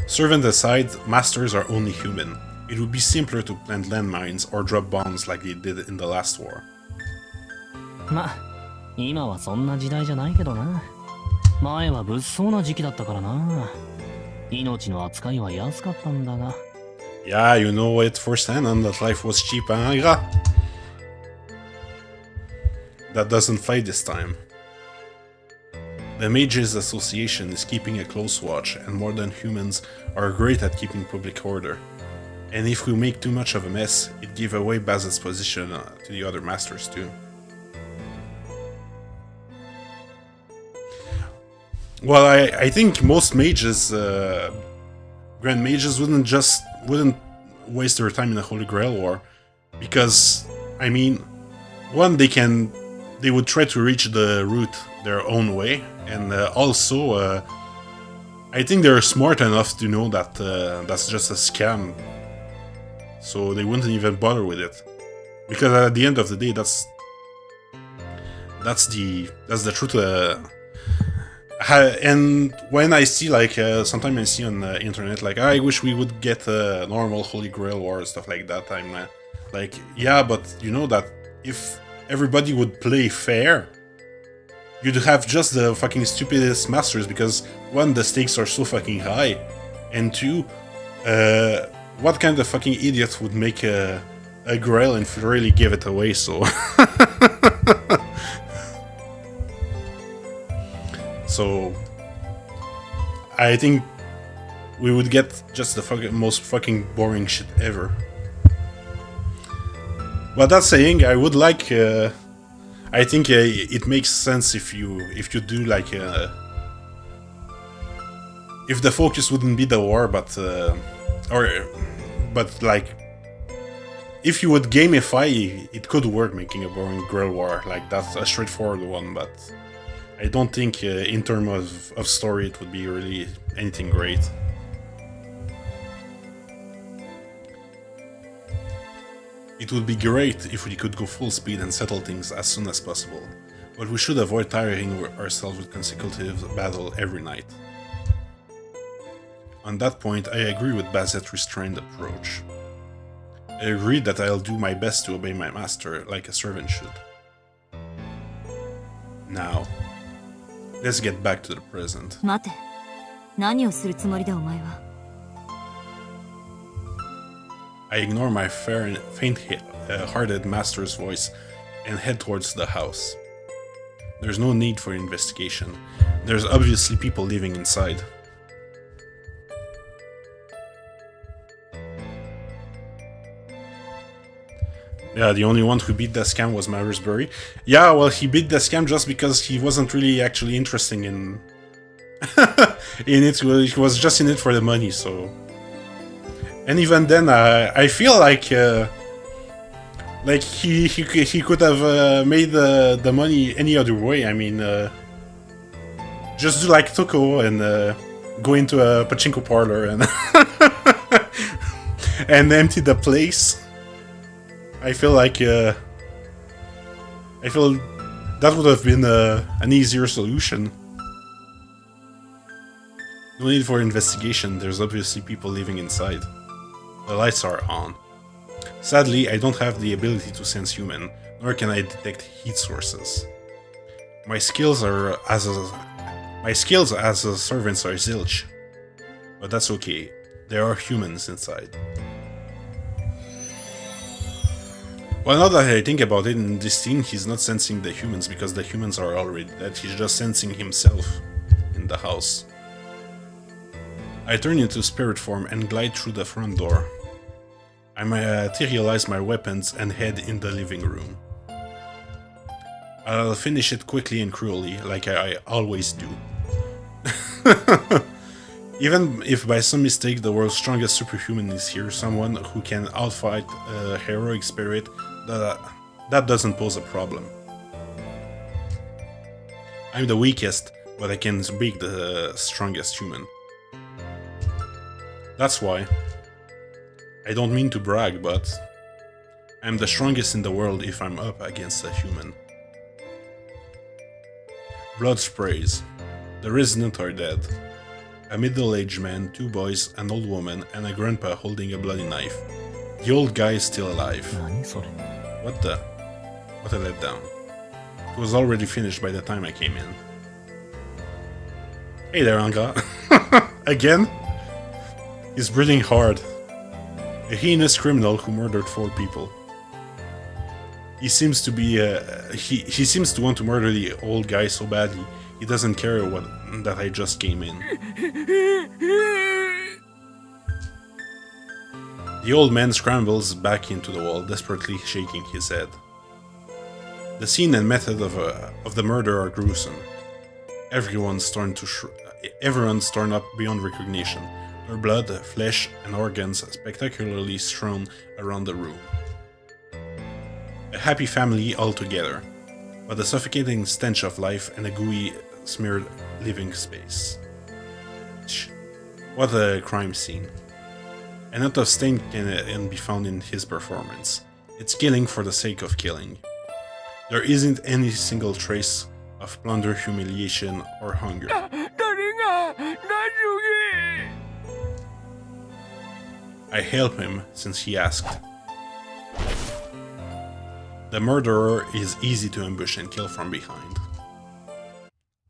Servant aside, masters are only human. It would be simpler to plant landmines or drop bombs like they did in the last war. ま、今はそんな時代じゃないけどな。前は物騒な時期だったからな。命の扱いは安かったんだが。Yeah, you know it firsthand and that life was cheap, hein, gars? That doesn't fight this time. The Mages Association is keeping a close watch, and modern humans are great at keeping public order. And if we make too much of a mess, it gives away Bazzet's position to the other masters too. Well, I think most mages, Grand Mages, wouldn't waste their time in a Holy Grail War, because, I mean, one, they would try to reach the route their own way, and also, I think they're smart enough to know that that's just a scam, so they wouldn't even bother with it, because at the end of the day, that's the truth. And when I see, like, sometimes I see on the internet, like, I wish we would get a normal Holy Grail War, stuff like that, I'm like, yeah, but you know that if everybody would play fair, you'd have just the fucking stupidest masters, because one, the stakes are so fucking high, and two, what kind of fucking idiot would make a grail and really give it away, so... So, I think we would get just the most fucking boring shit ever. But that saying, I would like. I think it makes sense if you do like. If the focus wouldn't be the war, but like, if you would gamify, it could work making a boring Grail War. Like, that's a straightforward one, but. I don't think in terms of story it would be really anything great. It would be great if we could go full speed and settle things as soon as possible, but we should avoid tiring ourselves with consecutive battle every night. On that point, I agree with Bazzet's restrained approach. I agree that I'll do my best to obey my master like a servant should. Now, let's get back to the present. 待て。何をするつもりだお前は。I ignore my faint-hearted master's voice and head towards the house. There's no need for investigation. There's obviously people living inside. Yeah, the only one who beat the scam was Marisbury. Yeah, well, he beat the scam just because he wasn't really actually interested in in it. He was just in it for the money, so... And even then, I feel like he could have made the money any other way. I mean, Just do like Toko and go into a pachinko parlor and and empty the place. I feel like that would have been an easier solution. No need for investigation, there's obviously people living inside. The lights are on. Sadly, I don't have the ability to sense human, nor can I detect heat sources. My skills as a servant are zilch. But that's okay, there are humans inside. Well, now that I think about it, in this scene he's not sensing the humans because the humans are already dead, he's just sensing himself in the house. I turn into spirit form and glide through the front door. I materialize my weapons and head in the living room. I'll finish it quickly and cruelly, like I always do. Even if by some mistake the world's strongest superhuman is here, someone who can outfight a heroic spirit, that doesn't pose a problem. I'm the weakest, but I can beat the strongest human. That's why. I don't mean to brag, but I'm the strongest in the world if I'm up against a human. Blood sprays. The residents are dead. A middle-aged man, 2 boys, an old woman, and a grandpa holding a bloody knife. The old guy is still alive. What the? What a letdown. It was already finished by the time I came in. Hey there, Anga. Again? He's breathing hard. A heinous criminal who murdered 4 people. He seems to be he seems to want to murder the old guy so badly he doesn't care that I just came in. The old man scrambles back into the wall, desperately shaking his head. The scene and method of the murder are gruesome. Everyone's torn up beyond recognition. Their blood, flesh, and organs spectacularly strewn around the room. A happy family all together, but a suffocating stench of life and a gooey, smeared living space. What a crime scene. A note of stain can be found in his performance. It's killing for the sake of killing. There isn't any single trace of plunder, humiliation, or hunger. I help him since he asked. The murderer is easy to ambush and kill from behind.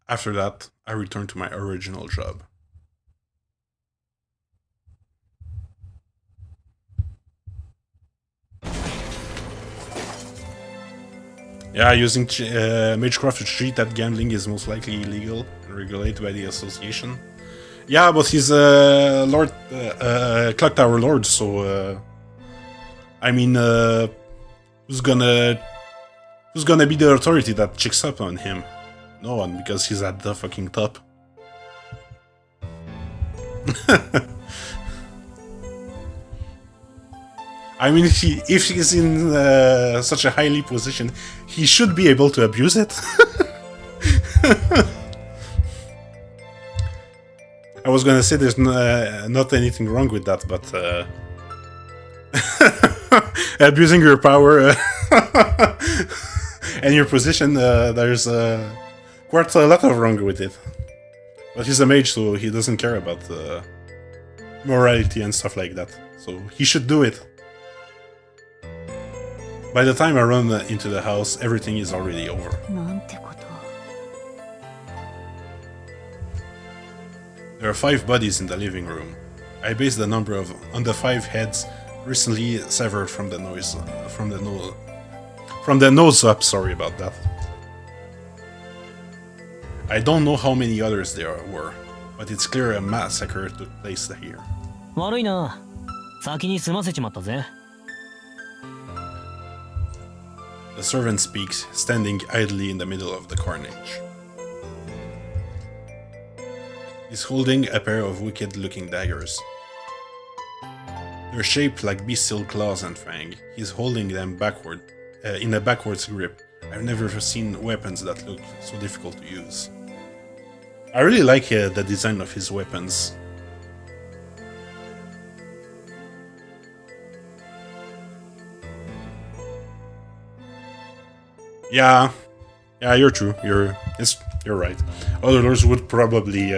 After that, I return to my original job. Yeah, using Magecraft to cheat at gambling is most likely illegal and regulated by the association. Yeah, but he's a Lord, Clock Tower Lord, so I mean, who's gonna be the authority that checks up on him? No one, because he's at the fucking top. I mean, if he's in such a highly position, he should be able to abuse it. I was gonna say there's not anything wrong with that, but abusing your power and your position, there's quite a lot of wrong with it. But he's a mage, so he doesn't care about morality and stuff like that. So he should do it. By the time I run into the house, everything is already over. There are 5 bodies in the living room. I base the number on the 5 heads recently severed from the nose up. Sorry about that. I don't know how many others there were, but it's clear a massacre took place here. 悪いな。先に済ませちまったぜ。 The servant speaks, standing idly in the middle of the carnage. He's holding a pair of wicked-looking daggers. They're shaped like bestial claws and fang. He's holding them backward, in a backwards grip. I've never seen weapons that look so difficult to use. I really like the design of his weapons. Yeah, you're true. You're right. Others would probably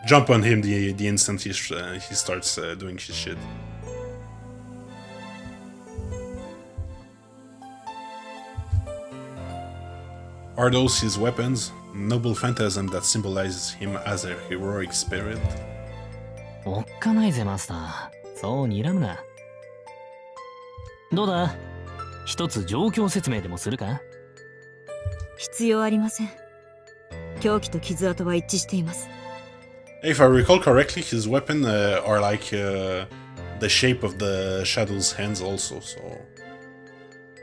jump on him the instant he starts doing his shit. Are those his weapons? Noble phantasm that symbolizes him as a heroic spirit? おっかないぜマスター。そう睨むな。どうだ？一つ状況説明でもするか？必要ありません。凶器と傷跡は一致しています。 If I recall correctly, his weapon are like the shape of the Shadow's hands also, so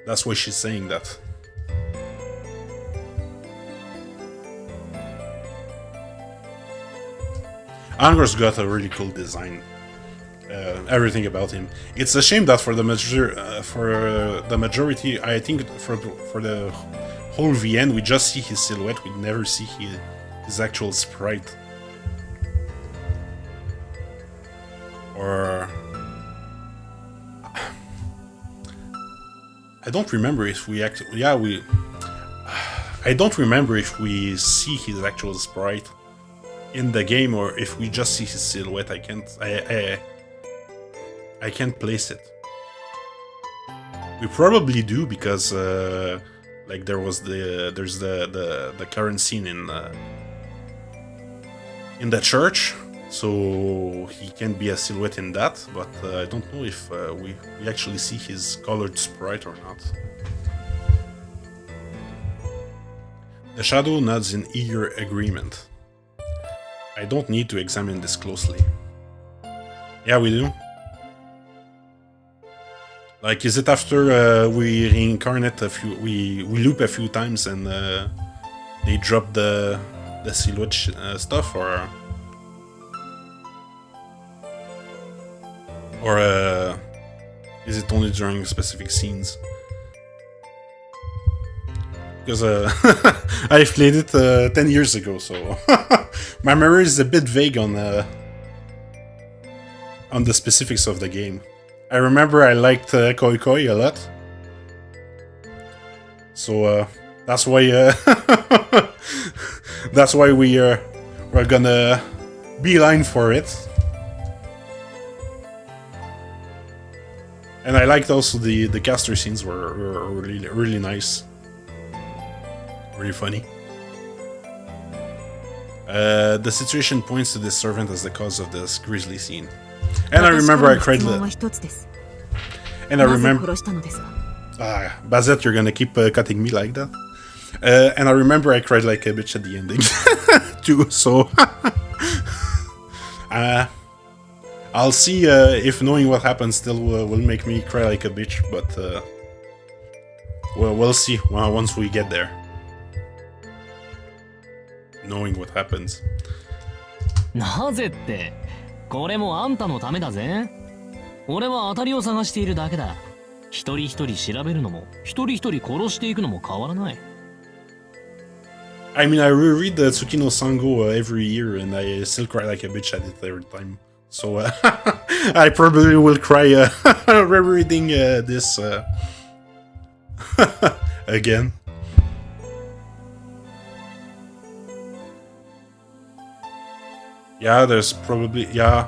that's why she's saying that. Anger's got a really cool design. Everything about him. It's a shame that for the majority, I think for the whole VN, we just see his silhouette. We never see his actual sprite. Or I don't remember if we actually. Yeah, we. I don't remember if we see his actual sprite in the game or if we just see his silhouette. I can't place it. We probably do because like there's the current scene in the church, so he can be a silhouette in that. But I don't know if we actually see his colored sprite or not. The shadow nods in eager agreement. I don't need to examine this closely. Yeah, we do. Like, is it after we reincarnate a few, we loop a few times and they drop the silhouette stuff, or is it only during specific scenes? Because I played it 10 years ago, so my memory is a bit vague on the specifics of the game. I remember I liked Koikoi a lot, so that's why we're gonna beeline for it. And I liked also the caster scenes were really nice. Really funny. The situation points to this servant as the cause of this grisly scene. And I remember I cried. And I remember. Bazette, you're gonna keep cutting me like that. And I remember I cried like a bitch at the ending too. So I'll see if knowing what happens still will make me cry like a bitch, but we'll see once we get there. Knowing what happens. なぜって、これもあんたのためだぜ。俺は当たりを探しているだけだ。一人一人調べるのも、一人一人殺していくのも変わらない。I mean, I reread the Tsukino Sango every year, and I still cry like a bitch at it every time. So I probably will cry rereading this again. Yeah, there's probably, yeah.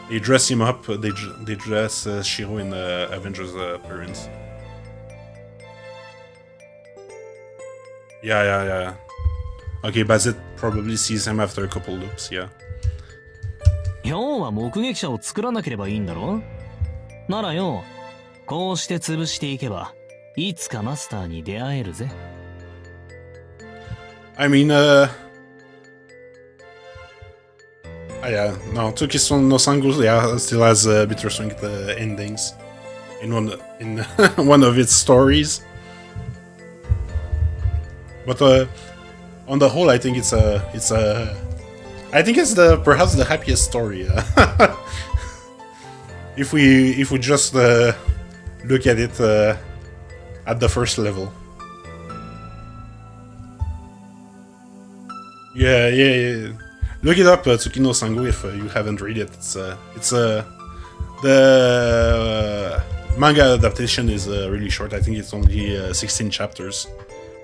They dress him up. They dress Shiro in Avengers appearance. Yeah. Okay, Bazette probably sees him after a couple loops. Yeah. 要は目撃者を作らなければいいんだろ？ならよ、こうして潰していけば、いつかマスターに出会えるぜ。I mean, yeah, no, Tsukiso no Sango, yeah, still has bittersweet endings in one of its stories. But on the whole, I think it's perhaps the happiest story. If we just look at it at the first level. Yeah. Look it up, Tsukino Sango, if you haven't read it. The manga adaptation is really short. I think it's only 16 chapters,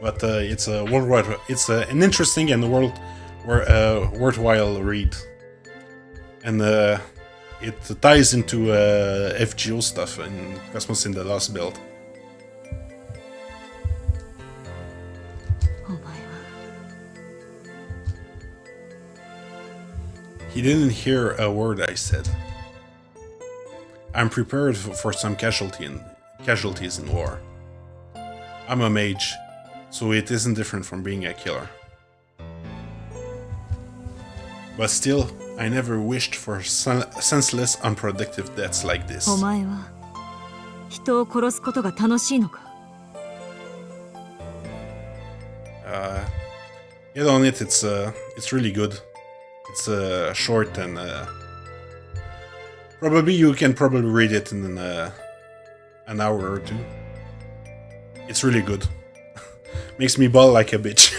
but it's a worldwide. It's an interesting and worthwhile read, and it ties into FGO stuff in Cosmos in the Lost Belt. He didn't hear a word I said. I'm prepared for some casualties in war. I'm a mage, so it isn't different from being a killer. But still, I never wished for senseless, unproductive deaths like this. お前は人を殺すことが楽しいのか? Get on it. It's really good. It's short and you can read it in an hour or two. It's really good. Makes me bawl like a bitch.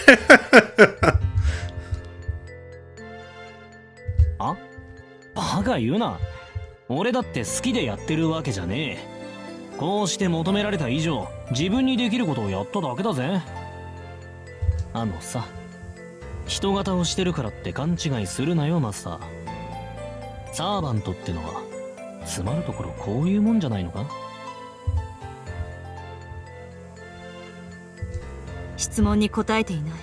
あ、バカ言うな。俺だって好きでやってるわけじゃねえ。こうして求められた以上、自分にできることをやっただけだぜ。あのさ、人型をしてるからって勘違いするなよ、マスター。サーバントってのは、つまるところこういうもんじゃないのか？質問に答えていない。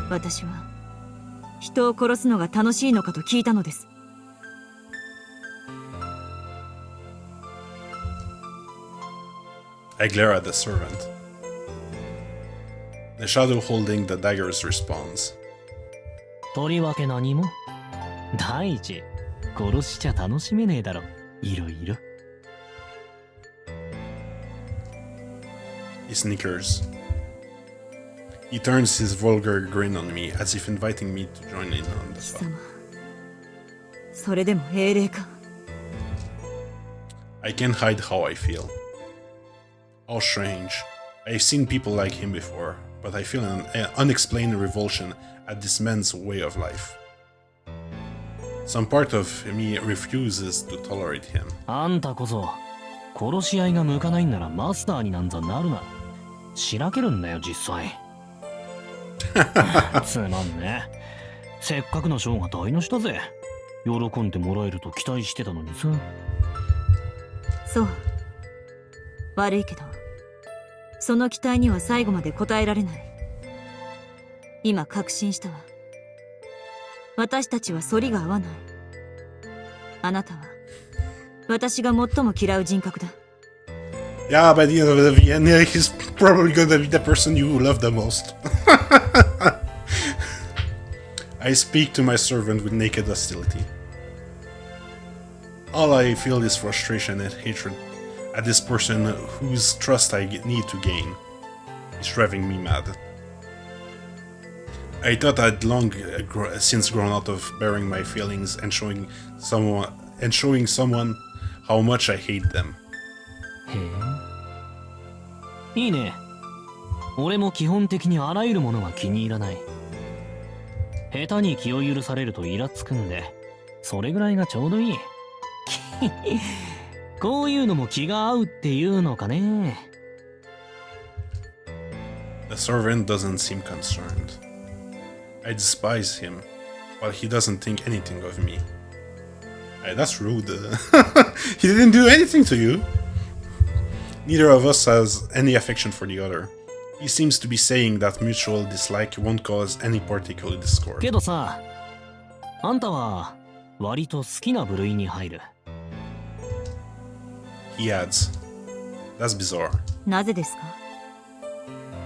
私は人を殺すのが楽しいのかと聞いたのです。I glare at the servant. The shadow holding the daggers responds. とりわけ何も。第一、殺しちゃ楽しめねえだろ。いろいろ。He snickers. He turns his vulgar grin on me, as if inviting me to join in on the 貴 fun. 様、それでも英霊か。I can't hide how I feel. How strange. I've seen people like him before, but I feel an unexplained revulsion at this man's way of life. Some part of me refuses to tolerate him. あんたこそ、殺し合いが向かないんならマスターになんざなるな。しらけるんだよ、実際。つまんね。せっかくの賞が台無しだぜ。喜んでもらえると期待してたのにさ。そう。悪いけど、その期待には最後まで応えられない。今確信したわ。私たちは反りが合わない。あなたは私が最も嫌う人格だ。Yeah, by the end of the end, he's probably gonna be the person you love the most. I speak to my servant with naked hostility. All I feel is frustration and hatred at this person whose trust I need to gain. It's driving me mad. I thought I'd long since grown out of bearing my feelings and showing someone how much I hate them. へえ。いいね。俺も基本的にあらゆるものが気に入らない。下手に気を許されるとイラつくんで、それぐらいがちょうどいい。こういうのも気が合うっていうのかね。The servant doesn't seem concerned. I despise him, but he doesn't think anything of me. Hey, that's rude. He didn't do anything to you. Neither of us has any affection for the other. He seems to be saying that mutual dislike won't cause any particular discord. けどさ、あんたは割と好きな部類に入る。He adds, "That's bizarre." なぜですか？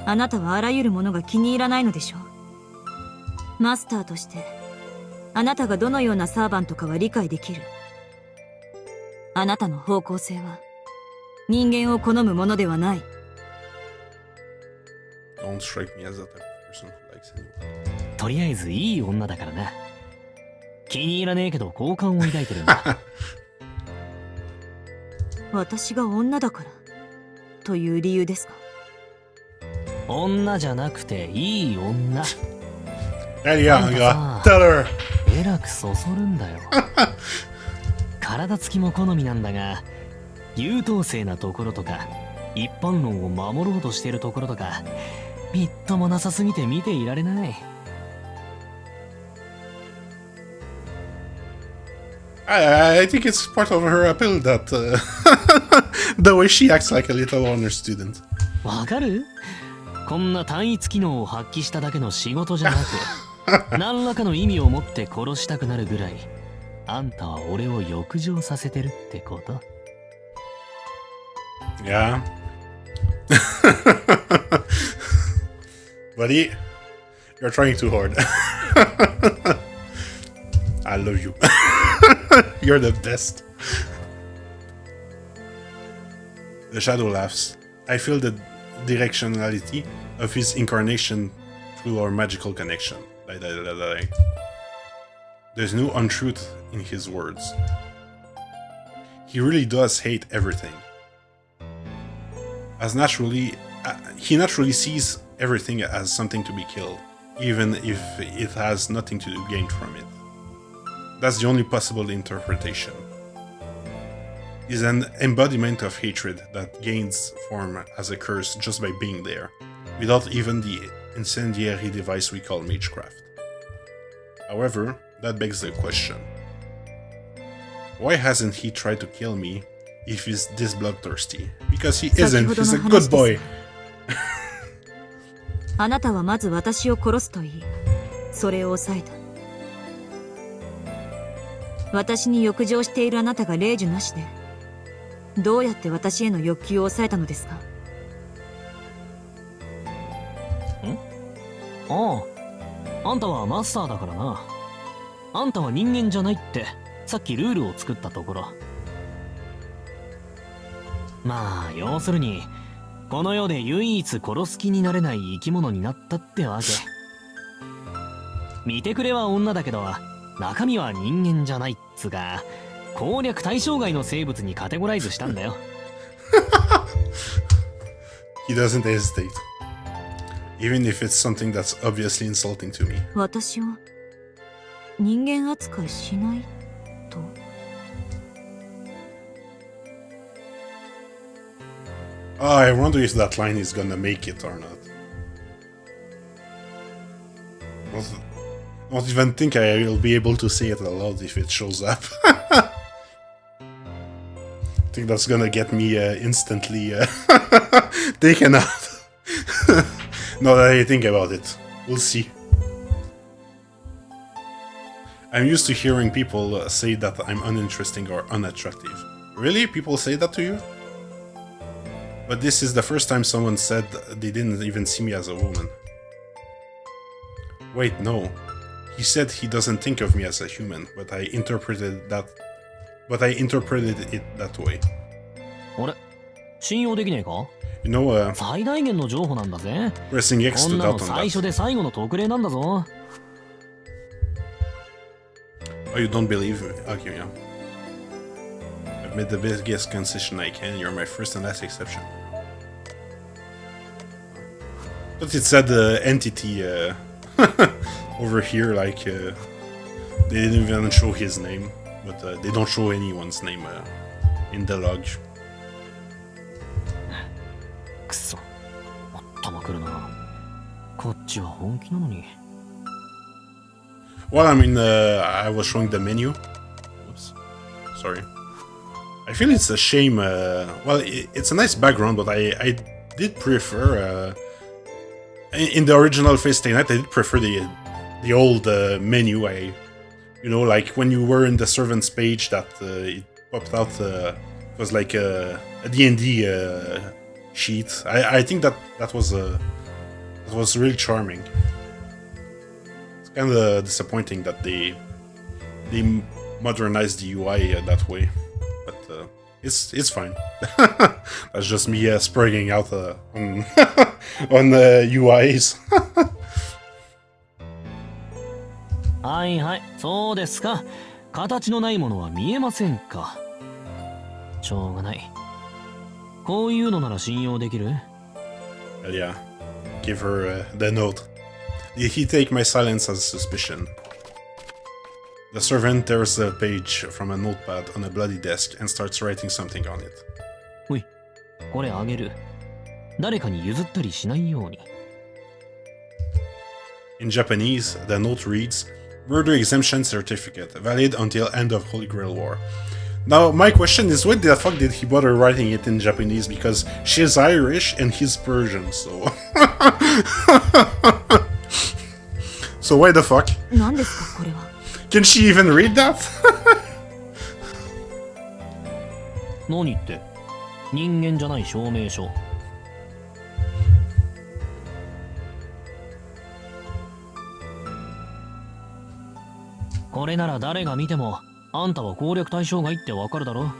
あなたはあらゆるものが気に入らないのでしょう。マスターとしてあなたがどのようなサーバントかは理解できる。あなたの方向性は人間を好むものではない。 Don't strike me as the type of person who likes anyone. とりあえずいい女だからな。気に入らねえけど好感を抱いてるんだ。私が女だからという理由ですか？女じゃなくていい女。Elianga, tell her. えらくそそるんだよ。体つきも好みなんだが、優等生なところとか、一般論を守ろうとしているところとか、みっともなさすぎて見ていられない。I think it's part of her appeal that the way she acts like a little honor student. わかる？こんな単一機能を発揮しただけの仕事じゃなく、何らかの意味を持って殺したくなるぐらい、あんたは俺を欲情させてるってこと？ Yeah. Buddy, you're trying too hard. I love you. You're the best. The shadow laughs. I feel the directionality of his incarnation through our magical connection. There's no untruth in his words. He really does hate everything. He naturally sees everything as something to be killed, even if it has nothing to gain from it. That's the only possible interpretation. He's an embodiment of hatred that gains form as a curse just by being there, without even the incendiary device we call magecraft. However, that begs the question. Why hasn't he tried to kill me if he's this bloodthirsty? Because he isn't, he's a good boy. あなたはまず私を殺すと言い、それを抑えた。私に欲情しているあなたが令状なしで、どうやって私への欲求を抑えたのですか？ああ、あんたはマスターだからな。あんたは人間じゃないってさっきルールを作ったところ。まあ要するにこの世で唯一殺す気になれない生き物になったってわけ。見てくれは女だけど中身は人間じゃないっつが、攻略対象外の生物にカテゴライズしたんだよ。He doesn't hesitate, even if it's something that's obviously insulting to me. 私を人間扱いしないと。I wonder if that line is gonna make it or not. Don't even think I will be able to say it aloud if it shows up. I think that's gonna get me instantly taken out. Now that I think about it, we'll see. I'm used to hearing people say that I'm uninteresting or unattractive. Really? People say that to you? But this is the first time someone said they didn't even see me as a woman. Wait, no. He said he doesn't think of me as a human, but I interpreted it that way. あれ、信用できねえか？ You know, 最大限の情報なんだぜ。 pressing X こん stood な out の on 最初 that. で最後の特例なんだぞ。Oh, you don't believe me? Okay, yeah. I've made the biggest concession I can. You're my first and last exception. But it said entity over here, like they didn't even show his name, but they don't show anyone's name in the log. くそ、頭くるな。こっちは本気なのに。Well, I mean, I was showing the menu. Oops, sorry. I feel it's a shame. Well, it's a nice background, but I did prefer. In the original Fate Stay Night, I did prefer the old menu. Like when you were in the servants page, that it popped out. It was like a D&D sheet. I think that was really charming. It's kind of disappointing that they modernized the UI that way, but it's fine. That's just me spraying out on on UIs. はいはい、そうですか。形のないものは見えませんか。しょうがない。こういうのなら信用できる？ Well, yeah, give her the note. Did he take my silence as suspicion? The servant tears a page from a notepad on a bloody desk and starts writing something on it. おい、これあげる。誰かに譲ったりしないように。In Japanese, the note reads, Murder Exemption Certificate, valid until end of Holy Grail War. Now, my question is, why the fuck did he bother writing it in Japanese? Because she's Irish and he's Persian, so... So why the fuck? 何ですかこれは。 Can she even read that? 何って、人間じゃない証明書。これなら誰が見てもあんたは攻略対象外ってわかるだろ。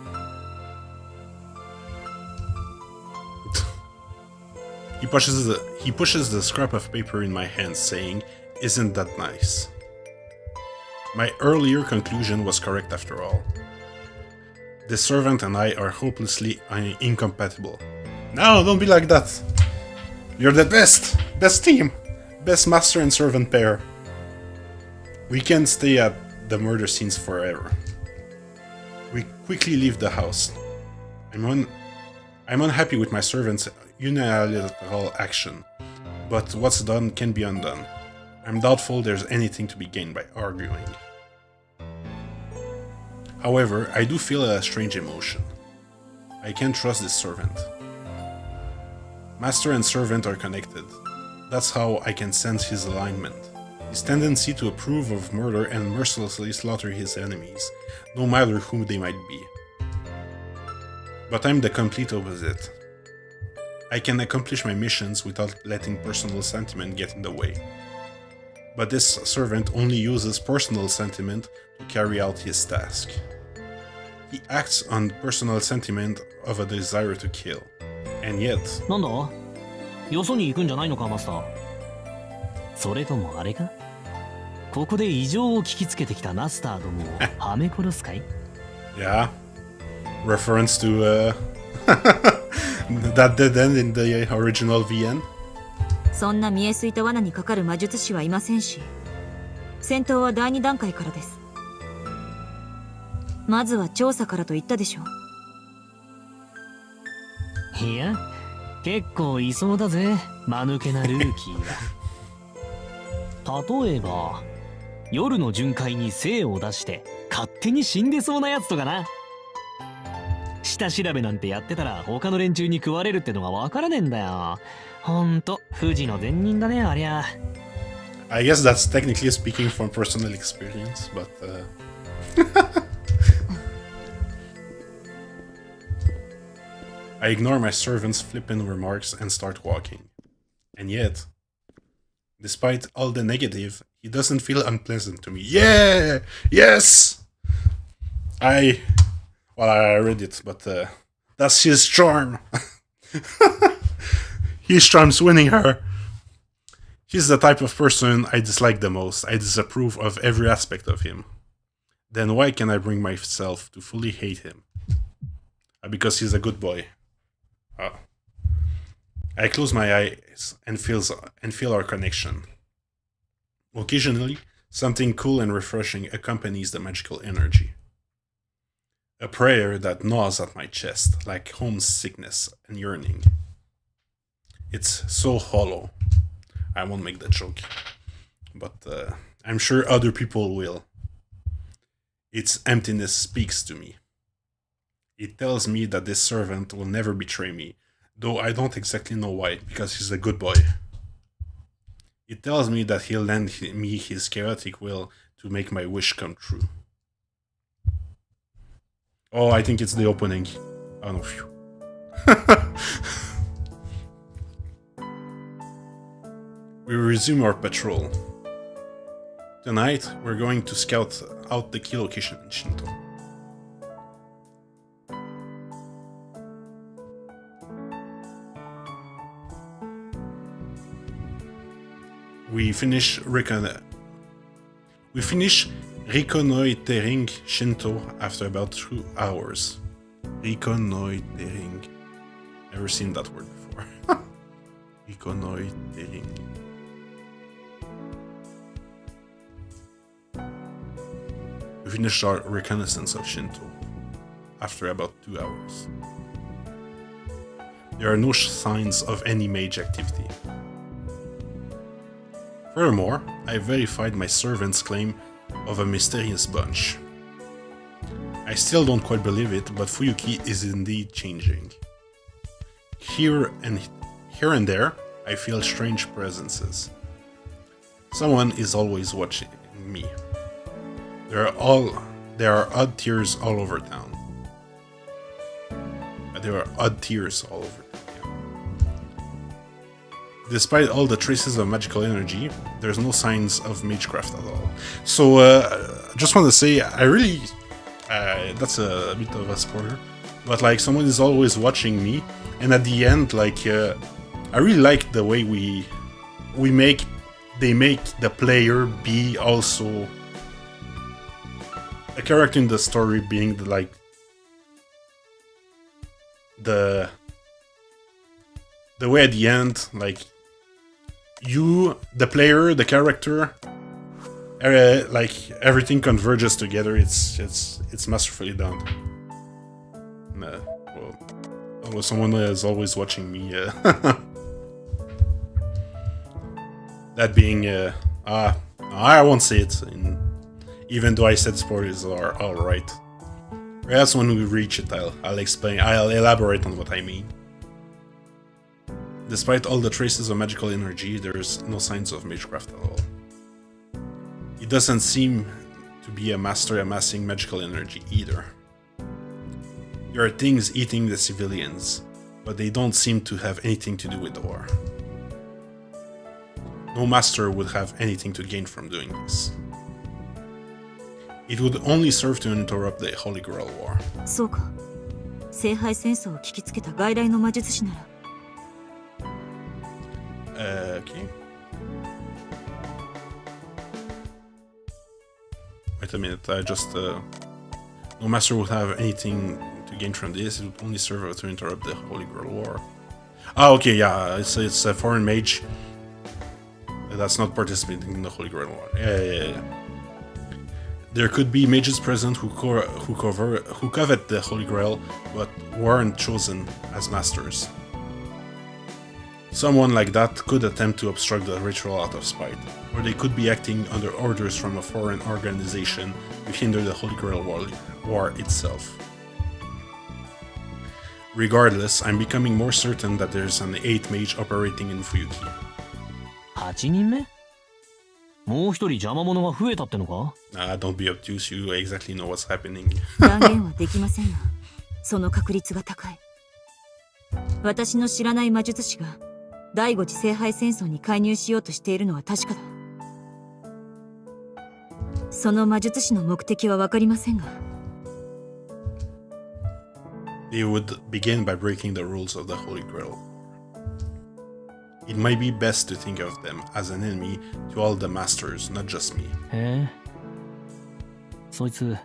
He pushes the scrap of paper in my hand, saying, Isn't that nice? My earlier conclusion was correct after all. The servant and I are hopelessly incompatible. No, don't be like that. You're the best team, best master and servant pair. We can't stay at the murder scenes forever. We quickly leave the house. I'm unhappy with my servant's unilateral action, but what's done can be undone. I'm doubtful there's anything to be gained by arguing. However, I do feel a strange emotion. I can't trust this servant. Master and servant are connected. That's how I can sense his alignment. His tendency to approve of murder and mercilessly slaughter his enemies, no matter whom they might be. But I'm the complete opposite. I can accomplish my missions without letting personal sentiment get in the way. But this servant only uses personal sentiment to carry out his task. He acts on personal sentiment of a desire to kill. And yet... なんだ？よそに行くんじゃないのか、マスター。それともあれか？ここで異常を聞きつけてきたマスターどもをはめ殺すかい？ Yeah. Reference to that dead end in the original VN. そんな見えすいた罠にかかる魔術師はいませんし、戦闘は第2段階からです。まずは調査からと言ったでしょう。いや、結構いそうだぜ、間抜けなルーキーが。例えば、夜の巡回に精を出して勝手に死んでそうなやつとかな。下調べなんてやってたら他の連中に食われるってのが分からねえんだよ。ほんと不治の善人だね、ありゃ。I guess that's technically speaking from personal experience, but I ignore my servant's flippant remarks and start walking. And yet, despite all the negative, he doesn't feel unpleasant to me. Yeah! Yes! I read it, but that's his charm. His charm's winning her. He's the type of person I dislike the most. I disapprove of every aspect of him. Then why can I bring myself to fully hate him? Because he's a good boy. I close my eyes and feel our connection. Occasionally, something cool and refreshing accompanies the magical energy. A prayer that gnaws at my chest, like homesickness and yearning. It's so hollow. I won't make the joke, but I'm sure other people will. Its emptiness speaks to me. It tells me that this servant will never betray me, though I don't exactly know why, because he's a good boy. It tells me that he'll lend me his chaotic will to make my wish come true. Oh, I think it's the opening. Oh no, phew. We resume our patrol. Tonight, we're going to scout out the key location in Shinto. We finish reconnoitering Shinto after about 2 hours. Reconnoitering. Never seen that word before. Reconnoitering. finished our reconnaissance of Shinto after about 2 hours. There are no signs of any mage activity. Furthermore, I verified my servant's claim of a mysterious bunch. I still don't quite believe it, but Fuyuki is indeed changing. Here and there, I feel strange presences. Someone is always watching me. There are odd tears all over town. There are odd tears all over town. Despite all the traces of magical energy, there's no signs of magecraft at all. So, I just want to say, I really... that's a bit of a spoiler. But, like, someone is always watching me. And at the end, like, I really like the way they make the player be also a character in the story, being the way at the end, like, you, the player, the character, like, everything converges together. It's masterfully done. Well, someone is always watching me. That being, I won't say it, even though I said spoilers are alright. Perhaps when we reach it, I'll explain, I'll elaborate on what I mean. Despite all the traces of magical energy, there's no signs of magecraft at all. He doesn't seem to be a master amassing magical energy either. There are things eating the civilians, but they don't seem to have anything to do with the war. No master would have anything to gain from doing this. It would only serve to interrupt the Holy Grail War. そうか。聖杯戦争を聞きつけた外来の魔術師なら。Okay. Wait a minute, I just... no master would have anything to gain from this, it would only serve to interrupt the Holy Grail War. Ah, okay, yeah, it's a foreign mage that's not participating in the Holy Grail War. Yeah. There could be mages present who covet the Holy Grail, but weren't chosen as masters. Someone like that could attempt to obstruct the ritual out of spite, or they could be acting under orders from a foreign organization to hinder the Holy Grail War itself. Regardless, I'm becoming more certain that there's an 8th mage operating in Fuyuki. 8人目？もう一人邪魔者が増えたってのか？ Don't be obtuse, you exactly know what's happening. 断言はできませんが、その確率が高い。私の知らない魔術師が第5次聖杯戦争に介入しようとしているのは確かだ。その魔術師の目的は分かりませんが。They would begin by breaking the rules of the Holy Grail. It might be best to think of them as an enemy to all the masters, not just me. へえ。そいつ、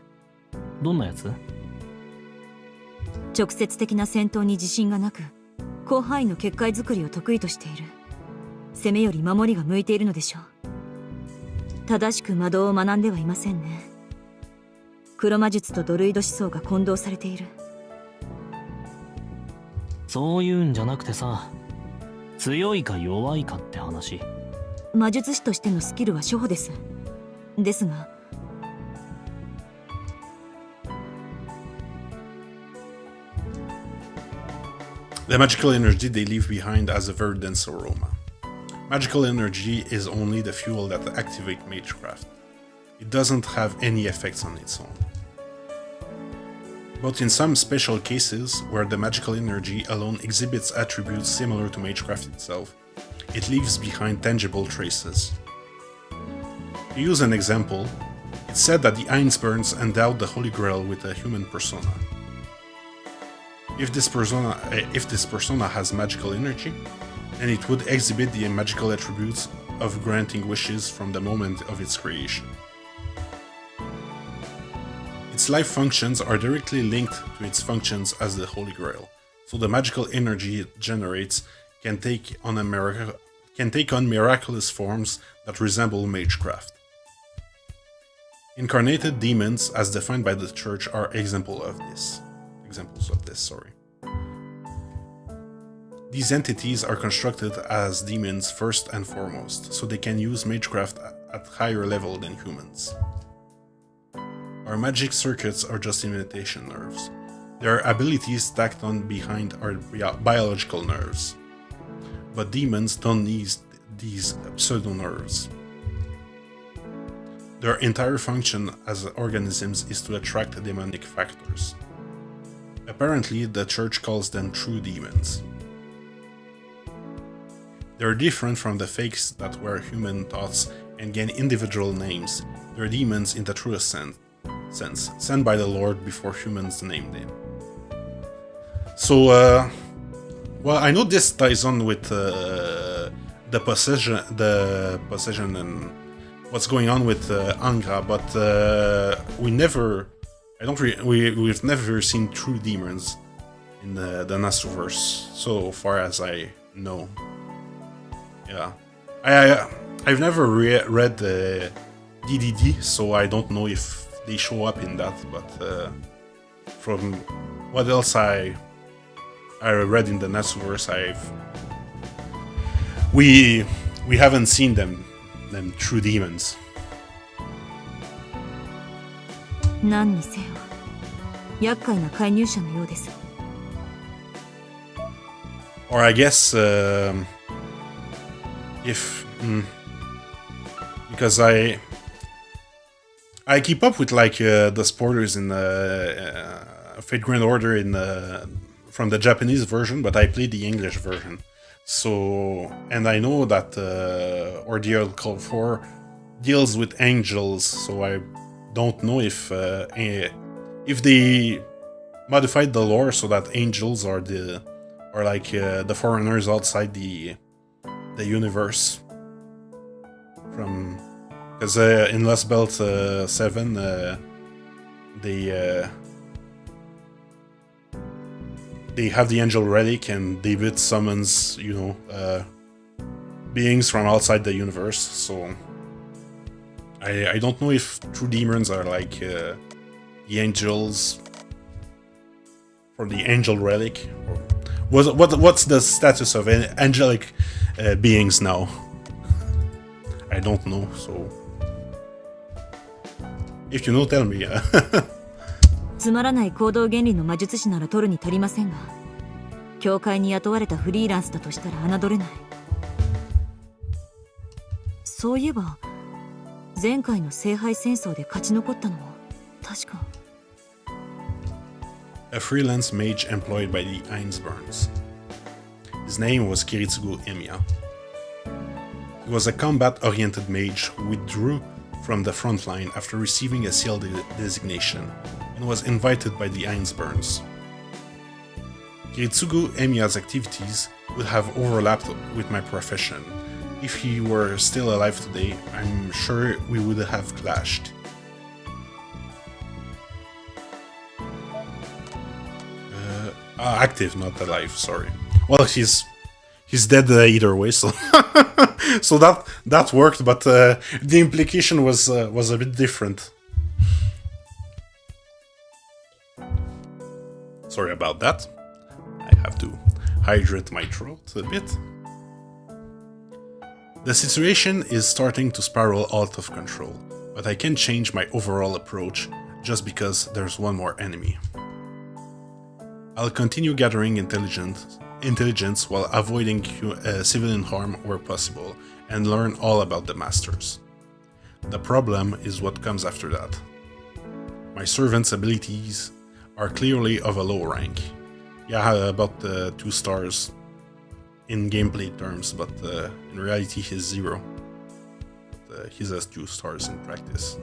どんなやつ？直接的な戦闘に自信がなく、広範囲の結界作りを得意としている。攻めより守りが向いているのでしょう。正しく魔導を学んではいませんね。黒魔術とドルイド思想が混同されている。そういうんじゃなくてさ、強いか弱いかって話。魔術師としてのスキルは初歩です。ですが、The magical energy they leave behind has a very dense aroma. Magical energy is only the fuel that activates magecraft. It doesn't have any effects on its own. But in some special cases, where the magical energy alone exhibits attributes similar to magecraft itself, it leaves behind tangible traces. To use an example, it's said that the Einspurns endowed the Holy Grail with a human persona. If this persona has magical energy, then it would exhibit the magical attributes of granting wishes from the moment of its creation. Its life functions are directly linked to its functions as the Holy Grail, so the magical energy it generates can take on miraculous forms that resemble magecraft. Incarnated demons, as defined by the Church, are examples of this. These entities are constructed as demons first and foremost, so they can use magecraft at higher level than humans. Our magic circuits are just imitation nerves. They are abilities stacked on behind our biological nerves. But demons don't need these pseudo-nerves. Their entire function as organisms is to attract demonic factors. Apparently, the Church calls them true demons. They are different from the fakes that wear human thoughts and gain individual names. They are demons in the truest sense, sent by the Lord before humans named them. So, well, I know this ties on with the possession and what's going on with Angra, but we've never seen true demons in the Nasuverse, so far as I know. Yeah, I've never read the DDD, so I don't know if they show up in that. But from what else I read in the Nasuverse, we haven't seen them true demons. 何にせよ、厄介な介入者のようです。 Or I guess because I keep up with like the spoilers in Fate Grand Order from the Japanese version, but I played the English version. So, and I know that Ordeal Call 4 deals with angels, so I don't know if they modified the lore so that angels are the foreigners outside the universe. From because in Lost Belt 7 they have the angel relic, and David summons beings from outside the universe. So I don't know if true demons are like the angels for the angel relic. Or what's the status of angelic beings now? I don't know, so if you know, tell me. つまらない行動原理の魔術師なら取るに足りませんが、教会に雇われたフリーランスだとしたら侮れない。そういえば前回の聖杯戦争で勝ち残ったのは確か A freelance mage employed by the Ainsburns. His name was Kiritsugu Emiya. He was a combat-oriented mage who withdrew from the front line after receiving a CL designation and was invited by the Ainsburns. Kiritsugu Emiya's activities would have overlapped with my profession. If he were still alive today, I'm sure we would have clashed. Active, not alive, sorry. Well, he's dead either way, so so that worked, but the implication was a bit different. Sorry about that. I have to hydrate my throat a bit. The situation is starting to spiral out of control, but I can't change my overall approach just because there's one more enemy. I'll continue gathering intelligence while avoiding civilian harm where possible, and learn all about the Masters. The problem is what comes after that. My servant's abilities are clearly of a low rank. Yeah, about 2 stars in gameplay terms, but in reality he's 0. He has 2 stars in practice.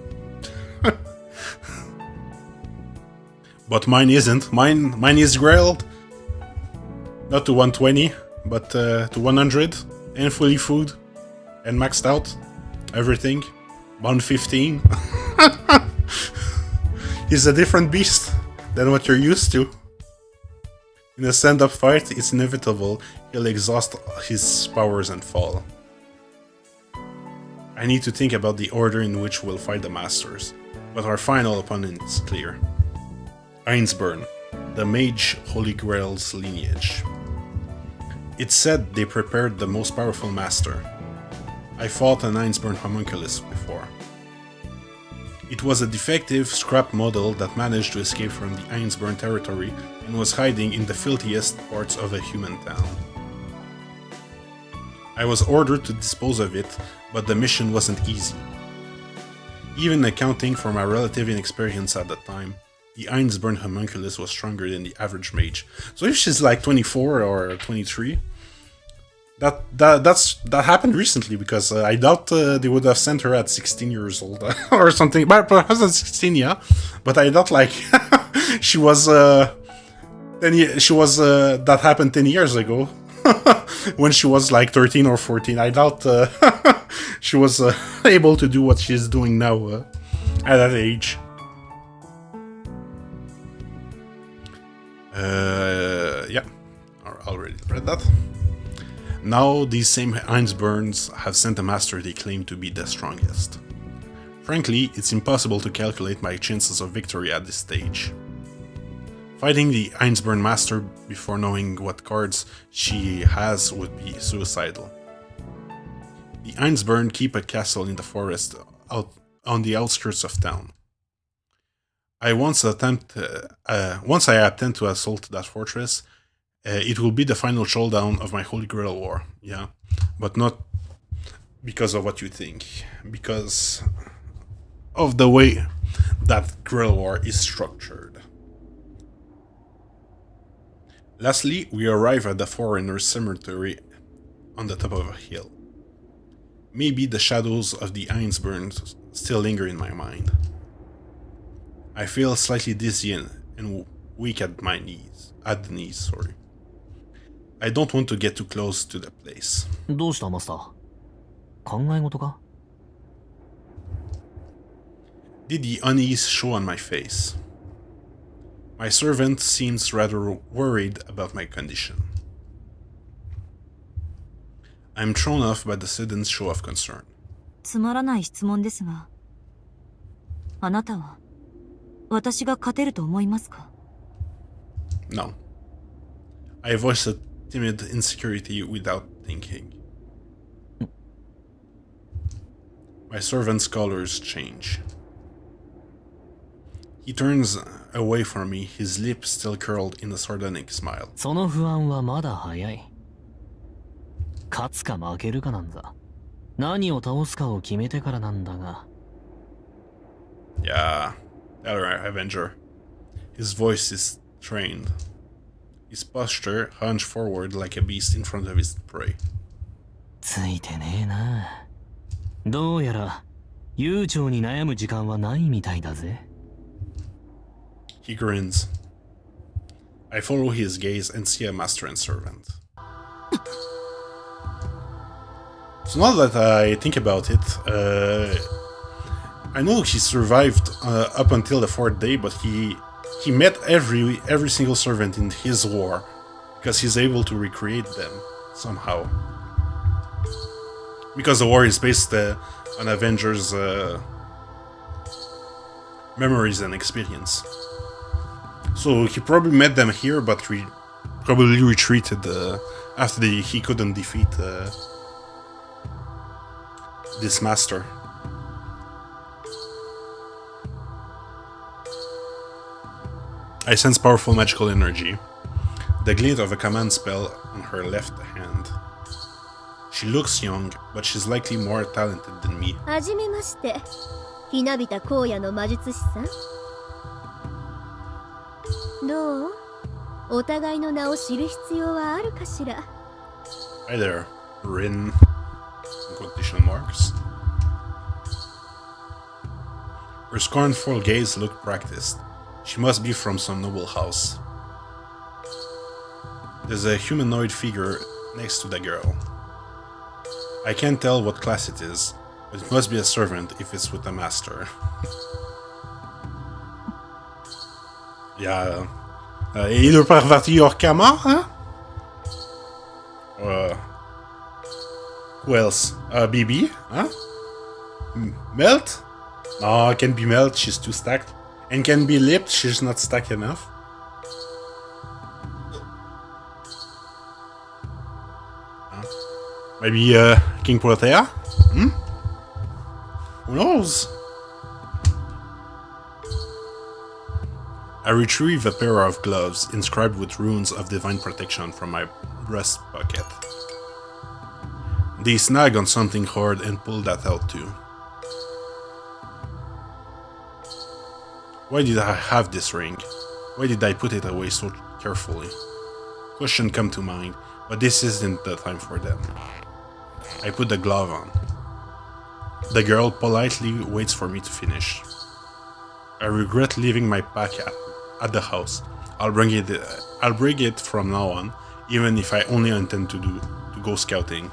But mine isn't. Mine is grailed. Not to 120, but to 100, and fully food, and maxed out. Everything. 115. He's a different beast than what you're used to. In a stand-up fight, it's inevitable he'll exhaust his powers and fall. I need to think about the order in which we'll fight the Masters. But our final opponent is clear. Ainsburn, the Mage Holy Grail's lineage. It's said they prepared the most powerful master. I fought an Ainsburn homunculus before. It was a defective scrap model that managed to escape from the Ainsburn territory and was hiding in the filthiest parts of a human town. I was ordered to dispose of it, but the mission wasn't easy. Even accounting for my relative inexperience at the time, the Ainsburn homunculus was stronger than the average mage. So if she's like 24 or 23, that happened recently, because I doubt they would have sent her at 16 years old or something. But perhaps at 16, yeah. But I doubt like she was that happened 10 years ago when she was like 13 or 14. I doubt she was able to do what she's doing now at that age. Yeah, I already read that. Now, these same Ainsburns have sent a master they claim to be the strongest. Frankly, it's impossible to calculate my chances of victory at this stage. Fighting the Ainsburn master before knowing what cards she has would be suicidal. The Ainsburn keep a castle in the forest on the outskirts of town. Once I attempt to assault that fortress, it will be the final showdown of my Holy Grail War, yeah, but not because of what you think, because of the way that Grail War is structured. Lastly, we arrive at the Foreigner's Cemetery on the top of a hill. Maybe the shadows of the Ainsburns still linger in my mind. I feel slightly dizzy and weak at the knees. Sorry. I don't want to get too close to the place. どうしたマスター？考え事か？ Did the unease show on my face? My servant seems rather worried about my condition. I'm thrown off by the sudden show of concern. つまらない質問ですが、あなたは私が勝てると思いますか？ No. I voiced a timid insecurity without thinking. My servant's colors change. He turns away from me, his lips still curled in a sardonic smile. その不安はまだ早い。勝つか負けるかなんだ。何を倒すかを決めてからなんだが。Yeah, Elder Avenger. His voice is trained. His posture hunched forward like a beast in front of his prey. ついてねえな。どうやら悠長に悩む時間はないみたいだぜ。He grins. I follow his gaze and see a master and servant. So now that I think about it, I know he survived up until the 4th day, but he met every single servant in his war, because he's able to recreate them somehow. Because the war is based on Avengers' memories and experience. So he probably met them here, but probably retreated after he couldn't defeat this master. I sense powerful magical energy. The glint of a command spell on her left hand. She looks young, but she's likely more talented than me. はじめまして。ひなびた荒野の魔術師さん。どう？お互いの名を知る必要はあるかしら。 Hi there, Rin. In quotation marks. Her scornful gaze looked practiced. She must be from some noble house. There's a humanoid figure next to the girl. I can't tell what class it is, but it must be a servant if it's with a master. Yeah. Il est parti hors Kama, hein? Who else? BB, huh? Melt? No, can be melt, she's too stacked. And can be lipped, she's not stacked enough. Maybe King Protea? Hmm? Who knows? I retrieve a pair of gloves inscribed with runes of divine protection from my breast pocket. They snag on something hard and pull that out too. Why did I have this ring? Why did I put it away so carefully? Questions come to mind, but this isn't the time for them. I put the glove on. The girl politely waits for me to finish. I regret leaving my pack at the house. I'll bring it from now on, even if I only intend to go scouting.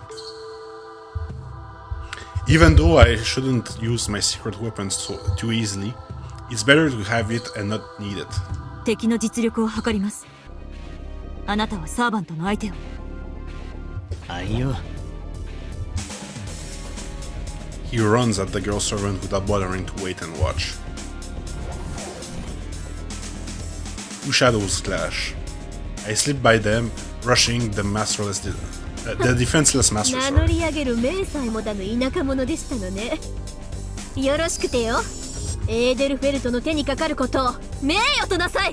Even though I shouldn't use my secret weapons too easily, it's better to have it and not need it. 敵の実力を測ります。あなたはサーバントの相手を。あいよ。He runs at the girl servant without bothering to wait and watch. Two shadows clash. I slip by them, rushing the defenseless master 名 sword. 乗り上げる名才もだの田舎者でしたのね。よろしくてよ。エーデルフェルトの手にかかることを名誉となさい。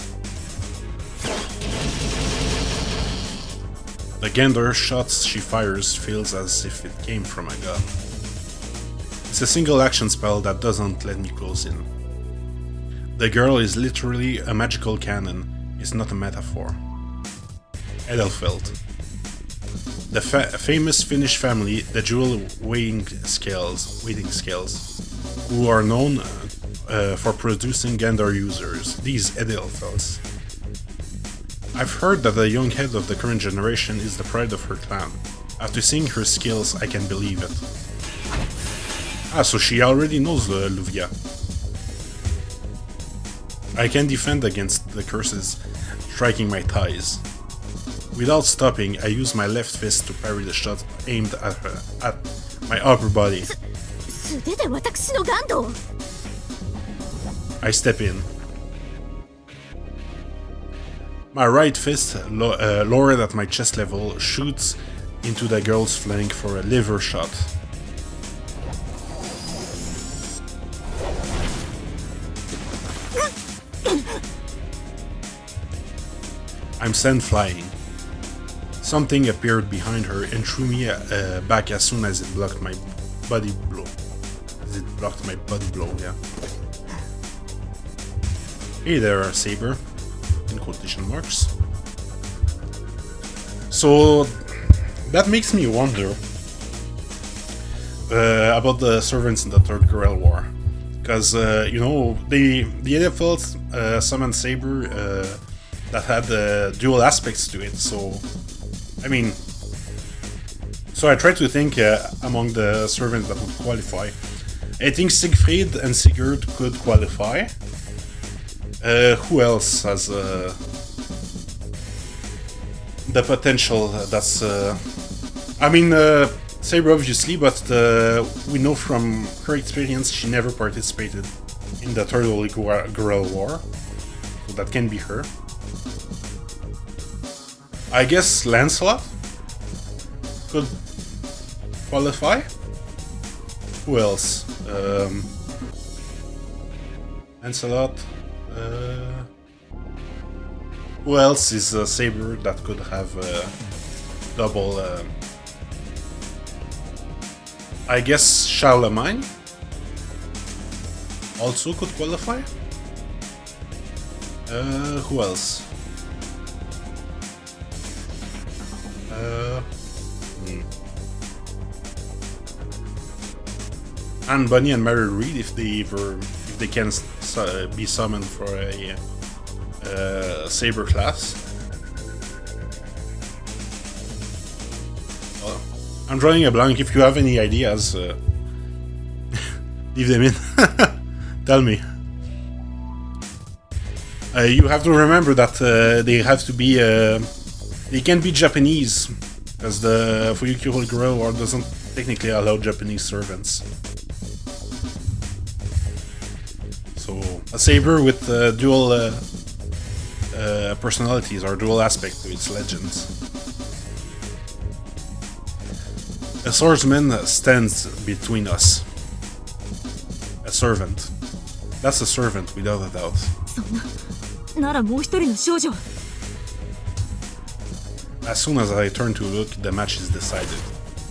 The Gander shots she fires feels as if it came from a gun. It's a single action spell that doesn't let me close in. The girl is literally a magical cannon, it's not a metaphor. Edelfelt. The famous Finnish family, the jewel weighting scales, who are known for producing Gander users, these Edelfelts. I've heard that the young head of the current generation is the pride of her clan. After seeing her skills, I can believe it. Ah, so she already knows Luvia. I can defend against the curses striking my thighs. Without stopping, I use my left fist to parry the shot aimed at my upper body. 素手で私のガンドを。 I step in. My right fist, lowered at my chest level, shoots into the girl's flank for a liver shot. I'm sent flying. Something appeared behind her and threw me back as soon as it blocked my body blow. Yeah. Hey there, Saber. In quotation marks. So that makes me wonder about the servants in the Third Guerrilla War, because you know the Edelfelt summoned Saber that had dual aspects to it. So I mean, so I tried to think among the servants that would qualify. I think Siegfried and Sigurd could qualify. Who else has the potential? That's I mean, Saber obviously, but we know from her experience she never participated in the Third Guerrilla War, so that can be her. I guess Lancelot could qualify. Who else? Lancelot. Who else is a Saber that could have double? I guess Charlemagne also could qualify. Who else? Anne Bonny and Mary Reed, if they can be summoned for a Saber class. I'm drawing a blank. If you have any ideas, leave them in. Tell me. You have to remember that they have to be. They can be Japanese, because the Fuyukiro Guerrilla War doesn't technically allow Japanese servants. A saber with dual personalities or dual aspect to its legends. A swordsman stands between us. A servant. That's a servant without a doubt. そんなならもう一人の少女は As soon as I turn to look, the match is decided.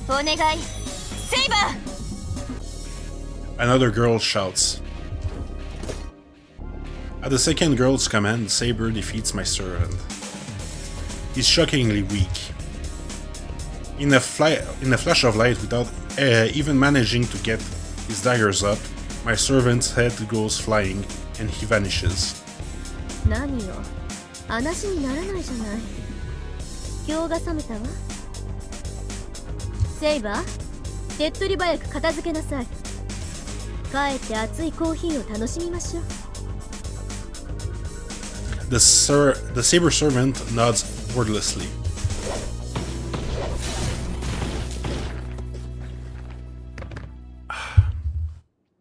お願いセイバー Another girl shouts. At the second girl's command, Saber defeats my servant. He's shockingly weak. In a flash of light, without even managing to get his daggers up, my servant's head goes flying and he vanishes. 何よ話にならないじゃない今日が冷めたわセイバー手っ取り早く片付けなさい帰って熱いコーヒーを楽しみましょう The saber servant nods wordlessly.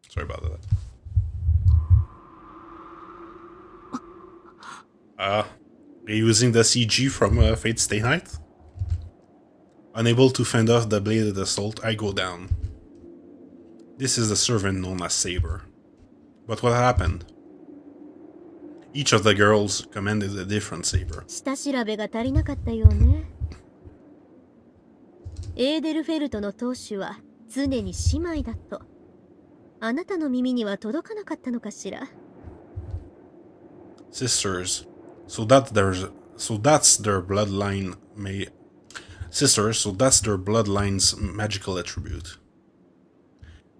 Sorry about that. Reusing the CG from Fate Stay Night. Unable to fend off the bladed assault, I go down. This is the servant known as Saber. But what happened? Each of the girls commanded a different saber. 下調べが足りなかったようねエーデルフェルトの当主は常に姉妹だとあなたの耳には届かなかったのかしら Sisters, so that's their bloodline Sisters, so that's their bloodline's magical attribute.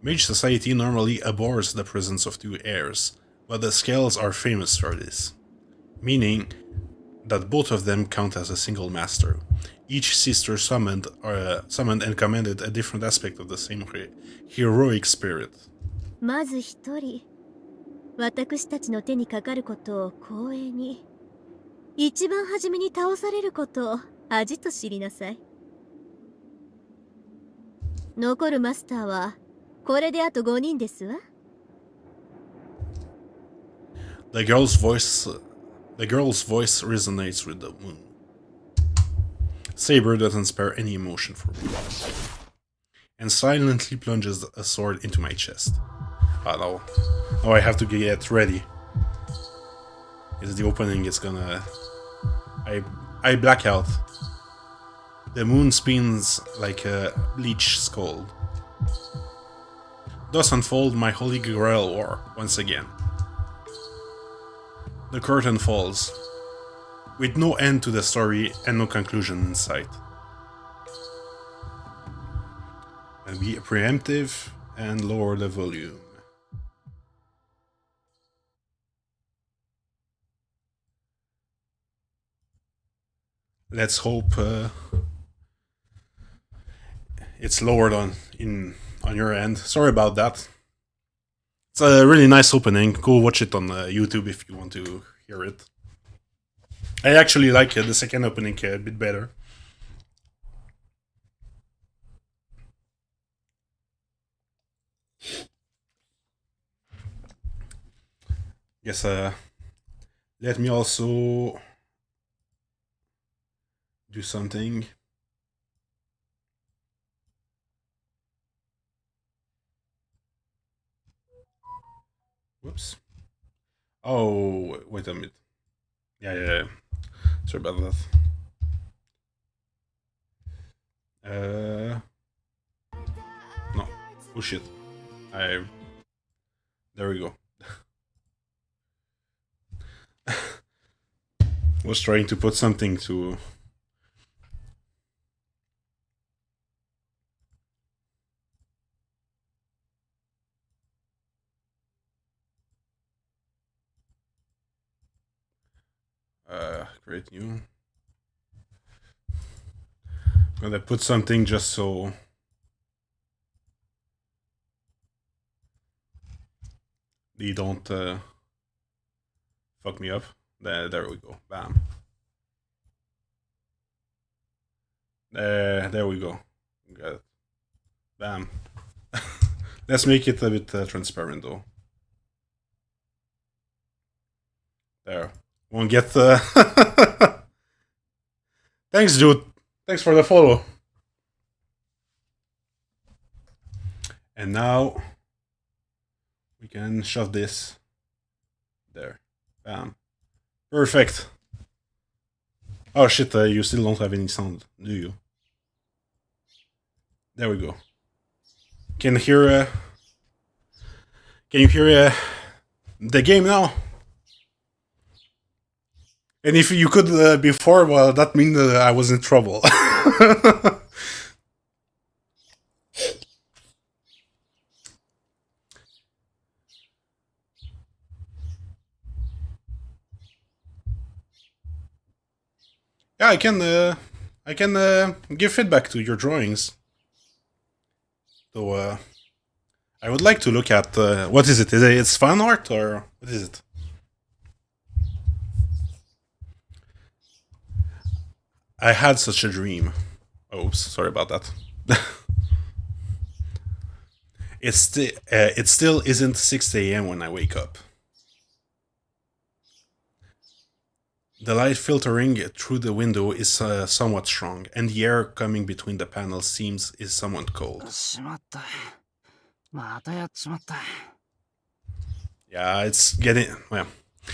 Mage society normally abhors the presence of two heirs, but the Scales are famous for this, meaning that both of them count as a single master. Each sister summoned and commanded a different aspect of the same heroic spirit. まず一人私たちの手にかかることを光栄に一番初めに倒されることを恥と知りなさい残るマスターはこれであと5人ですわ The girl's voice resonates with the moon. Saber doesn't spare any emotion for me, and silently plunges a sword into my chest. Ah no. Now I have to get ready. It's the opening, it's gonna... I black out. The moon spins like a bleach skull. Thus unfold my Holy Grail War once again. The curtain falls, with no end to the story and no conclusion in sight. I'll be preemptive and lower the volume. Let's hope it's lowered on your end. Sorry about that. It's a really nice opening. Go watch it on YouTube if you want to hear it. I actually like the second opening a bit better. Yes, let me also do something. Whoops. Oh, wait a minute. Yeah. Sorry about that. No. Oh shit. There we go. Was trying to put something to... create new. I'm gonna put something just so they don't fuck me up. There we go. Bam. There we go. Got it. Bam. Let's make it a bit transparent though. There. Won't get the. Thanks, dude. Thanks for the follow. And now we can shove this. There. Bam. Perfect. Oh shit, you still don't have any sound, do you? There we go. Can you hear the game now? And if you could before, well, that means I was in trouble. Yeah, I can give feedback to your drawings. So I would like to look at what is it? It's fan art or what is it? I had such a dream. Oops, sorry about that. It still isn't 6 a.m. when I wake up. The light filtering through the window is somewhat strong, and the air coming between the panels seems is somewhat cold. Yeah, it's getting... Well,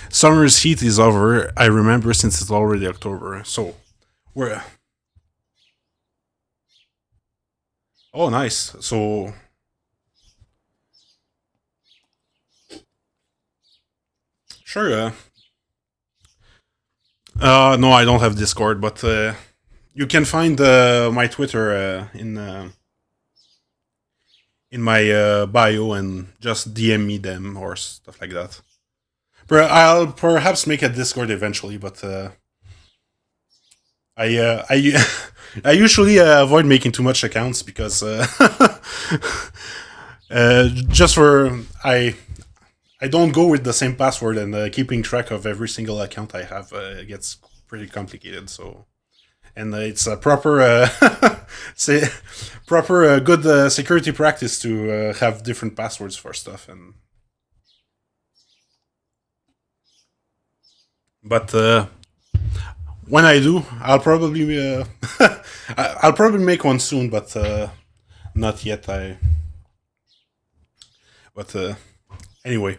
summer's heat is over, I remember, since it's already October, so... We're... Oh, nice. So... Sure, no, I don't have Discord, but you can find my Twitter in my bio and just DM me them or stuff like that. I'll perhaps make a Discord eventually, but I I usually avoid making too much accounts because just for I don't go with the same password, and keeping track of every single account I have gets pretty complicated. So, and it's a proper, good security practice to have different passwords for stuff. But when I do, I'll probably I'll probably make one soon, but not yet. But anyway,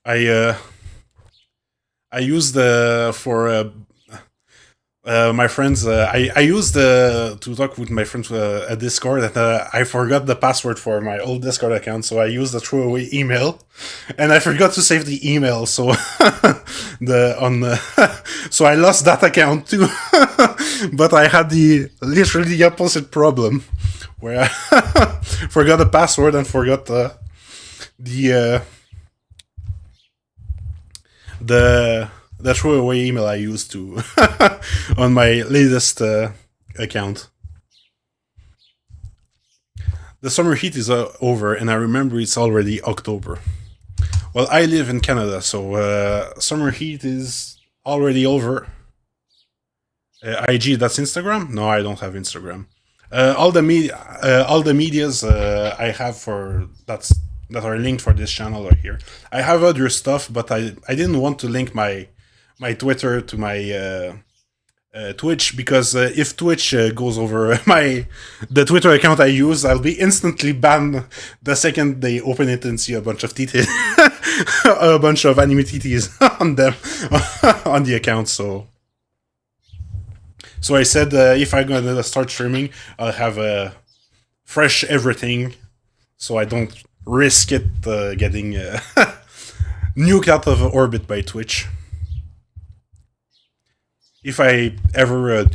I used for my friends. I used to talk with my friends at Discord, and I forgot the password for my old Discord account, so I used a throwaway email, and I forgot to save the email. So so I lost that account too. But I had literally the opposite problem, where I forgot the password and forgot the throwaway email I used to on my latest account. The summer heat is over, and I remember it's already October. Well, I live in Canada, so summer heat is already over. IG, that's Instagram? No, I don't have Instagram. All the medias I have that are linked for this channel are here. I have other stuff, but I didn't want to link my Twitter to my Twitch, because if Twitch goes over the Twitter account I use, I'll be instantly banned the second they open it and see a bunch of TTs, a bunch of anime TTs on them on the account. So I said if I'm gonna start streaming, I'll have fresh everything, so I don't risk it getting nuked out of orbit by Twitch. If I ever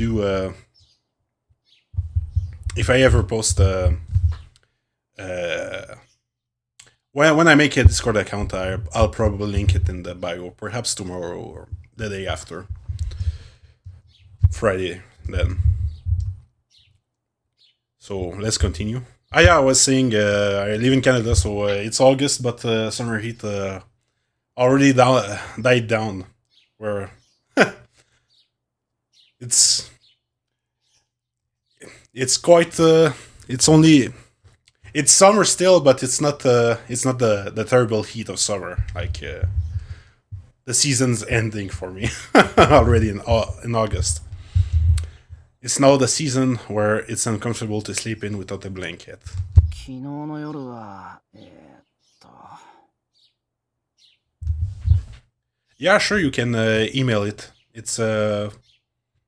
if I ever post when I make a Discord account, I'll probably link it in the bio, perhaps tomorrow or the day after. Friday, then. So let's continue. Yeah, I was saying I live in Canada, so it's August, but summer heat already died down. Where it's quite. It's It's summer still, but it's not the terrible heat of summer. Like the season's ending for me already in August. It's now the season where it's uncomfortable to sleep in without a blanket. 昨日の夜はYeah, sure, you can email it. It's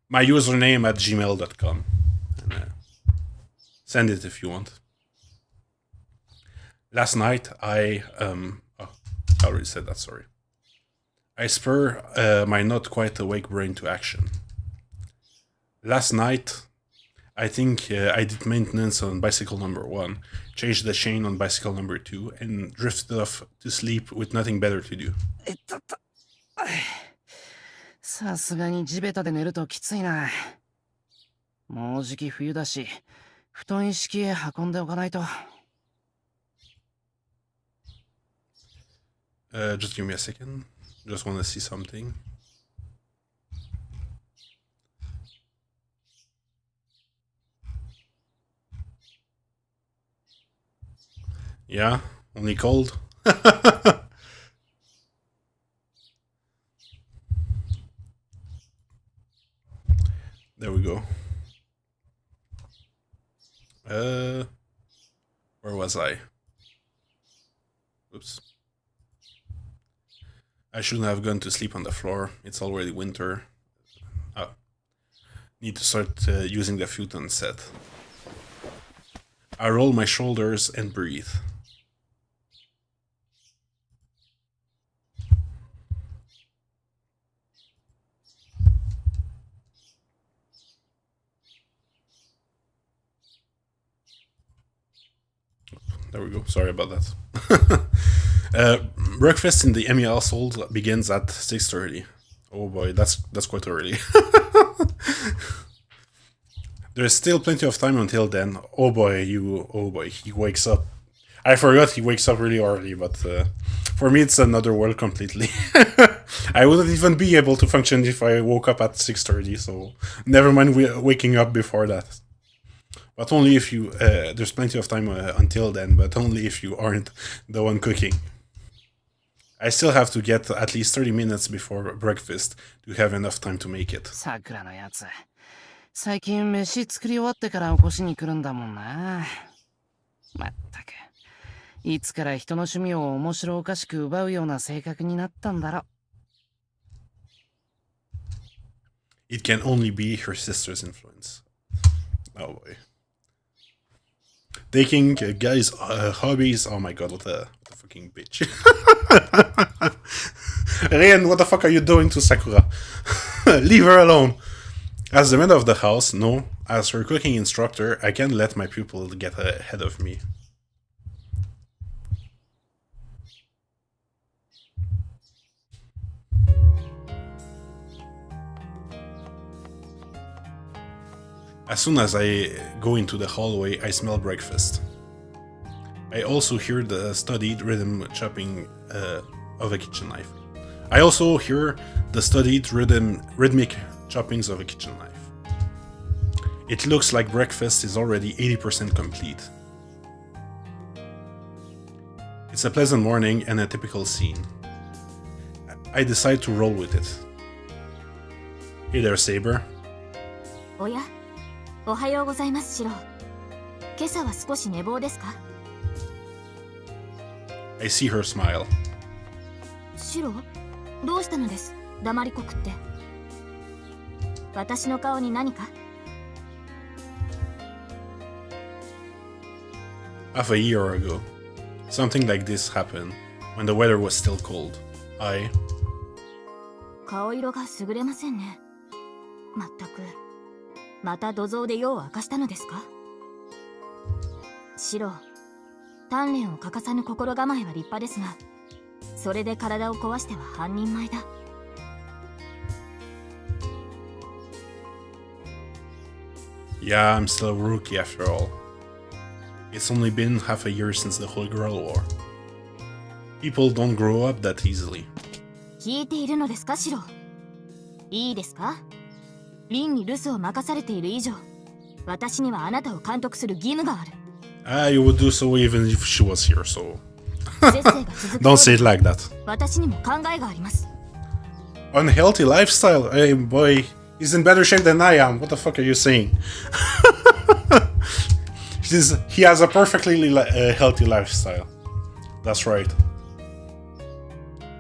my username at gmail.com. And, send it if you want. Last night, I already said that, sorry. I spur my not quite awake brain to action. Last night, I think I did maintenance on bicycle number 1, changed the chain on bicycle number 2, and drifted off to sleep with nothing better to do. さすがに地べたで寝るときついな。もうじき冬だし、布団一式へ運んでおかないと。Just give me a second. Just want to see something. Yeah, only cold. There we go. Where was I? Oops. I shouldn't have gone to sleep on the floor. It's already winter. Oh. Need to start using the futon set. I roll my shoulders and breathe. There we go. Sorry about that. Breakfast in the Emmy household begins at 6:30. Oh boy, that's quite early. There's still plenty of time until then. Oh boy, he wakes up. I forgot he wakes up really early, but for me it's another world completely. I wouldn't even be able to function if I woke up at 6:30, so never mind waking up before that. But only if you, there's plenty of time until then, but only if you aren't the one cooking. I still have to get at least 30 minutes before breakfast to have enough time to make it. さくらのやつ。最近飯作り終わってから起こしに来るんだもんな。まったく。いつから人の趣味を面白おかしく奪うような性格になったんだろ。It can only be her sister's influence. Oh boy. Taking guys' hobbies. Oh my god, what a fucking bitch. Rian, what the fuck are you doing to Sakura? Leave her alone. As the man of the house, no. As her cooking instructor, I can't let my pupil get ahead of me. As soon as I go into the hallway, I smell breakfast. I also hear the studied rhythm chopping of a kitchen knife. I also hear the studied rhythmic choppings of a kitchen knife. It looks like breakfast is already 80% complete. It's a pleasant morning and a typical scene. I decide to roll with it. Hey there, Saber. おや、おはようございます、シロ。今朝は少し寝坊ですか？ I see her smile. シロ、どうしたのです？黙りこくって。私の顔に何か？ Half a year ago, something like this happened when the weather was still cold. 顔色が優れませんね。まったく。また土蔵で用を明かしたのですか？シロ、鍛錬を欠かさぬ心構えは立派ですが、それで体を壊しては半人前だ。Yeah, I'm still a rookie after all. It's only been half a year since the Holy Grail War. People don't grow up that easily. 聞いているのですか、シロ？いいですか？リンに留守を任されている以上、私にはあなたを監督する義務がある。You would do so even if she was here, so 節制が続く don't say it like that. 私にも考えがあります。 Unhealthy lifestyle? Hey boy, he's in better shape than I am. What the fuck are you saying? He has a perfectly healthy lifestyle. That's right.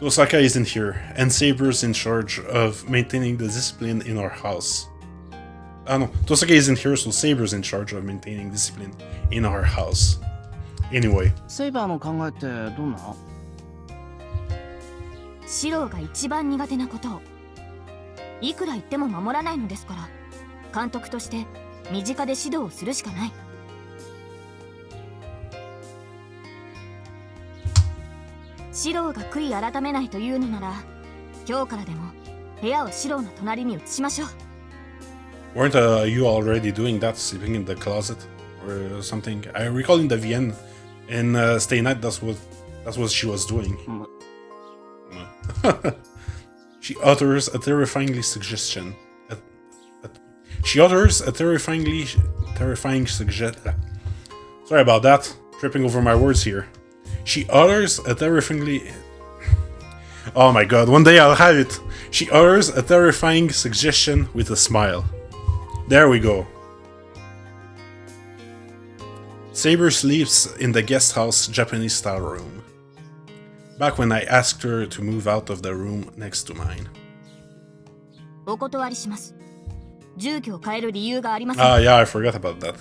Osaka isn't here, and Saber's in charge of maintaining the discipline in our house. Ah no, Tosaka isn't here, so Saber's in charge of maintaining discipline in our house. Anyway. セイバーの考えってどんな？シローが一番苦手なことをいくら言っても守らないのですから、監督として身近で指導をするしかない。シローが悔い改めないというのなら、今日からでも部屋をシローの隣に移しましょう。Weren't you already doing that, sleeping in the closet or something? I recall in the VN in Stay Night, that's what she was doing. She utters a terrifying suggestion. She utters a terrifying suggestion. Sorry about that. Tripping over my words here. She utters a terrifyingly... Oh my god, one day I'll have it. She utters a terrifying suggestion with a smile. There we go. Saber sleeps in the guest house Japanese style room. Back when I asked her to move out of the room next to mine. お断りします。住居を変える理由がありません。Ah, yeah, I forgot about that.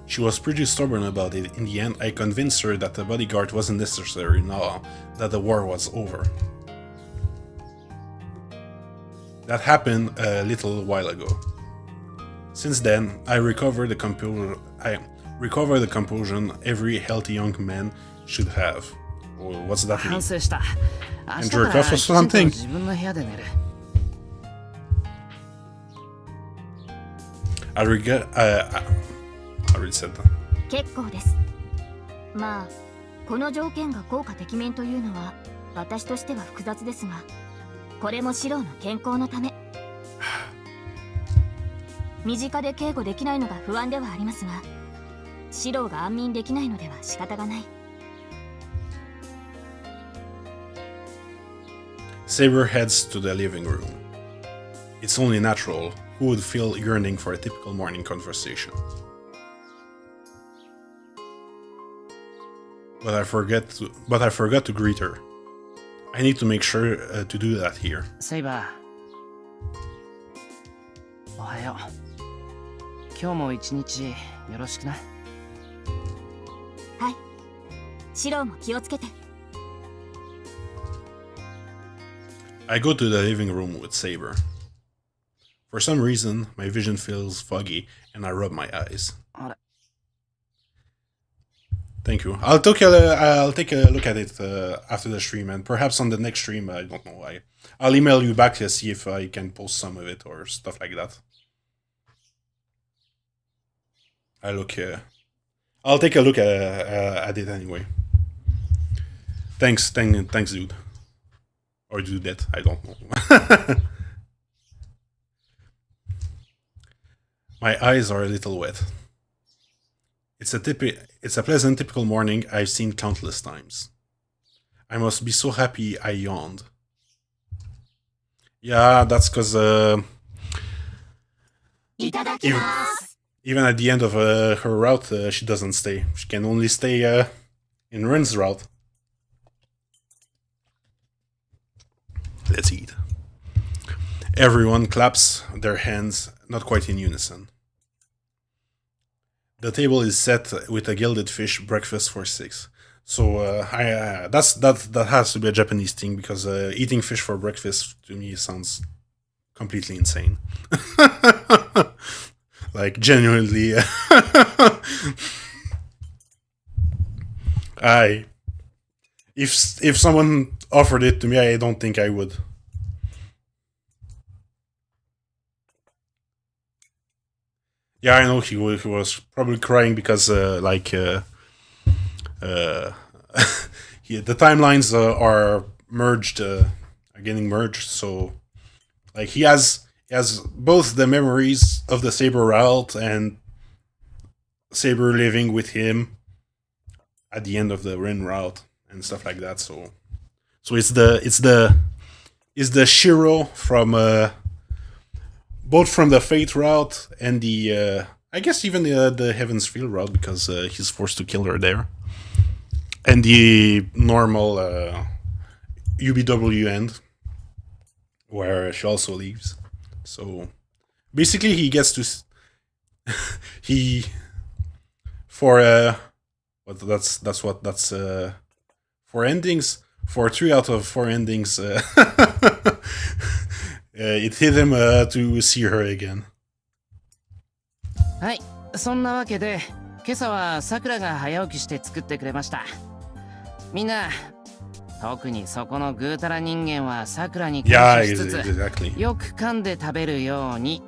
She was pretty stubborn about it. In the end, I convinced her that the bodyguard wasn't necessary now that the war was over. That happened a little while ago. Since then, I recovered the composure every healthy young man should have. Oh, what's that mean? 反省した。明日 jerk から off or きちんと something? 自分の部屋で寝る。I already said that. 結構です。まあ、この条件が効果てきめんというのは私としては複雑ですが、これもシローの健康のため。身近で警護できないのが不安ではありますが、シローが安眠できないのでは仕方がない。Saber heads to the living room. It's only natural. Who would feel yearning for a typical morning conversation? But I forgot to greet her. I need to make sure to do that here. セイバー。おはよう。今日も一日よろしくな。はい。シローも気をつけて。I go to the living room with Saber. For some reason, my vision feels foggy and I rub my eyes. あれ。Thank you. I'll take a look at it after the stream, and perhaps on the next stream, I don't know. I'll email you back to see if I can post some of it or stuff like that. I'll take a look at it anyway. Thanks, dude. Or dudette, I don't know. My eyes are a little wet. It's a pleasant, typical morning I've seen countless times. I must be so happy I yawned. Yeah, that's because even at the end of her route, she doesn't stay. She can only stay in Ren's route. Let's eat. Everyone claps their hands, not quite in unison. The table is set with a gilded fish breakfast for 6. So that has to be a Japanese thing, because eating fish for breakfast to me sounds completely insane. Like genuinely, if someone offered it to me, I don't think I would. Yeah, I know he was probably crying because the timelines are merged, are getting merged. So, like, he has he has both the memories of the Saber route and Saber living with him at the end of the Ren route and stuff like that. So it's the Shiro from both from the Fate route and the I guess even the Heaven's Field route, because he's forced to kill her there, and the normal UBW end where she also leaves. So basically, he gets to he for that's 4 endings. For 3 out of 4 endings, it hit him to see her again. はい、そんなわけで今朝はさくらが早起きして作ってくれました。みんな特にそこのぐうたら人間はさくらに感謝しつつ、exactly. よく噛んで食べるように。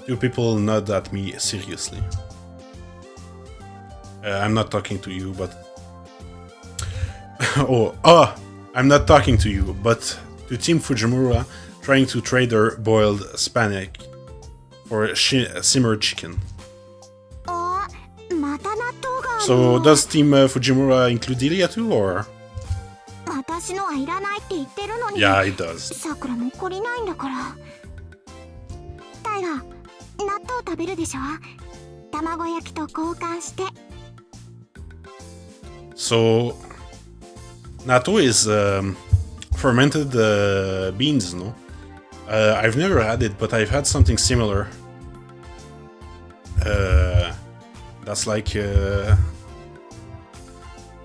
You people nod at me seriously. I'm not talking to you, but I'm not talking to you, but to Team Fujimura trying to trade their boiled Spanish for simmered chicken. So does Team Fujimura include Delia too, or? Yeah, it does. So natto is fermented beans, no? I've never had it, but I've had something similar. That's like...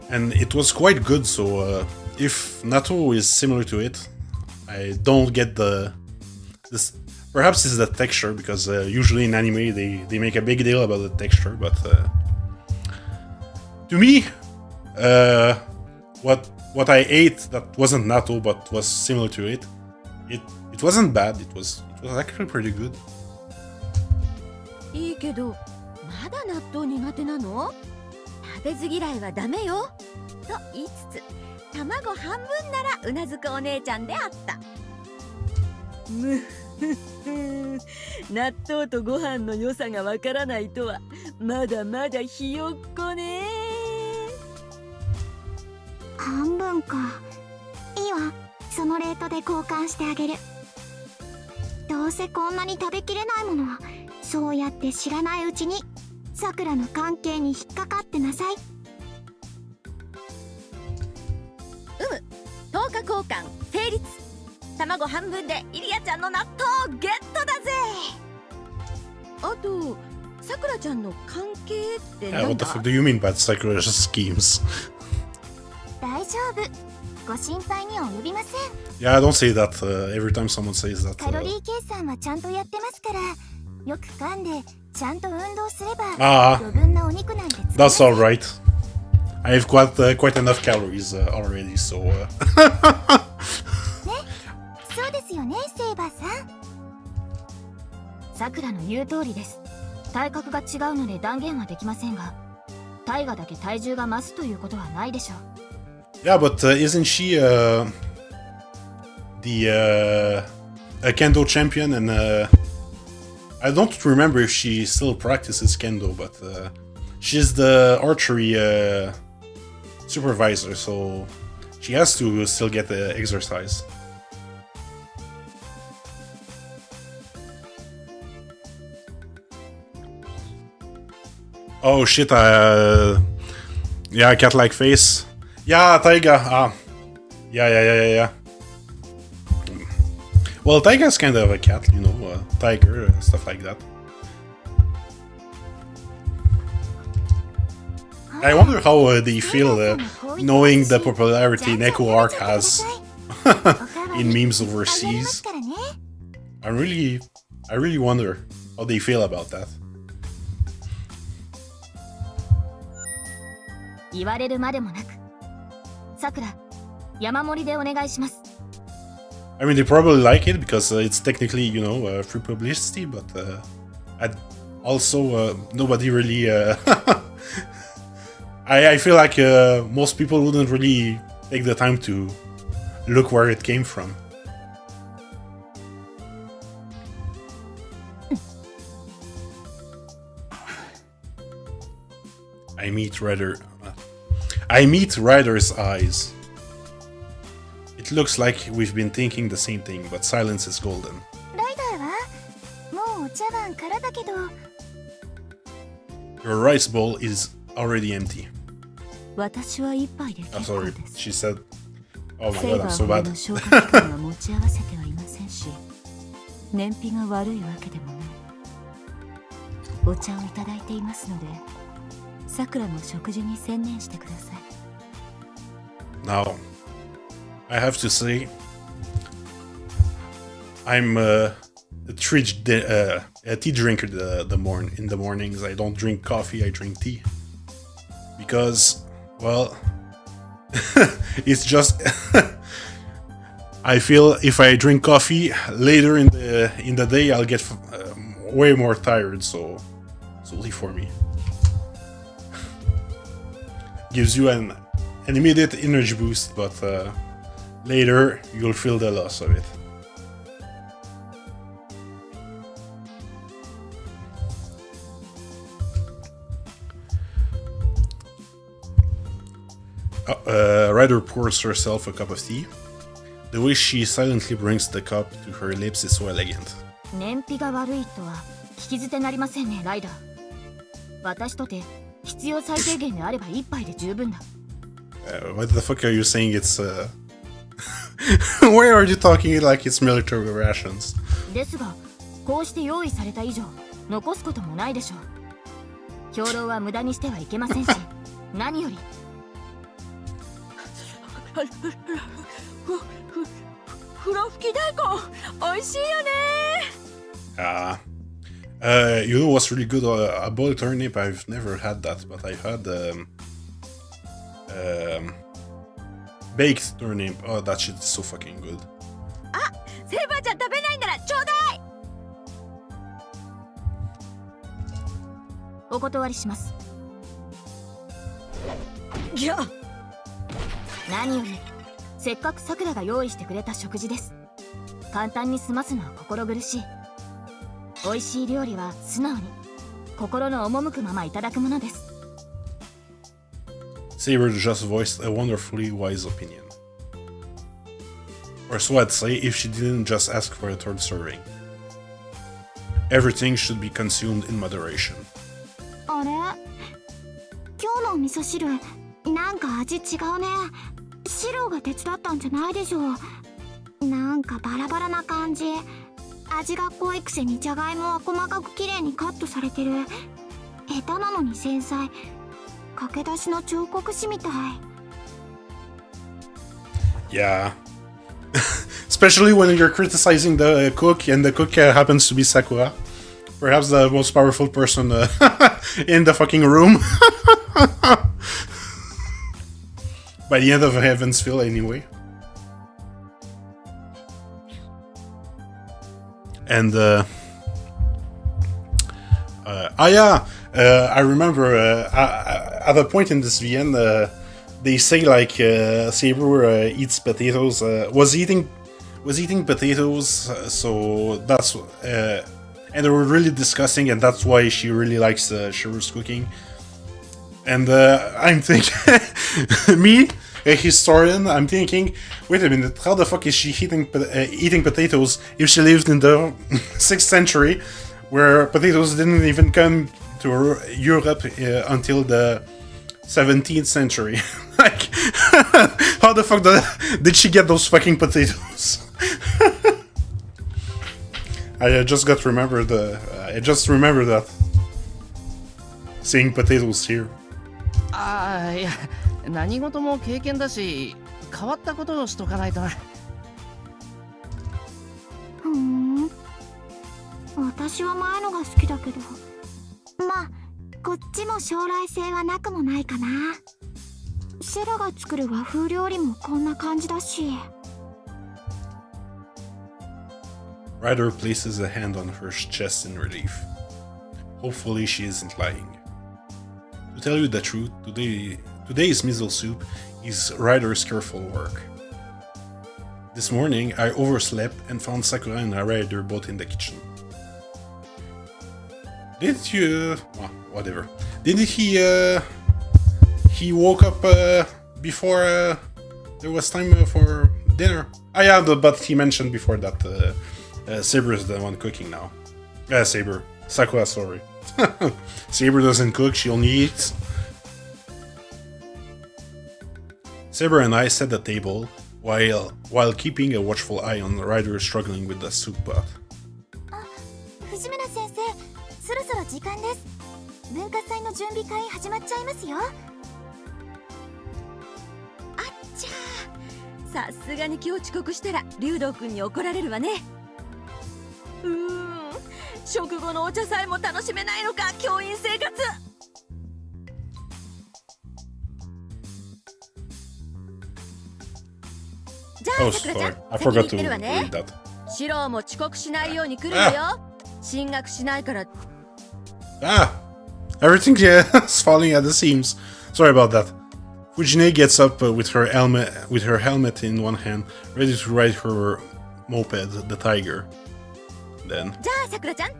and it was quite good, so if natto is similar to it, I don't get this. Perhaps it's the texture, because usually in anime they make a big deal about the texture, but to me, what I ate that wasn't natto but was similar to it, it wasn't bad. It was actually pretty good. いいけど、まだ納豆苦手なの？食べず嫌いはダメよ。と言いつつ、卵半分ならうなずくお姉ちゃんであった。む納豆とご飯の良さがわからないとはまだまだひよっこね。半分か。いいわ、そのレートで交換してあげる。どうせこんなに食べきれないものはそうやって知らないうちにさくらの関係に引っかかってなさい。10日交換成立。卵半分でイリアちゃんの納豆ゲットだぜ。あとさくらちゃんの関係ってなんだ？ What the fuck do you mean by Sakura's schemes? 大丈夫。ご心配には及びません。Yeah, don't say that every time someone says that. カロリー計算はちゃんとやってますから、よく噛んでちゃんと運動すれば余分なお肉なんて。That's all right. I have quite enough calories already, so. ね、そうですよね、セイバーさん。さくらの言う通りです。体格が違うので断言はできませんが、タイガだけ体重が増すということはないでしょう。Yeah, but isn't she a kendo champion? And I don't remember if she still practices kendo, but she's the archery supervisor, so she has to still get the exercise. Oh shit! Yeah, cat-like face. Yeah, Taiga. Yeah. Well, Taiga's kind of a cat, you know, tiger and stuff like that. I wonder how they feel knowing the popularity Neko Arc has in memes overseas. I really wonder how they feel about that. 言われるまでもなく、さくら、山盛りでお願いします。I mean, they probably like it because it's technically, you know, free publicity, but also nobody really. I feel like most people wouldn't really take the time to look where it came from. I meet Ryder's eyes. It looks like we've been thinking the same thing, but silence is golden. ライダーはもうお茶碗からだけど Your rice bowl is already empty. 私は一杯で結 Oh, 構 sorry. です She said, oh my セイ god, バ I'm ー so ほど bad. の消化器官は持ち合わせてはいませんし燃費が悪いわけでもないお茶をいただいていますのでさくらも食事に専念してください Now, I have to say, I'm a tea drinker in the mornings. I don't drink coffee, I drink tea. Because, well, it's just... I feel if I drink coffee later in the day, I'll get way more tired, so leave for me. Gives you an immediate energy boost, but later you'll feel the loss of it. Ryder pours herself a cup of tea. The way she silently brings the cup to her lips is so elegant. 燃費が悪いとは聞き捨てなりませんね、ライダー。私とて必要最低限であれば一杯で十分だ。What the fuck are you saying? It's Why are you talking like it's military rations? ですが、こうして用意された以上、残すこともないでしょう。兵糧は無駄にしてはいけませんし、何より。ふろふき大根美味しいよね You know what's really good? A boiled turnip. I've never had that, but I've had baked turnip. Oh, that shit is so fucking good. セイバーちゃん食べないならちょうだいお断りします。いや何よりせっかくさくらが用意してくれた食事です。簡単に済ますのは心苦しい。美味しい料理は素直に心の赴くままいただくものです。 Saber just voiced a wonderfully wise opinion. Or so I'd say if she didn't just ask for a third serving. Everything should be consumed in moderation. あれ今日のお味噌汁なんか味違うね白が手伝ったんじゃないでしょうなんかバラバラな感じ味が濃いくせにじゃがいもは細かくきれいにカットされてる下手なのに繊細駆け出しの彫刻師みたい Yeah. Especially when you're criticizing the cook and the cook happens to be Sakura. Perhaps the most powerful person in the fucking room. By the end of Heavensville, anyway. And, I remember at a point in this VN, they say like Saber eats potatoes. Was eating potatoes, so that's and they were really disgusting, and that's why she really likes Shiru's cooking. And I'm thinking, me, a historian, I'm thinking, wait a minute, how the fuck is she eating potatoes if she lived in the 6th century, where potatoes didn't even come to Europe until the 17th century? Like, how the fuck did she get those fucking potatoes? I just remembered that seeing potatoes here. ああいや何事も経験だし変わったことをしとかないとなふん私は前のが好きだけどまあこっちも将来性はなくもないかなセラが作る和風料理もこんな感じだし Ryder places a hand on her chest in relief. Hopefully she isn't lying. To tell you the truth, today's miso soup is Ryder's careful work. This morning, I overslept and found Sakura and Ryder both in the kitchen. Didn't you... Well, whatever. Didn't he he woke up before there was time for dinner. Ah, yeah, but he mentioned before that Saber is the one cooking now. Saber. Sakura, sorry. Saber doesn't cook, she only eats. Saber and I set the table while keeping a watchful eye on the rider struggling with the soup pot. 藤村先生、そろそろ時間です。文化祭の準備会始まっちゃいますよ。あっちゃー、さすがに今日遅刻したら竜道くんに怒られるわね。食後のお茶さえも楽しめないのか、教員生活。じゃあ、さくらちゃん、先に行ってるわね。シローも遅刻しないように来るのよ。進学しないから。Everything is falling at the seams. Sorry about that. Fujine gets up with her helmet in one hand, ready to ride her moped, the Tiger. Then. じゃあ、さくらちゃん。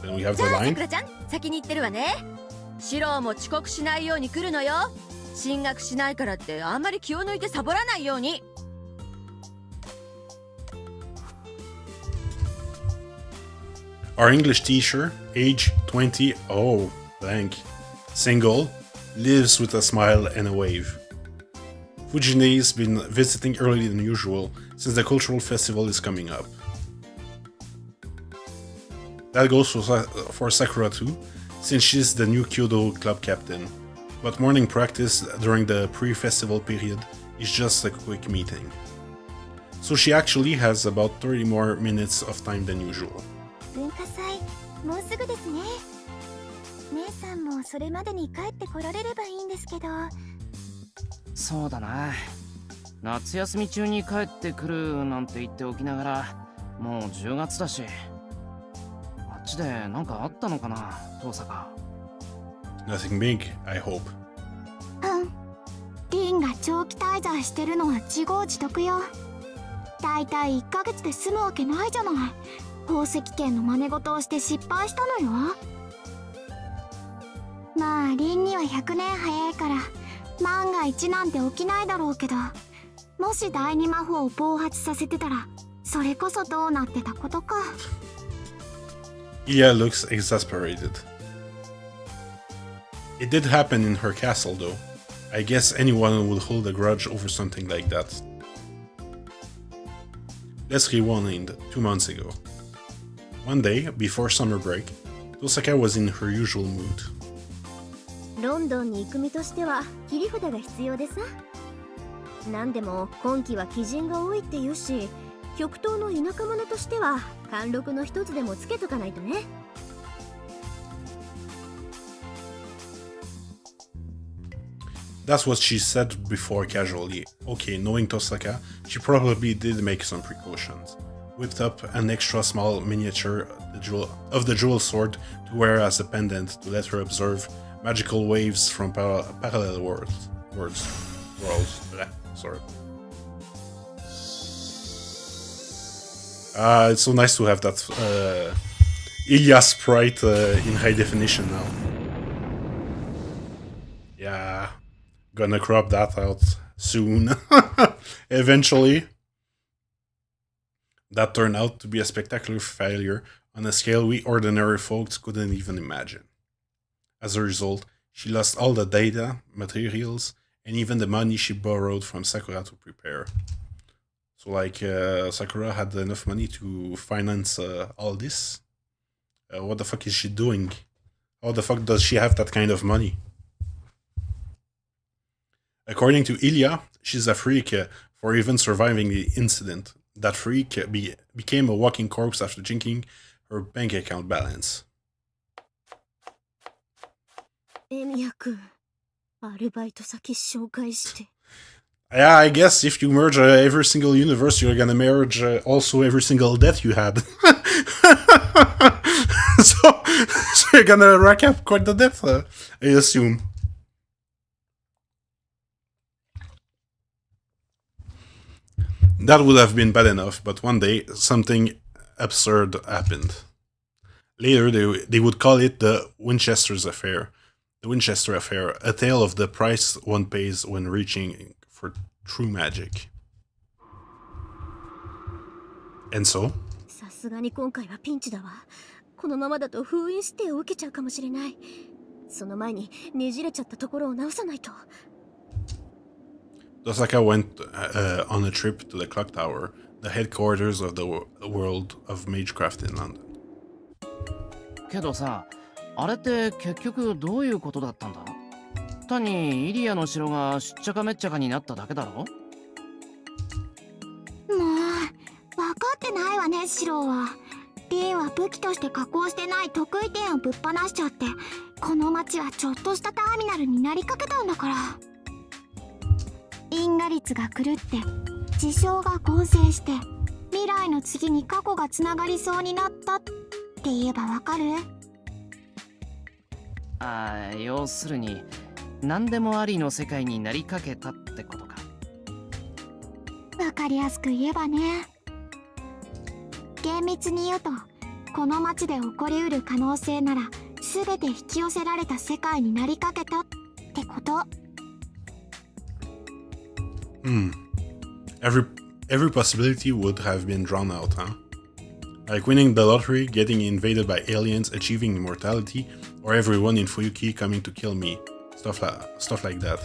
Then we have じ the ゃあ、さ line. くらちゃん、先に行ってるわね。シローも遅刻しないように来るのよ。進学しないからってあんまり気を抜いてサボらないように。Our English teacher, age 20, oh, blank, single, lives with a smile and a wave. Fujine's been visiting earlier than usual since the cultural festival is coming up. That goes for Sakura too, since she's the new Kyoto club captain. But morning practice during the pre-festival period is just a quick meeting. So she actually has about 30 more minutes of time than usual. 文化祭、もうすぐですね。姉さんもそれまでに帰ってこられればいいんですけど。そうだな。夏休み中に帰ってくるなんて言っておきながら、もう10月だし。あっちでなんかあったのかな、遠坂。Nothing big, I hope. リンが長期滞在してるのは自業自得よ。だいたい1ヶ月で済むわけないじゃない。宝石圏の真似事をして失敗したのよ。まあリンには100年早いから万が一なんて起きないだろうけど、もし第二魔法を暴発させてたらそれこそどうなってたことか。Ilya looks exasperated. It did happen in her castle though. I guess anyone would hold a grudge over something like that. Let's rewind 2 months ago. One day, before summer break, Tosaka was in her usual mood. ロンドンに行く身としては切り札が必要でさ。なんでも今季は鬼人が多いって言うし、極東の田舎者としては貫禄の一つでもつけとかないとね。That's what she said before casually. Okay, knowing Tosaka, she probably did make some precautions. Whipped up an extra small miniature of the jewel sword to wear as a pendant to let her observe magical waves from parallel worlds. Sorry. It's so nice to have that Ilya sprite in high definition now. Yeah, gonna crop that out soon. Eventually. That turned out to be a spectacular failure on a scale we ordinary folks couldn't even imagine. As a result, she lost all the data, materials, and even the money she borrowed from Sakura to prepare. So Sakura had enough money to finance all this? What the fuck is she doing? How the fuck does she have that kind of money? According to Ilya, she's a freak for even surviving the incident. That freak became a walking corpse after drinking her bank account balance. エミヤ君、アルバイト先紹介して。Yeah, I guess if you merge every single universe, you're gonna merge also every single death you had. so you're gonna rack up quite the death, I assume. That would have been bad enough, but one day, something absurd happened. Later, they would call it the Winchester's affair. The Winchester Affair, a tale of the price one pays when reaching for true magic. And so? さすがに今回はピンチだわ。このままだと封印指定を受けちゃうかもしれない。その前にねじれちゃったところを直さないと。Dosaka went on a trip to the Clock Tower, the headquarters of the world of Magecraft in London. けどさ、あれって結局どういうことだったんだ？単にイリアの城がしっちゃかめっちゃかになっただけだろ？もう分かってないわね、シローは。リンは武器として加工してない得意点をぶっ放しちゃって、この町はちょっとしたターミナルになりかけたんだから。因果率が狂って事象が合成して未来の次に過去がつながりそうになったって言えばわかる？要するに何でもありの世界になりかけたってことか。わかりやすく言えばね。厳密に言うとこの街で起こりうる可能性なら全て引き寄せられた世界になりかけたってこと。Every possibility would have been drawn out, huh? Like winning the lottery, getting invaded by aliens, achieving immortality, or everyone in Fuyuki coming to kill me. Stuff like that.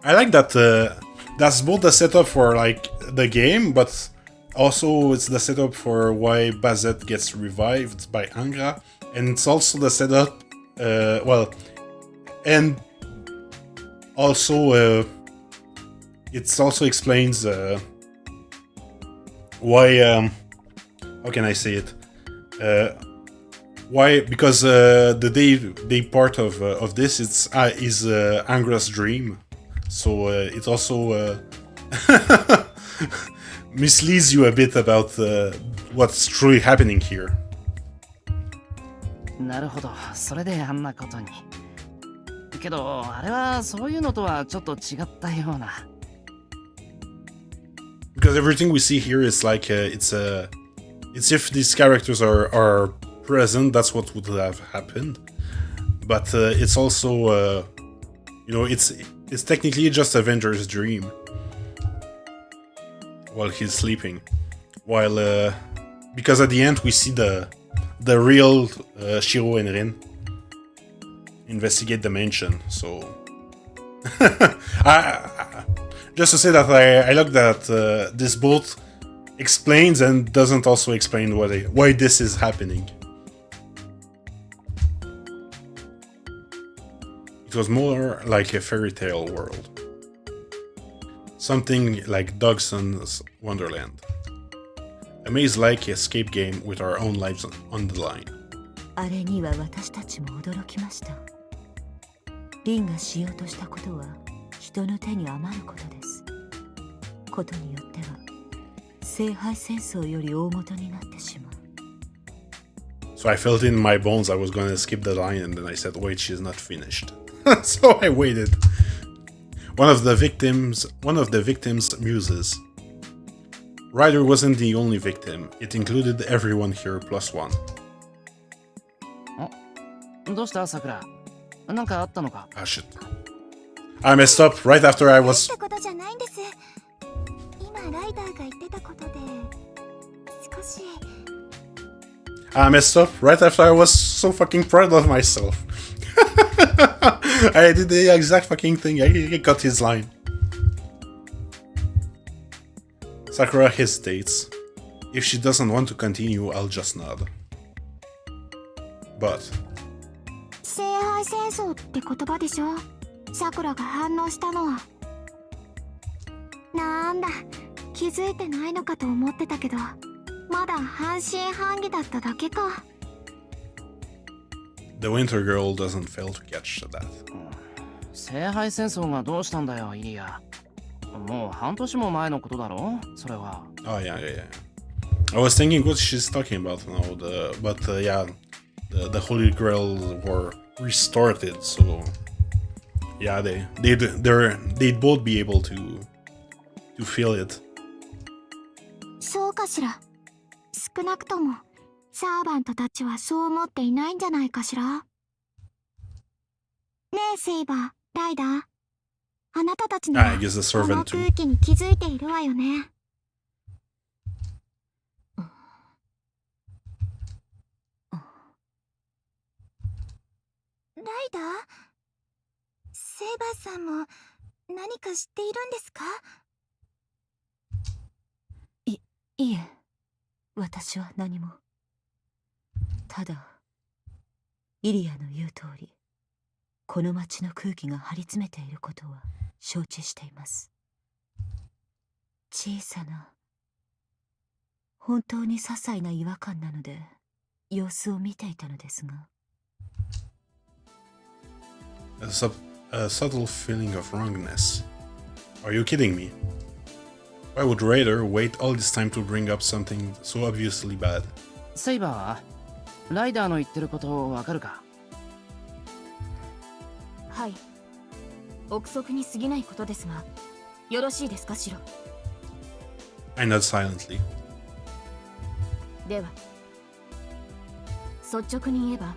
I like that that's both the setup for like the game, but also it's the setup for why Bazette gets revived by Angra, and it's also the setup, and also it also explains why. How can I say it? Why? Because the day part of this is Angra's dream, so it also misleads you a bit about what's truly happening here. なるほど、それであんなことに。けどあれはそういうのとはちょっと違ったような。Because everything we see here is like it's if these characters are present, that's what would have happened. But it's also it's technically just Avenger's dream while he's sleeping. While because at the end we see the real Shiro and Rin investigate the mansion. So just to say that I like that this both explains and doesn't also explain why this is happening. It was more like a fairy tale world. Something like Dogson's Wonderland. A maze-like escape game with our own lives on the line. あれには私たちも驚きました。リンがしようとしたことは人の手に余ることです。ことによっては聖杯戦争より大元になってしまう。So I felt in my bones I was gonna skip the line, and then I said, wait, she's not finished. So I waited. One of the victims' muses. Ryder wasn't the only victim. It included everyone here plus one. どうしたさくら？なんかあったのか？ Ah shit. I messed up right after I was... ってことじゃないんです。今ライダーが言ってたことで少し I messed up right after I was so fucking proud of myself. I did the exact fucking thing. I got his line. Sakura hesitates. If she doesn't want to continue, I'll just nod. But... 聖杯戦争って言葉でしょ。さくらが反応したのは。なんだ、気づいてないのかと思ってたけど、まだ半信半疑だっただけか。The Winter Girl doesn't fail to catch that. 聖杯戦争がどうしたんだよ、イリア。もう半年も前のことだろ、それは。Oh yeah. I was thinking what she's talking about now, the Holy Grail were restarted, so yeah, they'd both be able to feel it. そうかしら。少なくともサーバントたちはそう思っていないんじゃないかしら。えセイバー、ライダー。あなたたちの I guess the この servant too. 空気に気づいているわよね。ライダー、セイバーさんも何か知っているんですか？いえ、私は何も。ただ、イリアの言う通り、この街の空気が張り詰めていることは承知しています。小さな、本当に些細な違和感なので、様子を見ていたのですが。A subtle feeling of wrongness. Are you kidding me? Why would Raider wait all this time to bring up something so obviously bad? セイバー、ライダーの言ってることわかるか？はい。憶測に過ぎないことですが、よろしいですか、シロ。I nod silently. では、率直に言えば、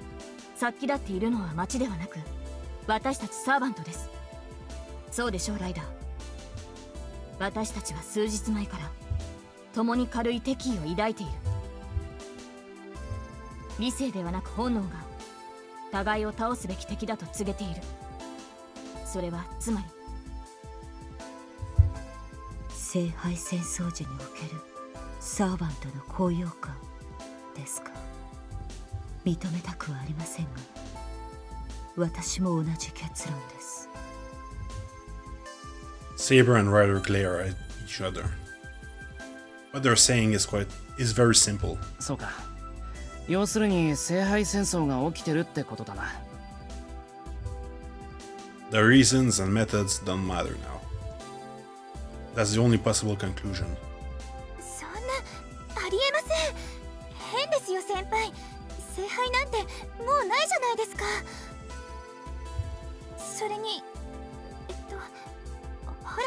殺気立っているのは町ではなく、私たちサーバントです。そうでしょう、ライダー。私たちは数日前から共に軽い敵意を抱いている。理性ではなく本能が互いを倒すべき敵だと告げている。それはつまり聖杯戦争時におけるサーバントの高揚感ですか。認めたくはありませんが、私も同じ結論です。Saber and Ryder glare at each other. What they're saying is very simple. そうか。要するに聖杯戦争が起きてるってことだな。The reasons and methods don't matter now. That's the only possible conclusion. そんな、ありえません。変ですよ、先輩。聖杯なんてもうないじゃないですか。それにほら、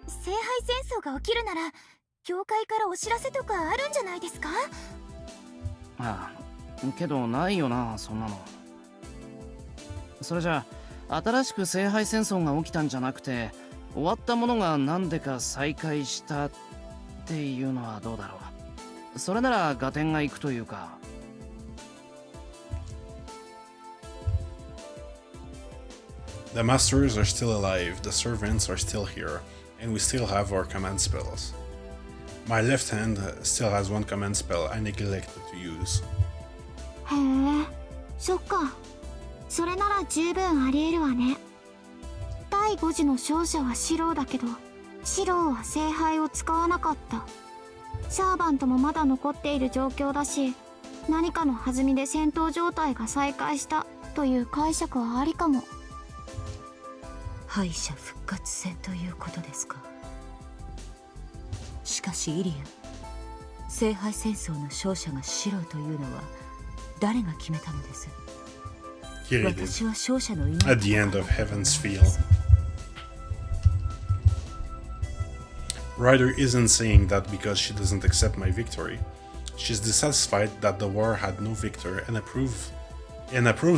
聖杯戦争が起きるなら教会からお知らせとかあるんじゃないですか？ああ、けどないよな、そんなの。それじゃあ、新しく聖杯戦争が起きたんじゃなくて、終わったものが何でか再開したっていうのはどうだろう。それなら合点がいくというか。The masters are still alive, the servants are still here, and we still have our command spells. My left hand still has one command spell I neglected to use. へえ、そっか。それなら十分ありえるわね。第5次の勝者はシローだけど、シローは聖杯を使わなかった。サーバントもまだ残っている状況だし、何かの弾みで戦闘状態が再開したという解釈はありかも。敗者復活戦ということですか。しかしイリア、聖杯戦争の勝者がシローというのは誰が決めたのです？ Here it 私 is. は勝者の意味 At the end of Heaven's Field. Ryder isn't saying that because she doesn't accept my victory. She's dissatisfied that the war had no victor and approves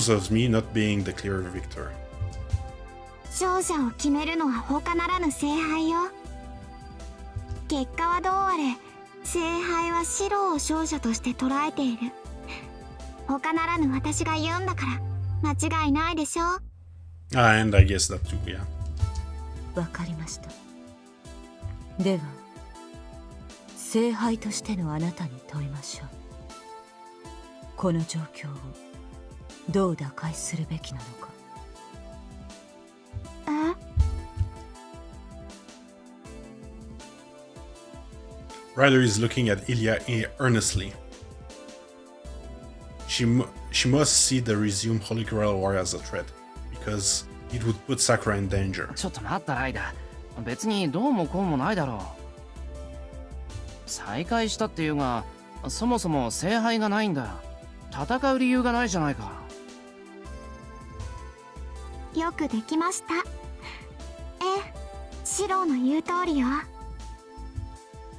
of me not being the clear victor. 勝者を決めるのは他ならぬ聖杯よ。結果はどうあれ、聖杯はシローを勝者として捉えている。他ならぬ私が言うんだから間違いないでしょ。And I guess that too, yeah. わかりました。では聖杯としてのあなたに問いましょう。この状況をどう打開するべきなのか。Ryder is looking at Ilya earnestly. She must see the resumed Holy Grail War as a threat, because it would put Sakura in danger. ちょっと待ったライダー。別にどうもこうもないだろう。再開したっていうが、そもそも聖杯がないんだ。戦う理由がないじゃないか。よくできました。シローの言う通りよ。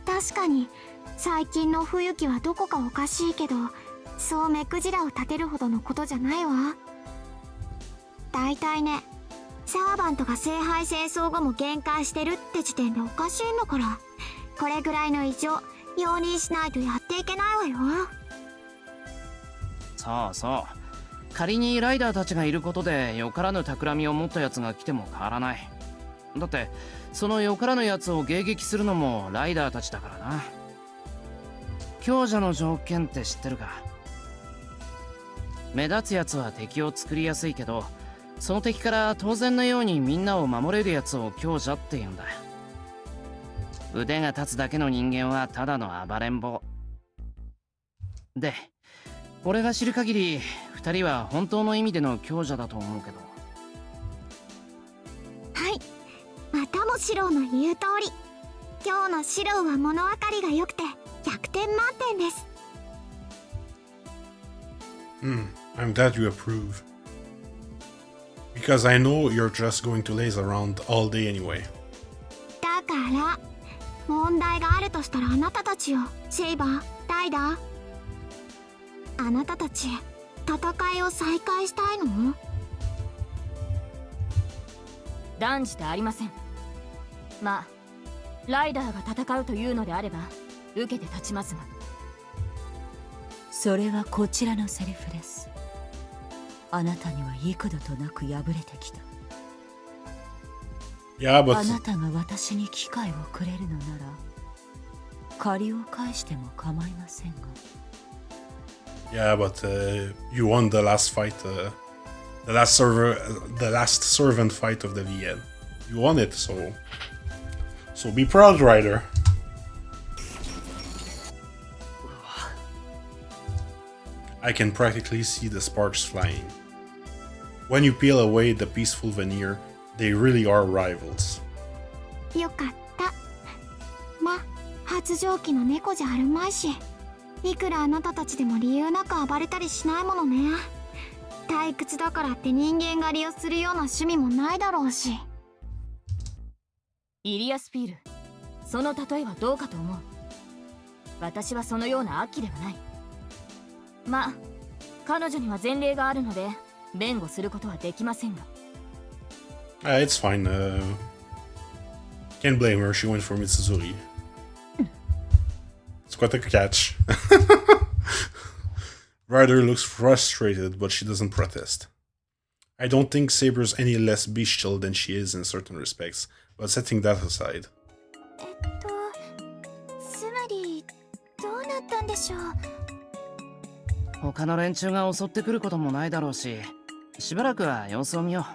確かに最近の冬季はどこかおかしいけど、そう目くじらを立てるほどのことじゃないわ。大体ね、サーバントが聖杯戦争後も限界してるって時点でおかしいんだから、これぐらいの異常容認しないとやっていけないわよ。そうそう。仮にライダーたちがいることでよからぬ企みを持ったやつが来ても変わらない。だってそのよからぬやつを迎撃するのもライダーたちだからな。強者の条件って知ってるか？目立つやつは敵を作りやすいけど、その敵から当然のようにみんなを守れるやつを強者って言うんだ。腕が立つだけの人間はただの暴れん坊で、俺が知る限り2人は本当の意味での強者だと思うけど。はい、またもシローの言う通り、今日のシローは物分かりが良くて100点満点です。I'm glad you approve. Because I know you're just going to laze around all day anyway. だから問題があるとしたらあなたたちよ、シェイバー、ライダー。あなたたち戦いを再開したいの？断じてありません。まあライダーが戦うというのであれば受けて立ちますが。それはこちらのセリフです。あなたには幾度となく敗れてきた。Yeah, but あなたが私に機会をくれるのなら借りを返しても構いませんが。yeah, but you won the last fight, the last servant fight of the VN. You won it, so be proud, Ryder. I can practically see the sparks flying. When you peel away the peaceful veneer, they really are rivals. よかった。ま、発情期の猫じゃあるまいし、いくらあなたたちでも理由なく暴れたりしないものね。退屈だからって人間狩りをするような趣味もないだろうし。イリアスピール、その例えはどうかと思う。私はそのような悪鬼ではない。まあ彼女には前例があるので弁護することはできませんが。It's fine. Can't blame her. She went for Mitsuzuri. It's quite a catch. Ryder looks frustrated, but she doesn't protest. I don't think Saber's any less bestial than she is in certain respects, but setting that aside. つまりどうなったんでしょう。他の連中が襲ってくることもないだろうし、しばらくは様子を見よ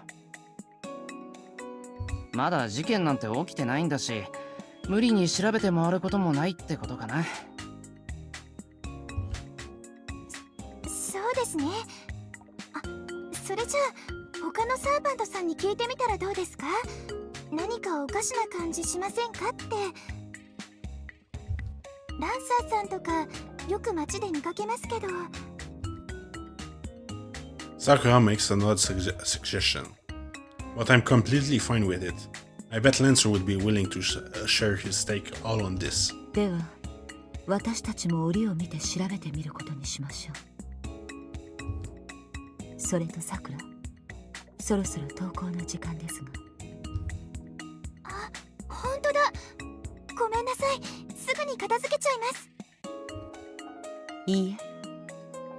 う。まだ事件なんて起きてないんだし、無理に調べて回ることもないってことかな。そうですね。あ、それじゃあ他のサーバントさんに聞いてみたらどうですか？何かおかしな感じしませんかって。ランサーさんとかよく街で見かけますけど。Sakura makes an odd suggestion, but I'm completely fine with it. I bet Lancer would be willing to share his stake all on this. では私たちも折を見て調べてみることにしましょう。それとさくら、そろそろ登校の時間ですが。あ、本当だ。ごめんなさい。すぐに片付けちゃいます。いいえ、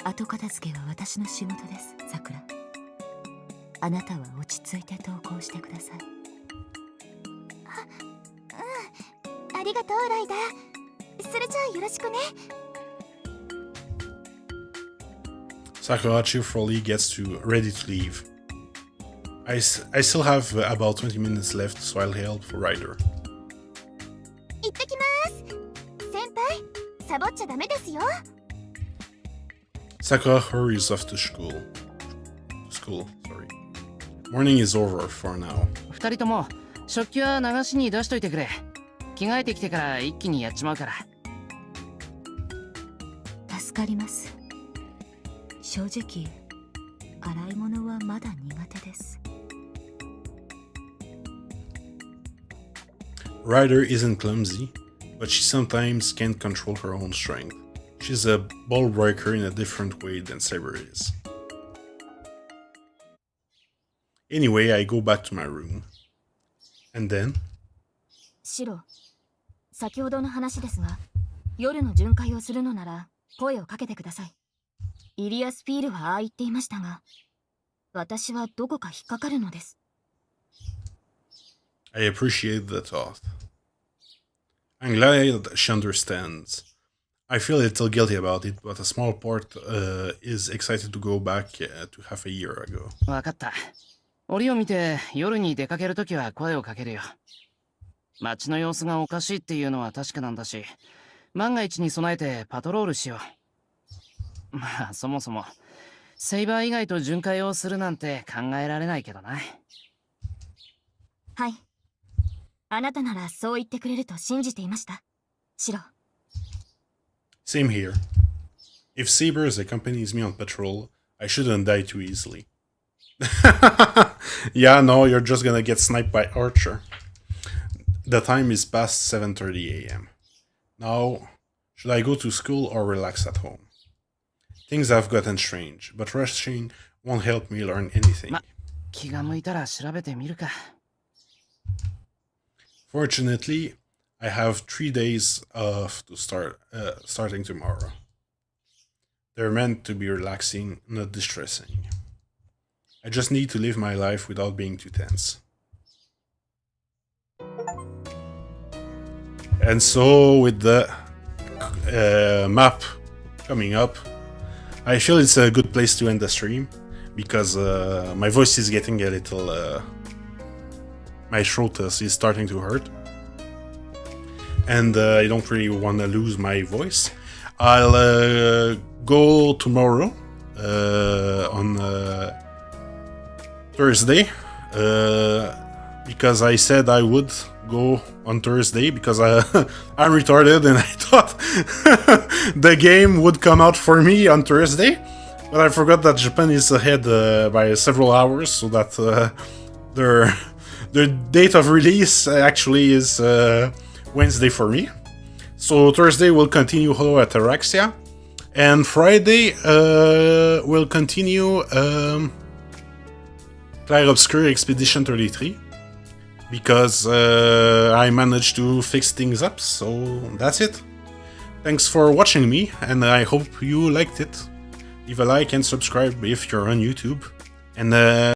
後片付けは私の仕事です、さくら。あなたは落ち着いて登校してください。ありがとう、ライダー。それじゃあよろしくね。Sakura cheerfully gets ready to leave. I still have about 20 minutes left, so I'll help for Ryder. 行ってきます。先輩、サボっちゃダメですよ。Sakura hurries off to school. Morning is over for now. 2人とも食器は流しに出しといてくれ。着替えてきてから一気にやっちまうから。助かります。正直洗い物はまだ苦手です。Ryder isn't clumsy, but she sometimes can't control her own strength. She's a ball breaker in a different way than Saber is. Anyway, I go back to my room. And then? シロ、先ほどの話ですが、夜の巡回をするのなら声をかけてください。イリアス・ピールはああ言っていましたが、私はどこか引っかかるのです。I appreciate the thought. I'm glad she understands. I feel a little guilty about it, but a small part is excited to go back to half a year ago. わかった。折を見て夜に出かけるときは声をかけるよ。街の様子がおかしいっていうのは確かなんだし、万が一に備えてパトロールしよう。まあそもそもセイバー以外と巡回をするなんて考えられないけどな。はい。あなたならそう言ってくれると信じていました。シロ。Same here. If Sabers accompanies me on patrol, I shouldn't die too easily. Yeah, no, you're just gonna get sniped by Archer. The time is past 7:30 a.m. Now, should I go to school or relax at home? Things have gotten strange, but rushing won't help me learn anything. 気が向いたら調べてみるか。Fortunately, I have 3 days off to starting tomorrow. They're meant to be relaxing, not distressing. I just need to live my life without being too tense. And so, with the map coming up, I feel it's a good place to end the stream, because my voice is getting a little... my throat is starting to hurt. And I don't really want to lose my voice. I'll go tomorrow on Thursday, because I said I would go on Thursday, because I'm retarded and I thought the game would come out for me on Thursday, but I forgot that Japan is ahead by several hours, so that their date of release actually is Wednesday for me. So Thursday will continue Hello Ataraxia, and Friday will continue Clair Obscur Expedition 33, because I managed to fix things up, so that's it. Thanks for watching me, and I hope you liked it. Leave a like and subscribe if you're on YouTube, and